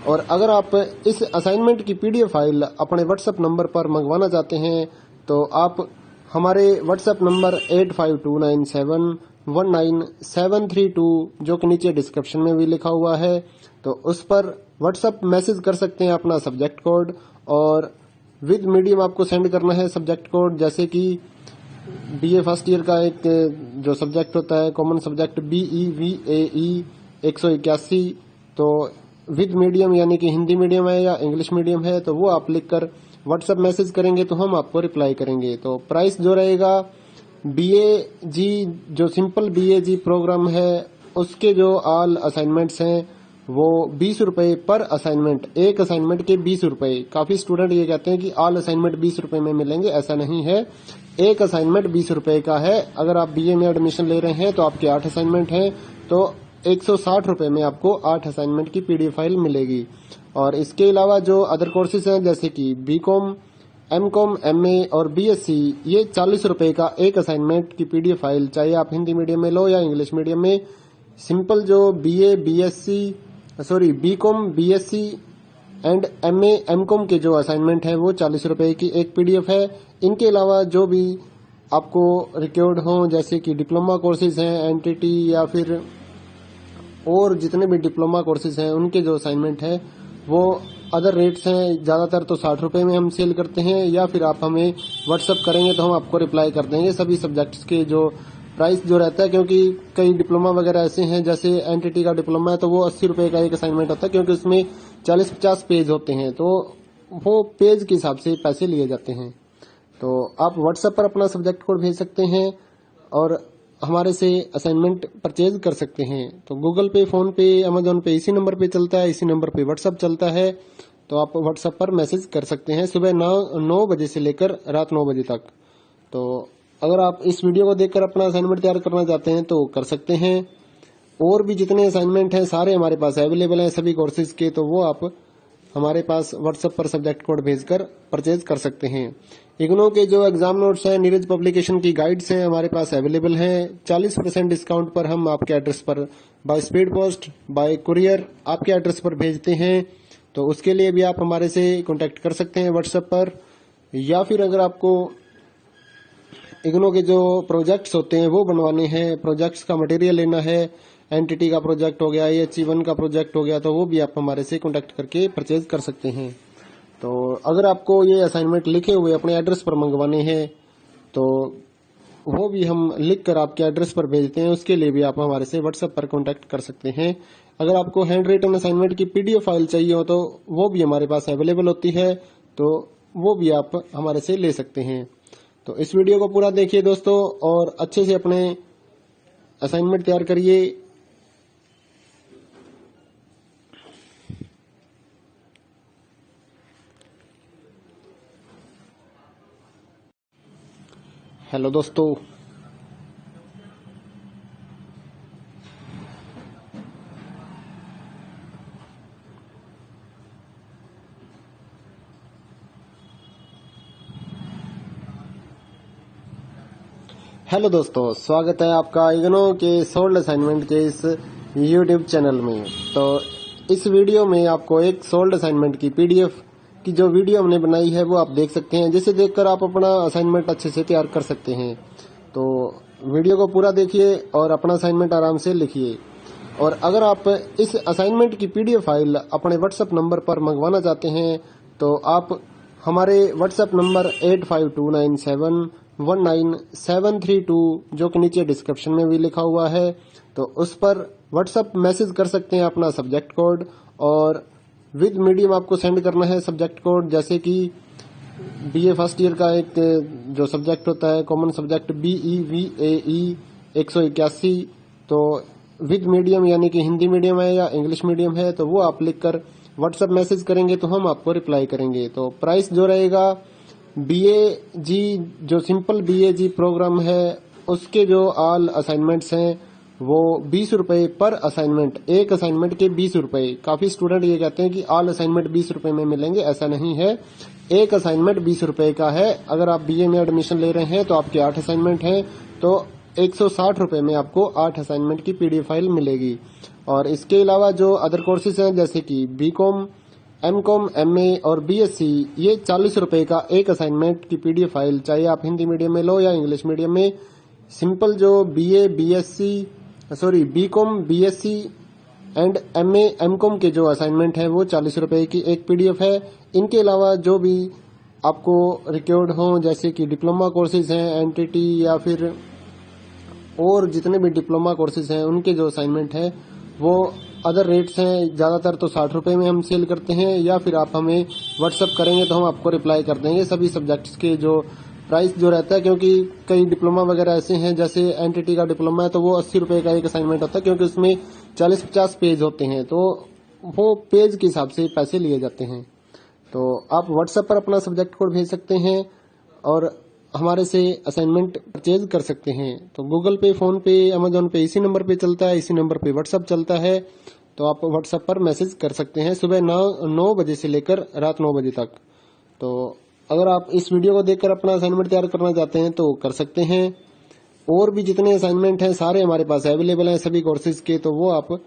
Speaker 1: और अगर आप इस असाइनमेंट की पीडीएफ फाइल अपने व्हाट्सएप नंबर पर मंगवाना चाहते हैं तो आप हमारे व्हाट्सएप नंबर 8529719732 जो कि नीचे डिस्क्रिप्शन में भी लिखा हुआ है, तो उस पर व्हाट्सएप मैसेज कर सकते हैं अपना सब्जेक्ट कोड, और विद मीडियम आपको सेंड करना है सब्जेक्ट कोड। जैसे कि बीए फर्स्ट ईयर का एक जो सब्जेक्ट होता है कॉमन सब्जेक्ट BEVAE 181, तो विद मीडियम यानी कि हिंदी मीडियम है या इंग्लिश मीडियम है तो वो आप लिखकर व्हाट्सएप मैसेज करेंगे तो हम आपको रिप्लाई करेंगे। तो प्राइस जो रहेगा BAG जो सिंपल BAG प्रोग्राम है उसके जो ऑल असाइनमेंट्स हैं वो 20 रुपए पर असाइनमेंट, एक असाइनमेंट के 20 रुपए। काफी स्टूडेंट ये कहते हैं कि ऑल असाइनमेंट 20 रुपए में मिलेंगे, ऐसा नहीं है। एक असाइनमेंट 20 रुपए का है। अगर आप BA में एडमिशन ले रहे हैं तो आपके 8 असाइनमेंट हैं तो 160 रुपए में आपको 8 असाइनमेंट की पीडीएफ फाइल मिलेगी। और इसके अलावा जो अदर कोर्सेज हैं जैसे कि BCom, MCom, MA और BSc, ये 40 रुपए का एक असाइनमेंट की पीडीएफ फाइल, चाहे आप हिंदी मीडियम में लो या इंग्लिश मीडियम में। सिंपल जो BCom, BSc and MA, MCom के जो असाइनमेंट है वो 40 रुपए की एक पीडीएफ है। इनके अलावा जो भी आपको रिक्वायर्ड हो जैसे कि डिप्लोमा कोर्सेज हैं NTT या फिर और जितने भी डिप्लोमा कोर्सेज हैं उनके जो असाइनमेंट है वो अदर रेट्स हैं। ज्यादातर तो 60 रुपए में हम सेल करते हैं, या फिर आप हमें व्हाट्सअप करेंगे तो हम आपको रिप्लाई कर देंगे सभी सब्जेक्ट्स के जो प्राइस जो रहता है। क्योंकि कई डिप्लोमा वगैरह ऐसे हैं जैसे NTT का डिप्लोमा है तो वो 80 रुपए का एक असाइनमेंट होता है, क्योंकि उसमें 40-50 पेज होते हैं तो वो पेज के हिसाब से पैसे लिए जाते हैं। तो आप व्हाट्सएप पर अपना सब्जेक्ट कोड भेज सकते हैं और हमारे से असाइनमेंट परचेज कर सकते हैं। तो गूगल पे, फोन पे, अमेजोन पे इसी नंबर पे चलता है, इसी नंबर पे व्हाट्सएप चलता है। तो आप व्हाट्सएप पर मैसेज कर सकते हैं सुबह 9 बजे से लेकर रात 9 बजे तक। तो अगर आप इस वीडियो को देखकर अपना असाइनमेंट तैयार करना चाहते हैं तो कर सकते हैं। और भी जितने असाइनमेंट हैं सारे हमारे पास अवेलेबल हैं सभी कोर्सेज के, तो वो आप हमारे पास व्हाट्सएप पर सब्जेक्ट कोड भेजकर परचेज कर सकते हैं। इग्नो के जो एग्जाम नोट्स हैं, नीरज पब्लिकेशन की गाइड्स हैं हमारे पास अवेलेबल हैं। 40% डिस्काउंट पर हम आपके एड्रेस पर by speed post, bye courier आपके एड्रेस पर भेजते हैं। तो उसके लिए भी आप हमारे से कांटेक्ट कर सकते हैं व्हाट्सएप पर। या फिर अगर आपको इग्नो के जो प्रोजेक्ट्स होते हैं वो बनवाने हैं, प्रोजेक्ट्स का मटेरियल लेना है, NTT का प्रोजेक्ट हो गया, HE1 का प्रोजेक्ट हो गया, तो वो भी आप हमारे से कांटेक्ट करके परचेज कर सकते हैं। तो अगर आपको ये असाइनमेंट लिखे हुए अपने एड्रेस पर मंगवाने हैं तो वो भी हम लिख कर आपके एड्रेस पर भेजते हैं। उसके लिए भी आप हमारे से व्हाट्सएप पर कांटेक्ट कर सकते हैं। अगर आपको हैंड रिटन असाइनमेंट की पीडीएफ फाइल चाहिए हो तो वो भी हमारे पास अवेलेबल होती है, तो वो भी आप हमारे से ले सकते हैं। तो इस वीडियो को पूरा देखिए दोस्तों और अच्छे से अपने असाइनमेंट तैयार करिए। हेलो दोस्तों, स्वागत है आपका इग्नो के सोल्ड असाइनमेंट के इस यूट्यूब चैनल में। तो इस वीडियो में आपको एक सोल्ड असाइनमेंट की पीडीएफ की जो वीडियो हमने बनाई है वो आप देख सकते हैं, जिसे देखकर आप अपना असाइनमेंट अच्छे से तैयार कर सकते हैं। तो वीडियो को पूरा देखिए और अपना असाइनमेंट आराम से लिखिए। और अगर आप इस असाइनमेंट की पीडीएफ फाइल अपने व्हाट्सएप नंबर पर मंगवाना चाहते हैं तो आप हमारे व्हाट्सएप नंबर 8529719732 जो कि नीचे डिस्क्रिप्शन में भी लिखा हुआ है, तो उस पर व्हाट्सएप मैसेज कर सकते हैं अपना सब्जेक्ट कोड, और विद मीडियम आपको सेंड करना है सब्जेक्ट कोड। जैसे कि बीए फर्स्ट ईयर का एक जो सब्जेक्ट होता है कॉमन सब्जेक्ट BEVAE 181, तो विद मीडियम यानी कि हिंदी मीडियम है या इंग्लिश मीडियम है, तो वो आप लिखकर व्हाट्सएप मैसेज करेंगे तो हम आपको रिप्लाई करेंगे। तो प्राइस जो रहेगा BAG जो सिंपल BAG प्रोग्राम है उसके जो ऑल असाइनमेंट्स हैं वो 20 रुपए पर असाइनमेंट, एक असाइनमेंट के 20 रुपए। काफी स्टूडेंट ये कहते हैं कि ऑल असाइनमेंट 20 रुपए में मिलेंगे, ऐसा नहीं है। एक असाइनमेंट 20 रुपए का है। अगर आप BA में एडमिशन ले रहे हैं तो आपके 8 असाइनमेंट हैं, तो 160 रुपए में आपको 8 असाइनमेंट की पीडीएफ फाइल मिलेगी। और इसके अलावा जो अदर कोर्सेज हैं जैसे कि BCom, MCom, MA और BSc, ये 40 रुपए का एक असाइनमेंट की पीडीएफ फाइल, चाहे आप हिंदी मीडियम में लो या इंग्लिश मीडियम में। सिंपल जो BCom, BSc and MA, MCom के जो असाइनमेंट है वो 40 रुपए की एक पीडीएफ है। इनके अलावा जो भी आपको रिक्वायर्ड हो जैसे कि डिप्लोमा कोर्सेज हैं, NTT या फिर और जितने भी डिप्लोमा कोर्सेज हैं उनके जो असाइनमेंट है वो अदर रेट्स हैं। ज्यादातर तो 60 रुपए में हम सेल करते हैं, या फिर आप हमें व्हाट्सएप करेंगे तो हम आपको रिप्लाई कर देंगे सभी सब्जेक्ट्स के जो प्राइस जो रहता है। क्योंकि कई डिप्लोमा वगैरह ऐसे हैं, जैसे NTT का डिप्लोमा है तो वो 80 रुपए का एक असाइनमेंट होता है, क्योंकि उसमें 40-50 पेज होते हैं, तो वो पेज के हिसाब से पैसे लिए जाते हैं। तो आप व्हाट्सएप पर अपना सब्जेक्ट कोड भेज सकते हैं और हमारे से असाइनमेंट परचेज कर सकते हैं। तो गूगल पे, फोन पे, अमेजोन पे इसी नंबर पे चलता है, इसी नंबर पे व्हाट्सएप चलता है। तो आप व्हाट्सएप पर मैसेज कर सकते हैं सुबह 9 बजे से लेकर रात 9 बजे तक। तो अगर आप इस वीडियो को देखकर अपना असाइनमेंट तैयार करना चाहते हैं तो कर सकते हैं। और भी जितने असाइनमेंट हैं सारे हमारे पास अवेलेबल हैं सभी कोर्सेज के, तो वो आप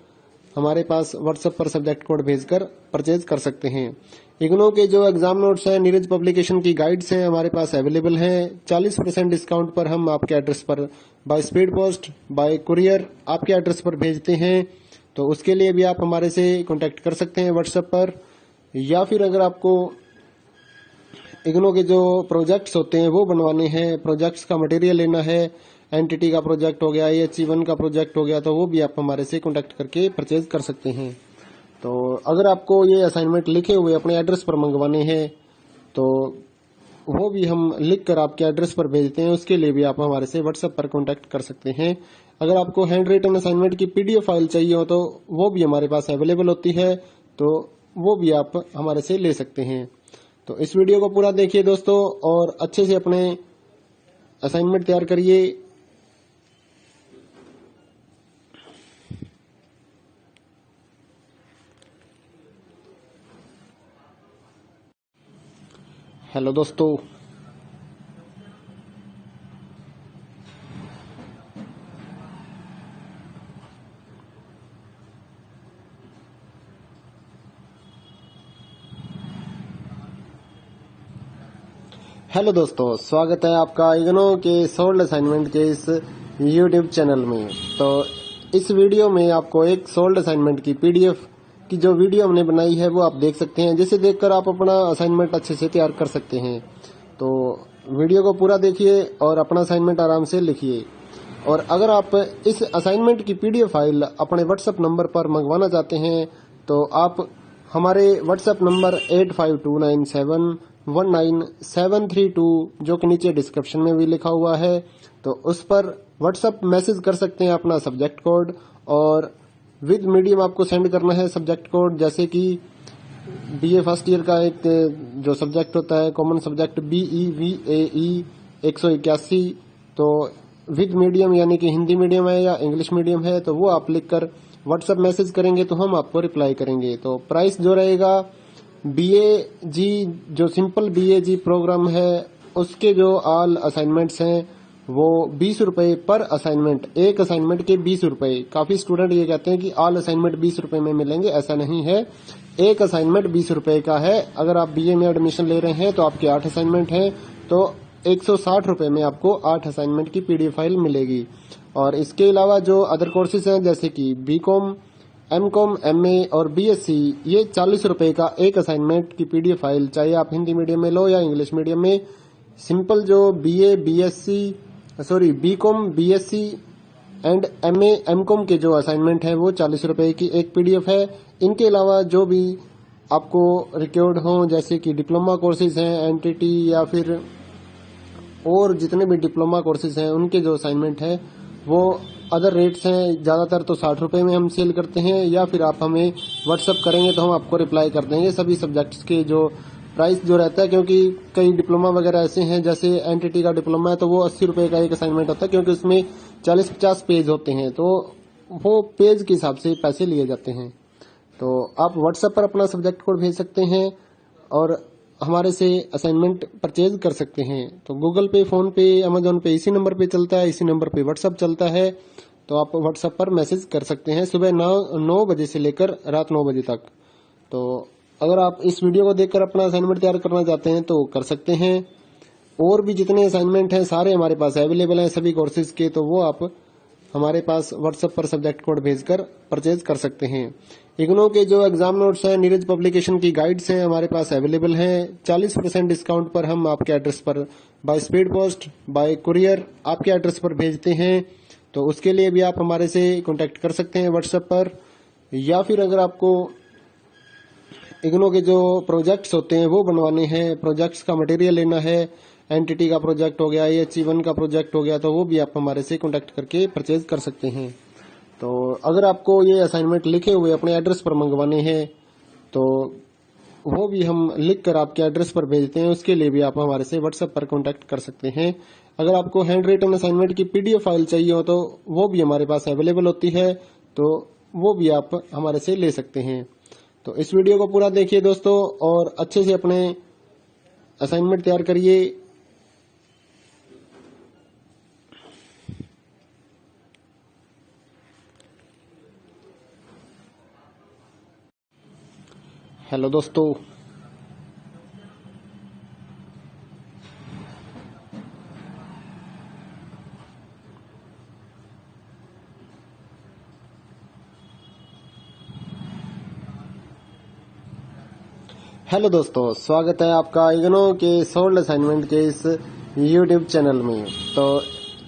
Speaker 1: हमारे पास व्हाट्सएप पर सब्जेक्ट कोड भेजकर परचेज कर सकते हैं। इग्नो के जो एग्जाम नोट्स हैं, नीरज पब्लिकेशन की गाइड्स हैं हमारे पास अवेलेबल हैं। 40% डिस्काउंट पर हम आपके एड्रेस पर by speed post, bye courier आपके एड्रेस पर भेजते हैं। तो उसके लिए भी आप हमारे से कांटेक्ट कर सकते हैं व्हाट्सएप पर। या फिर अगर आपको इग्नो के जो प्रोजेक्ट्स होते हैं वो बनवाने हैं, प्रोजेक्ट्स का मटेरियल लेना है, NTT का प्रोजेक्ट हो गया, AHE1 का प्रोजेक्ट हो गया, तो वो भी आप हमारे से कांटेक्ट करके परचेज कर सकते हैं। तो अगर आपको ये असाइनमेंट लिखे हुए अपने एड्रेस पर मंगवाने हैं तो वो भी हम लिख कर आपके एड्रेस पर भेजते हैं, उसके लिए भी आप हमारे से व्हाट्सएप पर कांटेक्ट कर सकते हैं। अगर आपको हैंड रिटन असाइनमेंट की पीडीएफ फाइल चाहिए हो तो वो भी हमारे पास अवेलेबल होती है, तो वो भी आप हमारे से ले सकते हैं। तो इस वीडियो को पूरा देखिए दोस्तों और अच्छे से अपने असाइनमेंट तैयार करिए। हेलो दोस्तों, स्वागत है आपका इग्नो के सोल्ड असाइनमेंट के इस यूट्यूब चैनल में। तो इस वीडियो में आपको एक सोल्ड असाइनमेंट की पीडीएफ की जो वीडियो हमने बनाई है वो आप देख सकते हैं, जिसे देखकर आप अपना असाइनमेंट अच्छे से तैयार कर सकते हैं। तो वीडियो को पूरा देखिए और अपना असाइनमेंट आराम से लिखिए। और अगर आप इस असाइनमेंट की पीडीएफ फाइल अपने व्हाट्सएप नंबर पर मंगवाना चाहते हैं तो आप हमारे व्हाट्सएप नंबर 8529719732 जो कि नीचे डिस्क्रिप्शन में भी लिखा हुआ है, तो उस पर व्हाट्सएप मैसेज कर सकते हैं अपना सब्जेक्ट कोड, और विद मीडियम आपको सेंड करना है सब्जेक्ट कोड। जैसे कि BA फर्स्ट ईयर का एक जो सब्जेक्ट होता है कॉमन सब्जेक्ट BEVAE 181, तो विद मीडियम यानी कि हिंदी मीडियम है या इंग्लिश मीडियम है, तो वो आप लिखकर व्हाट्सएप मैसेज करेंगे तो हम आपको रिप्लाई करेंगे। तो प्राइस जो रहेगा BAG जो सिंपल BAG प्रोग्राम है उसके जो ऑल असाइनमेंट्स हैं वो 20 रुपए पर असाइनमेंट, एक असाइनमेंट के 20 रुपए। काफी स्टूडेंट ये कहते हैं कि ऑल असाइनमेंट 20 रुपए में मिलेंगे, ऐसा नहीं है। एक असाइनमेंट 20 रुपए का है। अगर आप BA में एडमिशन ले रहे हैं तो आपके 8 असाइनमेंट हैं, तो 160 में आपको 8 असाइनमेंट की पीडीएफ फाइल मिलेगी। और इसके अलावा जो अदर कोर्सेज हैं जैसे कि बीकॉम, एमकॉम, एमए और बीएससी, ये 40 रुपए का एक असाइनमेंट की पीडीएफ फाइल, चाहे आप हिंदी मीडियम में लो या इंग्लिश मीडियम में। सिंपल जो BCom, BSc and MA, MCom के जो असाइनमेंट है वो 40 रुपए की एक पीडीएफ है। इनके अलावा जो भी आपको रिक्वायर्ड हो जैसे कि डिप्लोमा कोर्सेज हैं, एनटीटी या फिर और जितने भी डिप्लोमा कोर्सेज हैं उनके जो असाइनमेंट है वो अदर रेट्स हैं। ज़्यादातर तो 60 रुपए में हम सेल करते हैं, या फिर आप हमें व्हाट्सअप करेंगे तो हम आपको रिप्लाई कर देंगे सभी सब्जेक्ट्स के जो प्राइस जो रहता है। क्योंकि कई डिप्लोमा वगैरह ऐसे हैं, जैसे एनटीटी का डिप्लोमा है तो वो 80 रुपए का एक असाइनमेंट होता है, क्योंकि उसमें 40-50 पेज होते हैं, तो वो पेज के हिसाब से पैसे लिए जाते हैं। तो आप व्हाट्सएप पर अपना सब्जेक्ट कोड भेज सकते हैं और हमारे से असाइनमेंट परचेज कर सकते हैं। तो गूगल पे, फोन पे, अमेजोन पे इसी नंबर पे चलता है, इसी नंबर पे व्हाट्सएप चलता है। तो आप व्हाट्सएप पर मैसेज कर सकते हैं सुबह 9 बजे से लेकर रात 9 बजे तक। तो अगर आप इस वीडियो को देखकर अपना असाइनमेंट तैयार करना चाहते हैं तो कर सकते हैं। और भी जितने असाइनमेंट हैं सारे हमारे पास अवेलेबल हैं सभी कोर्सेज के, तो वो आप हमारे पास व्हाट्सएप पर सब्जेक्ट कोड भेजकर परचेज कर सकते हैं। इग्नो के जो एग्जाम नोट्स हैं, नीरज पब्लिकेशन की गाइड्स हैं हमारे पास अवेलेबल हैं। 40% डिस्काउंट पर हम आपके एड्रेस पर by speed post, bye courier आपके एड्रेस पर भेजते हैं। तो उसके लिए भी आप हमारे से कांटेक्ट कर सकते हैं व्हाट्सएप पर। या फिर अगर आपको इग्नो के जो प्रोजेक्ट्स होते हैं वो बनवाने हैं, प्रोजेक्ट्स का मटेरियल लेना है, एनटीटी का प्रोजेक्ट हो गया, AHE1 का प्रोजेक्ट हो गया, तो वो भी आप हमारे से कांटेक्ट करके परचेज कर सकते हैं। तो अगर आपको ये असाइनमेंट लिखे हुए अपने एड्रेस पर मंगवाने हैं तो वो भी हम लिख कर आपके एड्रेस पर भेजते हैं, उसके लिए भी आप हमारे से व्हाट्सएप पर कांटेक्ट कर सकते हैं। अगर आपको हैंड रिटन असाइनमेंट की पीडीएफ फाइल चाहिए हो तो वो भी हमारे पास अवेलेबल होती है, तो वो भी आप हमारे से ले सकते हैं। तो इस वीडियो को पूरा देखिए दोस्तों और अच्छे से अपने असाइनमेंट तैयार करिए। हेलो दोस्तों, स्वागत है आपका इग्नो के सोल्ड असाइनमेंट के इस यूट्यूब चैनल में। तो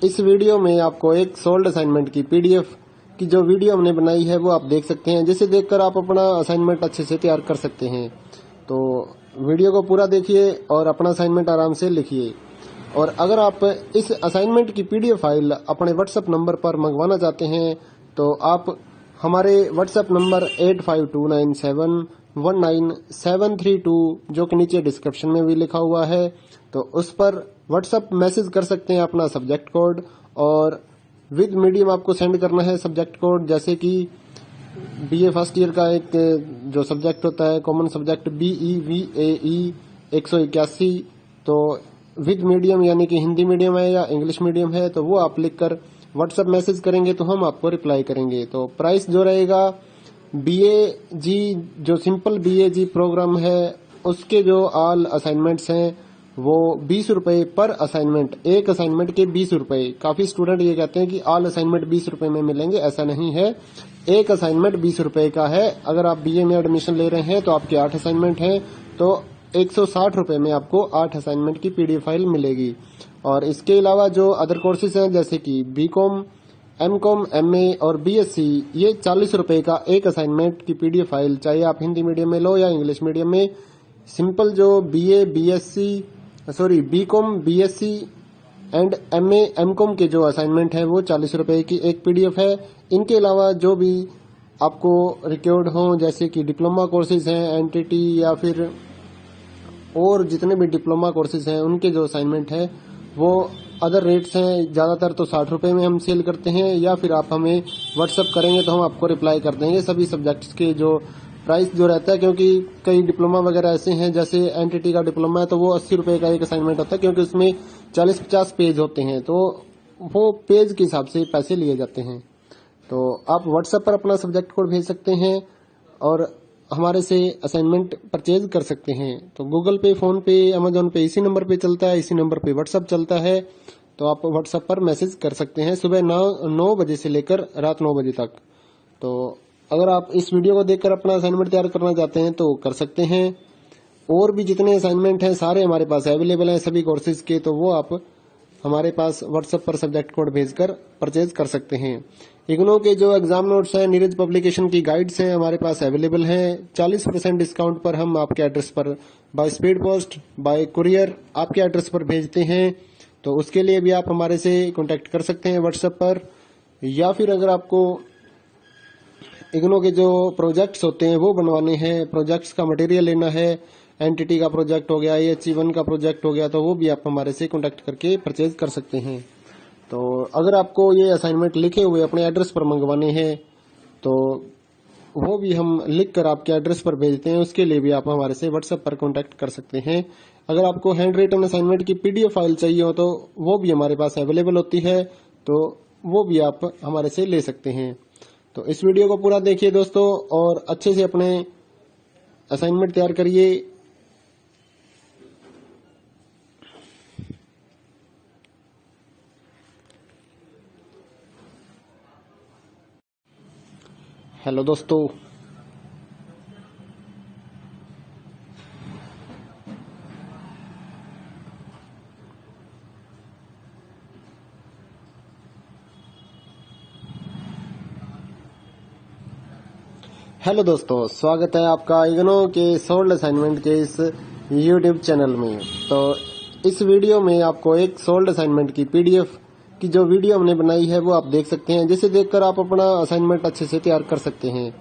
Speaker 1: इस वीडियो में आपको एक सोल्ड असाइनमेंट की पीडीएफ की जो वीडियो हमने बनाई है वो आप देख सकते हैं, जिसे देखकर आप अपना असाइनमेंट अच्छे से तैयार कर सकते हैं। तो वीडियो को पूरा देखिए और अपना असाइनमेंट आराम से लिखिए। और अगर आप इस असाइनमेंट की पीडीएफ फाइल अपने व्हाट्सएप नंबर पर मंगवाना चाहते हैं तो आप हमारे व्हाट्सएप नंबर 8529719732 जो कि नीचे डिस्क्रिप्शन में भी लिखा हुआ है, तो उस पर व्हाट्सएप मैसेज कर सकते हैं अपना सब्जेक्ट कोड, और विद मीडियम आपको सेंड करना है सब्जेक्ट कोड। जैसे कि बीए फर्स्ट ईयर का एक जो सब्जेक्ट होता है कॉमन सब्जेक्ट BEVAE 181, तो विद मीडियम यानी कि हिंदी मीडियम है या इंग्लिश मीडियम है, तो वो आप लिखकर व्हाट्सएप मैसेज करेंगे तो हम आपको रिप्लाई करेंगे। तो प्राइस जो रहेगा BAG जो सिंपल BAG प्रोग्राम है उसके जो ऑल असाइनमेंट्स हैं वो 20 रुपए पर असाइनमेंट, एक असाइनमेंट के 20 रुपए। काफी स्टूडेंट ये कहते हैं कि ऑल असाइनमेंट 20 रुपए में मिलेंगे, ऐसा नहीं है। एक असाइनमेंट 20 रुपए का है। अगर आप BA में एडमिशन ले रहे हैं तो आपके 8 असाइनमेंट हैं, तो 160 रुपए में आपको 8 असाइनमेंट की पीडीएफ फाइल मिलेगी। और इसके अलावा जो अदर कोर्सेज हैं जैसे कि बीकॉम, एमकॉम, MA और BSC, ये 40 रुपए का एक असाइनमेंट की पीडीएफ फाइल, चाहे आप हिंदी मीडियम में लो या इंग्लिश मीडियम में। सिंपल जो BCom, BSC and MA, MCom के जो असाइनमेंट है वो 40 रुपए की एक पीडीएफ है। इनके अलावा जो भी आपको रिक्वायर्ड हो जैसे कि डिप्लोमा कोर्सेज हैं, एनटीटी या फिर और जितने भी डिप्लोमा कोर्सेज हैं उनके जो असाइनमेंट है वो अदर रेट्स हैं। ज़्यादातर तो 60 रुपए में हम सेल करते हैं, या फिर आप हमें व्हाट्सएप करेंगे तो हम आपको रिप्लाई कर देंगे सभी सब्जेक्ट्स के जो प्राइस जो रहता है। क्योंकि कई डिप्लोमा वगैरह ऐसे हैं, जैसे एनटीटी का डिप्लोमा है तो वो 80 रुपए का एक असाइनमेंट होता है, क्योंकि उसमें 40-50 पेज होते हैं, तो वो पेज के हिसाब से पैसे लिए जाते हैं। तो आप व्हाट्सएप पर अपना सब्जेक्ट कोड भेज सकते हैं और हमारे से असाइनमेंट परचेज कर सकते हैं। तो गूगल पे, फोन पे, अमेजोन पे इसी नंबर पे चलता है, इसी नंबर पे व्हाट्सअप चलता है। तो आप व्हाट्सएप पर मैसेज कर सकते हैं सुबह 9 बजे से लेकर रात 9 बजे तक। तो अगर आप इस वीडियो को देखकर अपना असाइनमेंट तैयार करना चाहते हैं तो कर सकते हैं। और भी जितने असाइनमेंट हैं सारे हमारे पास अवेलेबल हैं सभी कोर्सेज के, तो वो आप हमारे पास व्हाट्सएप पर सब्जेक्ट कोड भेजकर परचेज कर सकते हैं। इग्नो के जो एग्जाम नोट्स हैं, नीरज पब्लिकेशन की गाइड्स हैं हमारे पास अवेलेबल हैं। 40% डिस्काउंट पर हम आपके एड्रेस पर by speed post, bye courier आपके एड्रेस पर भेजते हैं। तो उसके लिए भी आप हमारे से कांटेक्ट कर सकते हैं व्हाट्सएप पर। या फिर अगर आपको इग्नो के जो प्रोजेक्ट्स होते हैं वो बनवाने हैं, प्रोजेक्ट्स का मटेरियल लेना है, एनटीटी का प्रोजेक्ट हो गया, EHE1 का प्रोजेक्ट हो गया, तो वो भी आप हमारे से कांटेक्ट करके परचेज कर सकते हैं। तो अगर आपको ये असाइनमेंट लिखे हुए अपने एड्रेस पर मंगवाने हैं तो वो भी हम लिख कर आपके एड्रेस पर भेजते हैं। उसके लिए भी आप हमारे से व्हाट्सएप पर कांटेक्ट कर सकते हैं। अगर आपको हैंड रिटन असाइनमेंट की PDF फाइल चाहिए हो तो वो भी हमारे पास अवेलेबल होती है, तो वो भी आप हमारे से ले सकते हैं। तो इस वीडियो को पूरा देखिए दोस्तों और अच्छे से अपने असाइनमेंट तैयार करिए। हेलो दोस्तों, हेलो दोस्तों, स्वागत है आपका इग्नो के सोल्ड असाइनमेंट के इस YouTube चैनल में। तो इस वीडियो में आपको एक सोल्ड असाइनमेंट की PDF की जो वीडियो हमने बनाई है वो आप देख सकते हैं, जिसे देखकर आप अपना असाइनमेंट अच्छे से तैयार कर सकते हैं।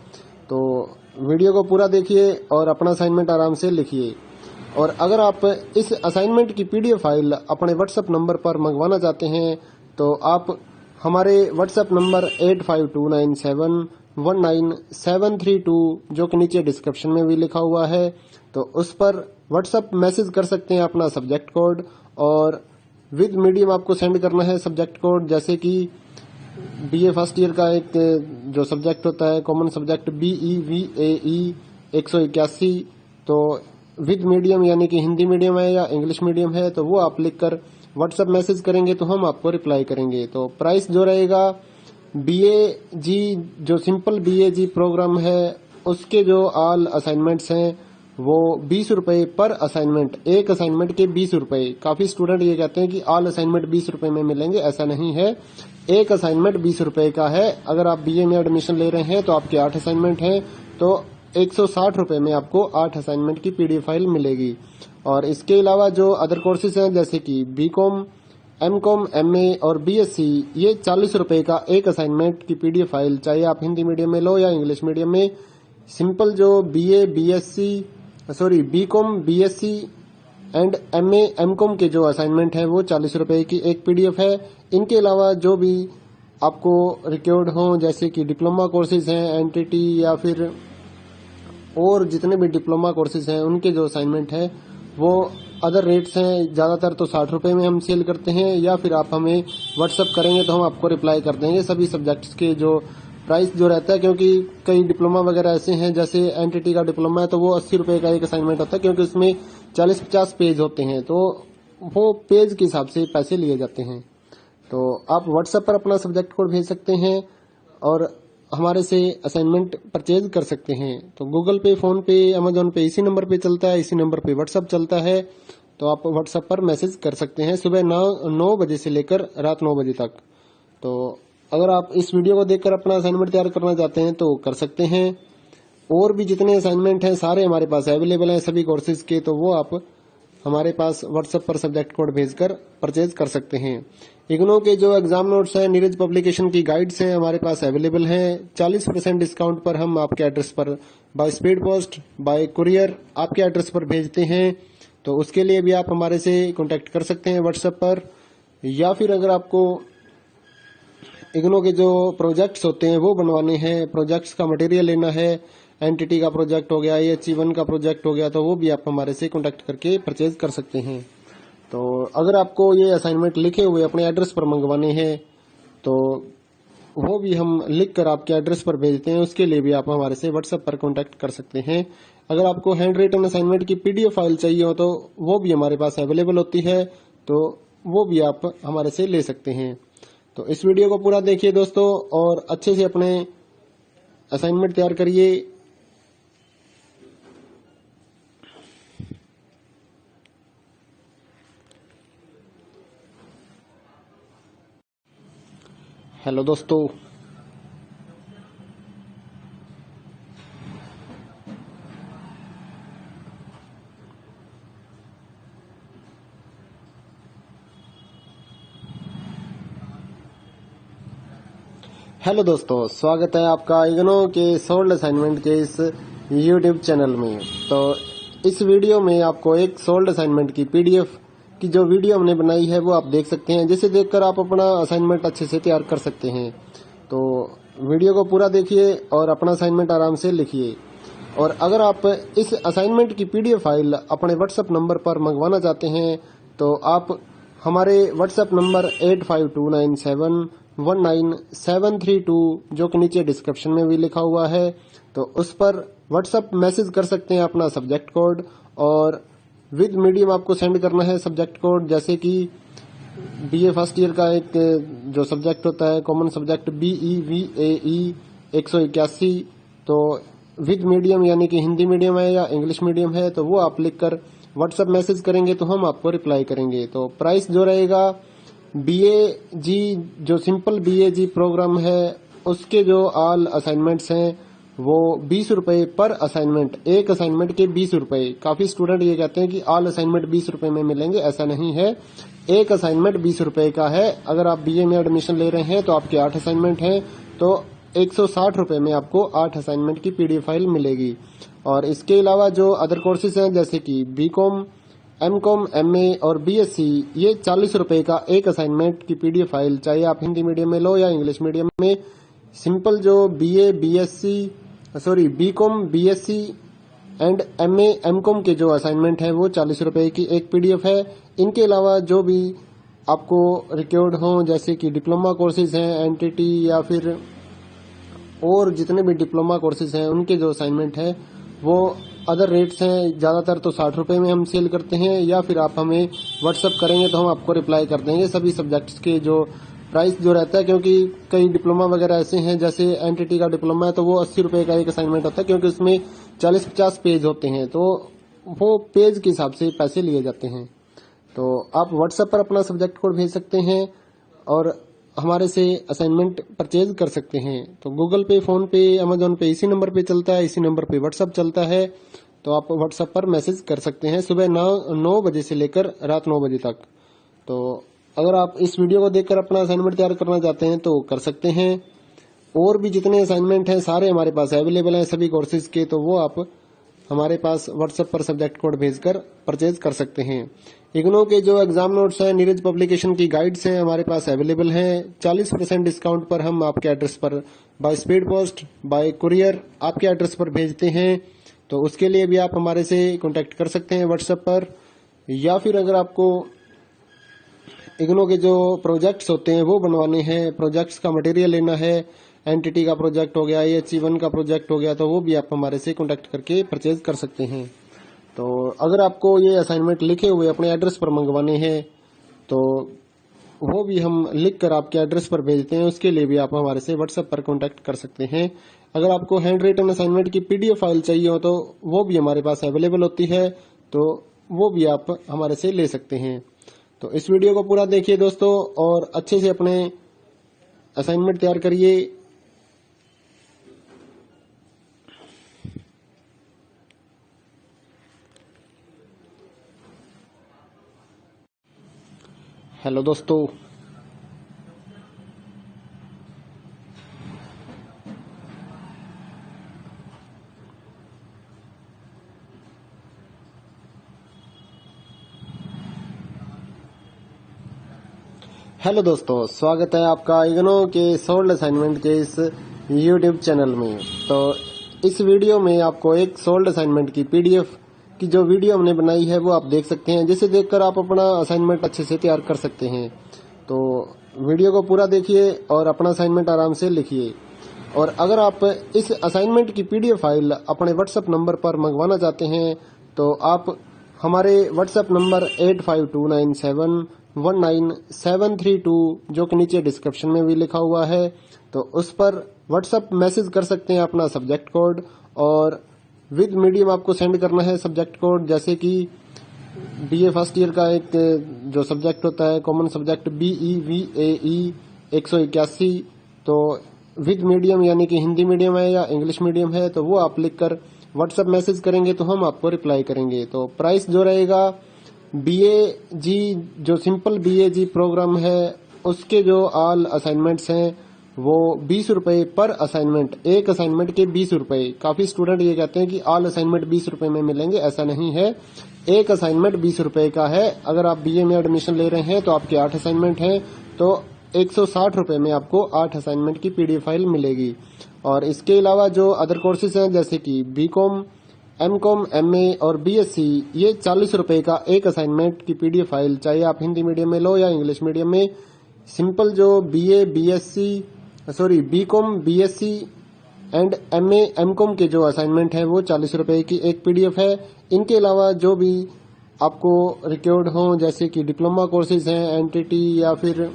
Speaker 1: तो वीडियो को पूरा देखिए और अपना असाइनमेंट आराम से लिखिए। और अगर आप इस असाइनमेंट की PDF फाइल अपने व्हाट्सएप नंबर पर मंगवाना चाहते हैं तो आप हमारे व्हाट्सएप नंबर 8529719732 जो कि नीचे डिस्क्रिप्शन में भी लिखा हुआ है, तो उस पर व्हाट्सएप मैसेज कर सकते हैं अपना सब्जेक्ट कोड। और विद मीडियम आपको सेंड करना है सब्जेक्ट कोड, जैसे कि BA फर्स्ट ईयर का एक जो सब्जेक्ट होता है कॉमन सब्जेक्ट BEVAE 181, तो विद मीडियम यानी कि हिंदी मीडियम है या इंग्लिश मीडियम है, तो वो आप लिखकर व्हाट्सएप मैसेज करेंगे तो हम आपको रिप्लाई करेंगे। तो प्राइस जो रहेगा BAG जो सिंपल BAG प्रोग्राम है उसके जो ऑल असाइनमेंट्स हैं वो 20 रुपए पर असाइनमेंट, एक असाइनमेंट के 20 रुपए। काफी स्टूडेंट ये कहते हैं कि ऑल असाइनमेंट 20 रुपए में मिलेंगे, ऐसा नहीं है। एक असाइनमेंट 20 रुपए का है। अगर आप BA में एडमिशन ले रहे हैं तो आपके 8 असाइनमेंट हैं, तो 160 रुपए में आपको 8 असाइनमेंट की PDF फाइल मिलेगी। और इसके अलावा जो अदर कोर्सेज हैं जैसे कि BCom, MCom, MA और BSc, ये 40 रुपए का एक असाइनमेंट की PDF फाइल, चाहे आप हिंदी मीडियम में लो या इंग्लिश मीडियम में। सिंपल जो BCom, BSc and MA, MCom के जो असाइनमेंट है वो 40 रुपए की एक PDF है। इनके अलावा जो भी आपको रिक्वायर्ड हो जैसे कि डिप्लोमा कोर्सेज हैं, NTT या फिर और जितने भी डिप्लोमा कोर्सेज हैं उनके जो असाइनमेंट है वो अदर रेट्स हैं। ज्यादातर तो 60 रुपए में हम सेल करते हैं, या फिर आप हमें व्हाट्सएप करेंगे तो हम आपको रिप्लाई कर देंगे सभी सब्जेक्ट्स के जो प्राइस जो रहता है। क्योंकि कई डिप्लोमा वगैरह ऐसे हैं, जैसे NTT का डिप्लोमा है तो वो 80 रुपए का एक असाइनमेंट होता है, क्योंकि उसमें 40-50 पेज होते हैं, तो वो पेज के हिसाब से पैसे लिए जाते हैं। तो आप व्हाट्सएप पर अपना सब्जेक्ट कोड भेज सकते हैं और हमारे से असाइनमेंट परचेज कर सकते हैं। तो गूगल पे, फोन पे, अमेजोन पे इसी नंबर पे चलता है, इसी नंबर पे व्हाट्सएप चलता है। तो आप व्हाट्सएप पर मैसेज कर सकते हैं सुबह 9 बजे से लेकर रात 9 बजे तक। तो अगर आप इस वीडियो को देखकर अपना असाइनमेंट तैयार करना चाहते हैं तो कर सकते हैं। और भी जितने असाइनमेंट हैं सारे हमारे पास अवेलेबल हैं सभी कोर्सेज के, तो वो आप हमारे पास व्हाट्सएप पर सब्जेक्ट कोड भेजकर परचेज कर सकते हैं। इग्नो के जो एग्जाम नोट्स हैं, नीरज पब्लिकेशन की गाइड्स हैं हमारे पास अवेलेबल हैं। 40% डिस्काउंट पर हम आपके एड्रेस पर by speed post, bye courier आपके एड्रेस पर भेजते हैं। तो उसके लिए भी आप हमारे से कांटेक्ट कर सकते हैं व्हाट्सएप पर। या फिर अगर आपको इग्नो के जो प्रोजेक्ट्स होते हैं वो बनवाने हैं, प्रोजेक्ट्स का मटेरियल लेना है, एनटीटी का प्रोजेक्ट हो गया, EHE1 का प्रोजेक्ट हो गया, तो वो भी आप हमारे से कांटेक्ट करके परचेज कर सकते हैं। तो अगर आपको ये असाइनमेंट लिखे हुए अपने एड्रेस पर मंगवाने हैं तो वो भी हम लिख कर आपके एड्रेस पर भेजते हैं। उसके लिए भी आप हमारे से व्हाट्सएप पर कांटेक्ट कर सकते हैं। अगर आपको हैंड रिटन असाइनमेंट की पीडीएफ फाइल चाहिए हो तो वो भी हमारे पास अवेलेबल होती है, तो वो भी आप हमारे से ले सकते हैं। तो इस वीडियो को पूरा देखिए दोस्तों और अच्छे से अपने असाइनमेंट तैयार करिए। हेलो दोस्तों, स्वागत है आपका इग्नो के सोल्ड असाइनमेंट के इस यूट्यूब चैनल में। तो इस वीडियो में आपको एक सोल्ड असाइनमेंट की पीडीएफ की जो वीडियो हमने बनाई है वो आप देख सकते हैं, जिसे देखकर आप अपना असाइनमेंट अच्छे से तैयार कर सकते हैं। तो वीडियो को पूरा देखिए और अपना असाइनमेंट आराम से लिखिए। और अगर आप इस असाइनमेंट की पीडीएफ फाइल अपने व्हाट्सएप नंबर पर मंगवाना चाहते हैं तो आप हमारे व्हाट्सएप नंबर 8529719732 जो कि नीचे डिस्क्रिप्शन में भी लिखा हुआ है, तो उस पर व्हाट्सएप मैसेज कर सकते हैं अपना सब्जेक्ट कोड, और विद मीडियम आपको सेंड करना है सब्जेक्ट कोड। जैसे कि बीए फर्स्ट ईयर का एक जो सब्जेक्ट होता है कॉमन सब्जेक्ट BEVAE 181, तो विद मीडियम यानी कि हिंदी मीडियम है या इंग्लिश मीडियम है, तो वो आप लिखकर व्हाट्सएप मैसेज करेंगे तो हम आपको रिप्लाई करेंगे। तो प्राइस जो रहेगा BAG जो सिंपल BAG प्रोग्राम है उसके जो ऑल असाइनमेंट्स हैं वो 20 रुपए पर असाइनमेंट, एक असाइनमेंट के 20 रुपए। काफी स्टूडेंट ये कहते हैं कि ऑल असाइनमेंट 20 रुपए में मिलेंगे, ऐसा नहीं है। एक असाइनमेंट 20 रुपए का है। अगर आप BA में एडमिशन ले रहे हैं तो आपके 8 असाइनमेंट हैं, तो 160 रुपए में आपको 8 असाइनमेंट की पीडीएफ फाइल मिलेगी। और इसके अलावा जो अदर कोर्सेज हैं जैसे कि BCom, MCom, MA और BSc, ये 40 रुपए का एक असाइनमेंट की पीडीएफ फाइल, चाहे आप हिंदी मीडियम में लो या इंग्लिश मीडियम में। सिंपल जो BCom, BSc and MA, MCom के जो असाइनमेंट है वो 40 रुपए की एक पीडीएफ है। इनके अलावा जो भी आपको रिक्वायर्ड हो जैसे कि डिप्लोमा कोर्सेज हैं NTT या फिर और जितने भी डिप्लोमा कोर्सेज हैं उनके जो असाइनमेंट है वो अदर रेट्स हैं। ज्यादातर तो 60 रुपए में हम सेल करते हैं, या फिर आप हमें व्हाट्सएप करेंगे तो हम आपको रिप्लाई कर देंगे सभी सब्जेक्ट्स के जो प्राइस जो रहता है। क्योंकि कई डिप्लोमा वगैरह ऐसे हैं, जैसे NTT का डिप्लोमा है तो वो 80 रुपए का एक असाइनमेंट होता है, क्योंकि उसमें 40-50 पेज होते हैं, तो वो पेज के हिसाब से पैसे लिए जाते हैं। तो आप व्हाट्सएप पर अपना सब्जेक्ट कोड भेज सकते हैं और हमारे से असाइनमेंट परचेज कर सकते हैं। तो गूगल पे, फोन पे, अमेजोन पे इसी नंबर पे चलता है, इसी नंबर पे व्हाट्सएप चलता है। तो आप व्हाट्सएप पर मैसेज कर सकते हैं सुबह 9 बजे से लेकर रात 9 बजे तक। तो अगर आप इस वीडियो को देखकर अपना असाइनमेंट तैयार करना चाहते हैं तो कर सकते हैं। और भी जितने असाइनमेंट हैं सारे हमारे पास अवेलेबल हैं सभी कोर्सेज के, तो वो आप हमारे पास व्हाट्सएप पर सब्जेक्ट कोड भेजकर परचेज कर सकते हैं। इग्नो के जो एग्जाम नोट्स हैं, नीरज पब्लिकेशन की गाइड्स हैं हमारे पास अवेलेबल हैं। 40% डिस्काउंट पर हम आपके एड्रेस पर by speed post, bye courier आपके एड्रेस पर भेजते हैं। तो उसके लिए भी आप हमारे से कांटेक्ट कर सकते हैं व्हाट्सएप पर, या फिर अगर आपको इग्नो के जो प्रोजेक्ट्स होते हैं वो बनवाने हैं, प्रोजेक्ट्स का मटेरियल लेना है, NTT का प्रोजेक्ट हो गया, AHE1 का प्रोजेक्ट हो गया, तो वो भी आप हमारे से कांटेक्ट करके परचेज कर सकते हैं। तो अगर आपको ये असाइनमेंट लिखे हुए अपने एड्रेस पर मंगवाने हैं तो वो भी हम लिख कर आपके एड्रेस पर भेजते हैं। उसके लिए भी आप हमारे से व्हाट्सएप पर कांटेक्ट कर सकते हैं। अगर आपको हैंड रिटन असाइनमेंट की पीडीएफ फाइल चाहिए हो तो वो भी हमारे पास अवेलेबल होती है, तो वो भी आप हमारे से ले सकते हैं। तो इस वीडियो को पूरा देखिए दोस्तों और अच्छे से अपने असाइनमेंट तैयार करिए। हेलो दोस्तों, स्वागत है आपका इग्नो के सोल्ड असाइनमेंट के इस यूट्यूब चैनल में। तो इस वीडियो में आपको एक सोल्ड असाइनमेंट की पीडीएफ की जो वीडियो हमने बनाई है वो आप देख सकते हैं, जिसे देखकर आप अपना असाइनमेंट अच्छे से तैयार कर सकते हैं। तो वीडियो को पूरा देखिए और अपना असाइनमेंट आराम से लिखिए। और अगर आप इस असाइनमेंट की पीडीएफ फाइल अपने व्हाट्सएप नंबर पर मंगवाना चाहते हैं तो आप हमारे व्हाट्सएप नंबर 8529719732 जो कि नीचे डिस्क्रिप्शन में भी लिखा हुआ है, तो उस पर व्हाट्सएप मैसेज कर सकते हैं अपना सब्जेक्ट कोड, और विद मीडियम आपको सेंड करना है सब्जेक्ट कोड। जैसे कि बीए फर्स्ट ईयर का एक जो सब्जेक्ट होता है कॉमन सब्जेक्ट BEVAE 181, तो विद मीडियम यानी कि हिंदी मीडियम है या इंग्लिश मीडियम है, तो वो आप लिखकर व्हाट्सएप मैसेज करेंगे तो हम आपको रिप्लाई करेंगे। तो प्राइस जो रहेगा BAG जो सिंपल BAG प्रोग्राम है उसके जो ऑल असाइनमेंट्स हैं वो 20 रुपए पर असाइनमेंट, एक असाइनमेंट के 20 रुपए। काफी स्टूडेंट ये कहते हैं कि ऑल असाइनमेंट 20 रुपए में मिलेंगे, ऐसा नहीं है। एक असाइनमेंट 20 रुपए का है। अगर आप BA में एडमिशन ले रहे हैं तो आपके 8 असाइनमेंट हैं, तो 160 रुपए में आपको 8 असाइनमेंट की पीडीएफ फाइल मिलेगी। और इसके अलावा जो अदर कोर्सेज हैं जैसे कि BCom, MCom, MA और BSc, ये 40 रुपए का एक असाइनमेंट की पीडीएफ फाइल, चाहे आप हिंदी मीडियम में लो या इंग्लिश मीडियम में। सिंपल जो BCom, BSc and MA, MCom के जो असाइनमेंट है वो 40 रुपए की एक पीडीएफ है। इनके अलावा जो भी आपको रिक्वायर्ड हो जैसे कि डिप्लोमा कोर्सेज हैं, NTT या फिर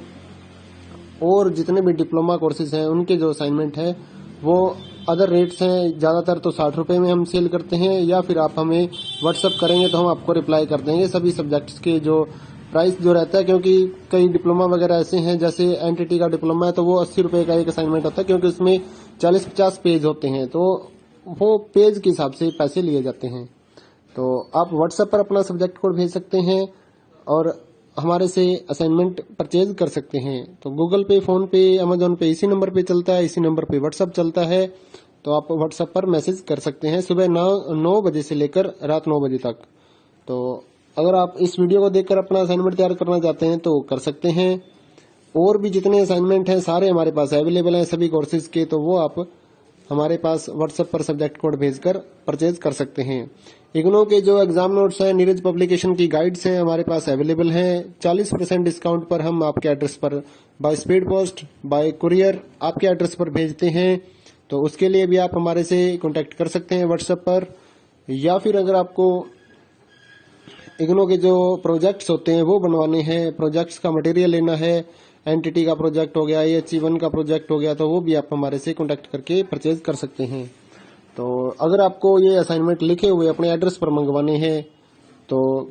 Speaker 1: और जितने भी डिप्लोमा कोर्सेज हैं उनके जो असाइनमेंट है वो अदर रेट्स हैं। ज्यादातर तो 60 रुपए में हम सेल करते हैं, या फिर आप हमें व्हाट्सएप करेंगे तो हम आपको रिप्लाई कर देंगे सभी सब्जेक्ट्स के जो प्राइस जो रहता है। क्योंकि कई डिप्लोमा वगैरह ऐसे हैं, जैसे NTT का डिप्लोमा है तो वो 80 रुपए का एक असाइनमेंट होता है, क्योंकि उसमें 40-50 पेज होते हैं, तो वो पेज के हिसाब से पैसे लिए जाते हैं। तो आप व्हाट्सएप पर अपना सब्जेक्ट कोड भेज सकते हैं और हमारे से असाइनमेंट परचेज कर सकते हैं। तो गूगल पे, फोन पे, अमेजोन पे इसी नंबर पे चलता है, इसी नंबर पे व्हाट्सएप चलता है। तो आप व्हाट्सएप पर मैसेज कर सकते हैं सुबह 9 बजे से लेकर रात 9 बजे तक। तो अगर आप इस वीडियो को देखकर अपना असाइनमेंट तैयार करना चाहते हैं तो कर सकते हैं। और भी जितने असाइनमेंट हैं सारे हमारे पास अवेलेबल हैं सभी कोर्सेज के, तो वो आप हमारे पास व्हाट्सएप पर सब्जेक्ट कोड भेजकर परचेज कर सकते हैं। इग्नो के जो एग्जाम नोट्स हैं, नीरज पब्लिकेशन की गाइड्स हैं हमारे पास अवेलेबल हैं। 40% डिस्काउंट पर हम आपके एड्रेस पर by speed post, bye courier आपके एड्रेस पर भेजते हैं। तो उसके लिए भी आप हमारे से कांटेक्ट कर सकते हैं व्हाट्सएप पर। या फिर अगर आपको इग्नो के जो प्रोजेक्ट्स होते हैं वो बनवाने हैं, प्रोजेक्ट्स का मटेरियल लेना है, NTT का प्रोजेक्ट हो गया, AHE1 का प्रोजेक्ट हो गया, तो वो भी आप हमारे से कांटेक्ट करके परचेज कर सकते हैं। तो अगर आपको ये असाइनमेंट लिखे हुए अपने एड्रेस पर मंगवाने हैं तो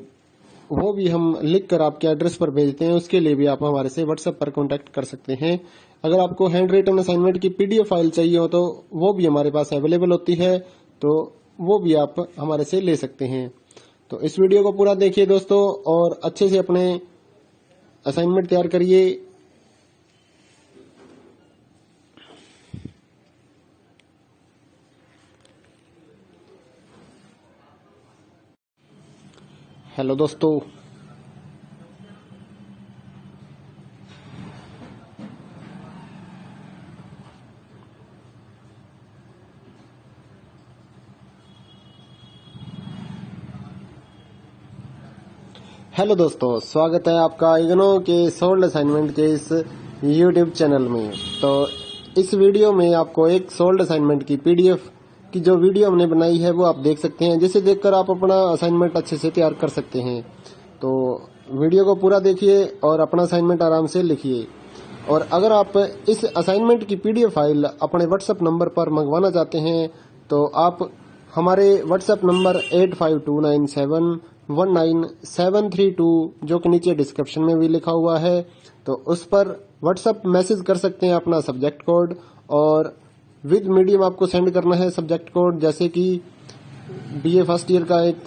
Speaker 1: वो भी हम लिख कर आपके एड्रेस पर भेजते हैं, उसके लिए भी आप हमारे से व्हाट्सएप पर कांटेक्ट कर सकते हैं। अगर आपको हैंड रिटन असाइनमेंट की पीडीएफ फाइल चाहिए हो तो वो भी हमारे पास अवेलेबल होती है, तो वो भी आप हमारे से ले सकते हैं। तो इस वीडियो को पूरा देखिए दोस्तों और अच्छे से अपने असाइनमेंट तैयार करिए। हेलो दोस्तों, स्वागत है आपका इग्नो के सोल्ड असाइनमेंट के इस YouTube चैनल में। तो इस वीडियो में आपको एक सोल्ड असाइनमेंट की पीडीएफ की जो वीडियो हमने बनाई है वो आप देख सकते हैं, जिसे देखकर आप अपना असाइनमेंट अच्छे से तैयार कर सकते हैं। तो वीडियो को पूरा देखिए और अपना असाइनमेंट आराम से लिखिए। और अगर आप इस असाइनमेंट की पीडीएफ फाइल अपने व्हाट्सएप नंबर पर मंगवाना चाहते हैं तो आप हमारे व्हाट्सएप नंबर 8529719732 जो कि नीचे डिस्क्रिप्शन में भी लिखा हुआ है, तो उस पर व्हाट्सएप मैसेज कर सकते हैं अपना सब्जेक्ट कोड, और विद मीडियम आपको सेंड करना है सब्जेक्ट कोड। जैसे कि BA फर्स्ट ईयर का एक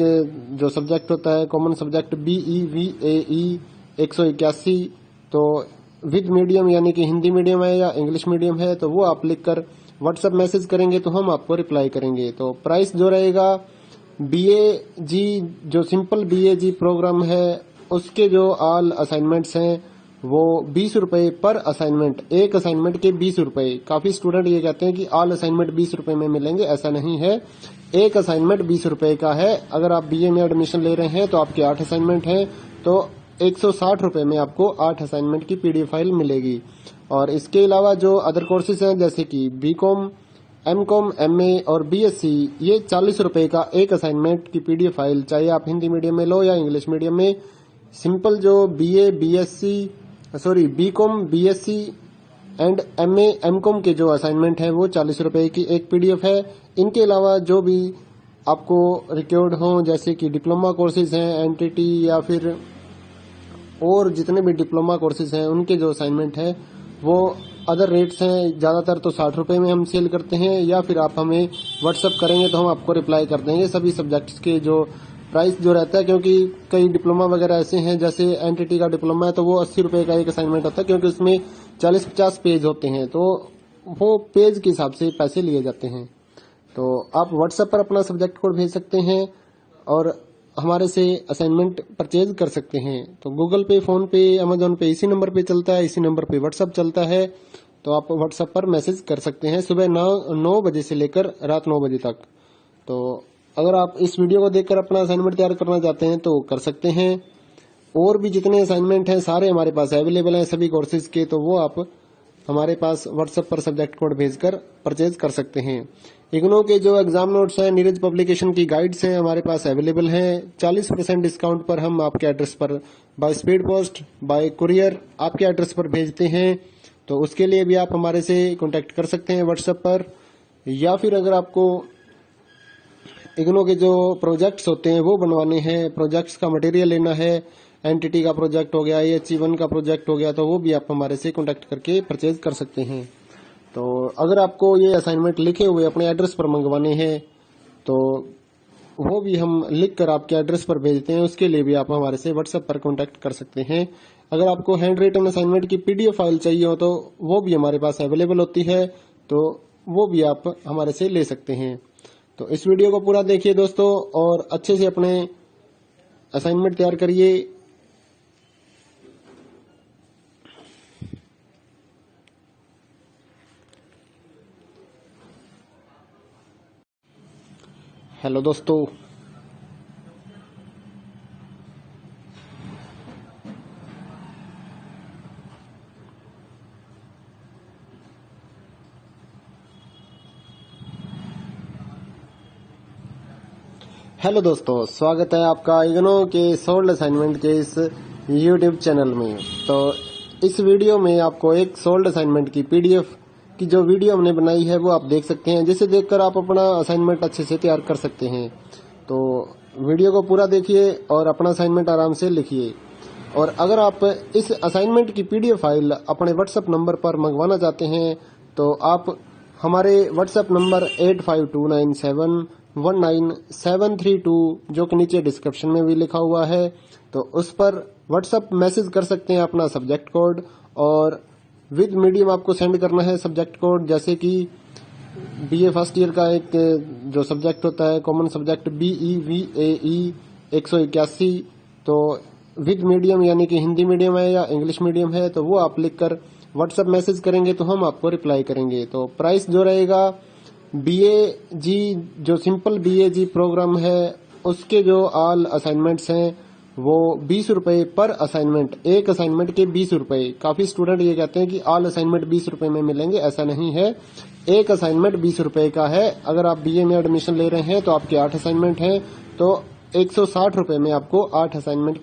Speaker 1: जो सब्जेक्ट होता है कॉमन सब्जेक्ट BEVAE 181, तो विद मीडियम यानी कि हिंदी मीडियम है या इंग्लिश मीडियम है, तो वो आप लिखकर व्हाट्सएप मैसेज करेंगे तो हम आपको रिप्लाई करेंगे। तो प्राइस जो रहेगा BAG जो सिंपल BAG प्रोग्राम है उसके जो ऑल असाइनमेंट्स हैं वो 20 रुपए पर असाइनमेंट, एक असाइनमेंट के 20 रुपए। काफी स्टूडेंट ये कहते हैं कि ऑल असाइनमेंट 20 रुपए में मिलेंगे, ऐसा नहीं है। एक असाइनमेंट 20 रुपए का है। अगर आप BA में एडमिशन ले रहे हैं तो आपके 8 असाइनमेंट हैं, तो 160 में आपको 8 असाइनमेंट की PDF फाइल मिलेगी। और इसके अलावा जो अदर कोर्सेज हैं जैसे कि BCom, MCom, MA और BSc, ये 40 रुपए का एक असाइनमेंट की PDF फाइल, चाहे आप हिंदी मीडियम में लो या इंग्लिश मीडियम में। सिंपल जो BCom, BSc and MA, MCom के जो असाइनमेंट है वो 40 रुपए की एक PDF है। इनके अलावा जो भी आपको रिक्वायर्ड हो जैसे कि डिप्लोमा कोर्सेज हैं, NTT या फिर और जितने भी डिप्लोमा कोर्सेज हैं उनके जो असाइनमेंट है वो अदर रेट्स हैं। ज़्यादातर तो 60 रुपए में हम सेल करते हैं, या फिर आप हमें व्हाट्सअप करेंगे तो हम आपको रिप्लाई कर देंगे सभी सब्जेक्ट्स के जो प्राइस जो रहता है। क्योंकि कई डिप्लोमा वगैरह ऐसे हैं, जैसे NTT का डिप्लोमा है तो वो 80 रुपए का एक असाइनमेंट होता है, क्योंकि उसमें 40-50 पेज होते हैं, तो वो पेज के हिसाब से पैसे लिए जाते हैं। तो आप व्हाट्सएप पर अपना सब्जेक्ट कोड भेज सकते हैं और हमारे से असाइनमेंट परचेज कर सकते हैं। तो गूगल पे, फोन पे, अमेजोन पे इसी नंबर पे चलता है, इसी नंबर पे व्हाट्सएप चलता है। तो आप व्हाट्सएप पर मैसेज कर सकते हैं सुबह 9 बजे से लेकर रात 9 बजे तक। तो अगर आप इस वीडियो को देखकर अपना असाइनमेंट तैयार करना चाहते हैं तो कर सकते हैं। और भी जितने असाइनमेंट हैं सारे हमारे पास अवेलेबल हैं सभी कोर्सेज के, तो वो आप हमारे पास व्हाट्सएप पर सब्जेक्ट कोड भेजकर परचेज कर सकते हैं। इग्नो के जो एग्जाम नोट्स हैं, नीरज पब्लिकेशन की गाइड्स हैं हमारे पास अवेलेबल हैं। 40% डिस्काउंट पर हम आपके एड्रेस पर by speed post, bye courier आपके एड्रेस पर भेजते हैं। तो उसके लिए भी आप हमारे से कांटेक्ट कर सकते हैं व्हाट्सएप पर। या फिर अगर आपको इग्नो के जो प्रोजेक्ट्स होते हैं वो बनवाने हैं, प्रोजेक्ट्स का मटेरियल लेना है, NTT का प्रोजेक्ट हो गया, AHE1 का प्रोजेक्ट हो गया, तो वो भी आप हमारे से कांटेक्ट करके परचेज कर सकते हैं। तो अगर आपको ये असाइनमेंट लिखे हुए अपने एड्रेस पर मंगवाने हैं तो वो भी हम लिख कर आपके एड्रेस पर भेजते हैं, उसके लिए भी आप हमारे से व्हाट्सएप पर कांटेक्ट कर सकते हैं। अगर आपको हैंड रिटन असाइनमेंट की PDF फाइल चाहिए हो तो वो भी हमारे पास अवेलेबल होती है, तो वो भी आप हमारे से ले सकते हैं। तो इस वीडियो को पूरा देखिए दोस्तों और अच्छे से अपने असाइनमेंट तैयार करिए। हेलो दोस्तों, स्वागत है आपका इग्नो के सोल्ड असाइनमेंट के इस YouTube चैनल में। तो इस वीडियो में आपको एक सोल्ड असाइनमेंट की PDF की जो वीडियो हमने बनाई है वो आप देख सकते हैं, जिसे देखकर आप अपना असाइनमेंट अच्छे से तैयार कर सकते हैं। तो वीडियो को पूरा देखिए और अपना असाइनमेंट आराम से लिखिए। और अगर आप इस असाइनमेंट की PDF फाइल अपने व्हाट्सएप नंबर पर मंगवाना चाहते हैं तो आप हमारे व्हाट्सएप नंबर 8529719732 जो कि नीचे डिस्क्रिप्शन में भी लिखा हुआ है, तो उस पर व्हाट्सएप मैसेज कर सकते हैं अपना सब्जेक्ट कोड, और विद मीडियम आपको सेंड करना है सब्जेक्ट कोड। जैसे कि BA फर्स्ट ईयर का एक जो सब्जेक्ट होता है कॉमन सब्जेक्ट BEVAE 181, तो विद मीडियम यानी कि हिंदी मीडियम है या इंग्लिश मीडियम है, तो वो आप लिखकर व्हाट्सएप मैसेज करेंगे तो हम आपको रिप्लाई करेंगे। तो प्राइस जो रहेगा BAG जो सिंपल BAG प्रोग्राम है उसके जो ऑल असाइनमेंट्स हैं वो 20 रुपए पर असाइनमेंट, एक असाइनमेंट के 20 रुपए। काफी स्टूडेंट ये कहते हैं कि ऑल असाइनमेंट 20 रुपए में मिलेंगे, ऐसा नहीं है। एक असाइनमेंट 20 रुपए का है। अगर आप BA में एडमिशन ले रहे हैं तो आपके 8 असाइनमेंट हैं, तो 160 रुपए में आपको 8 असाइनमेंट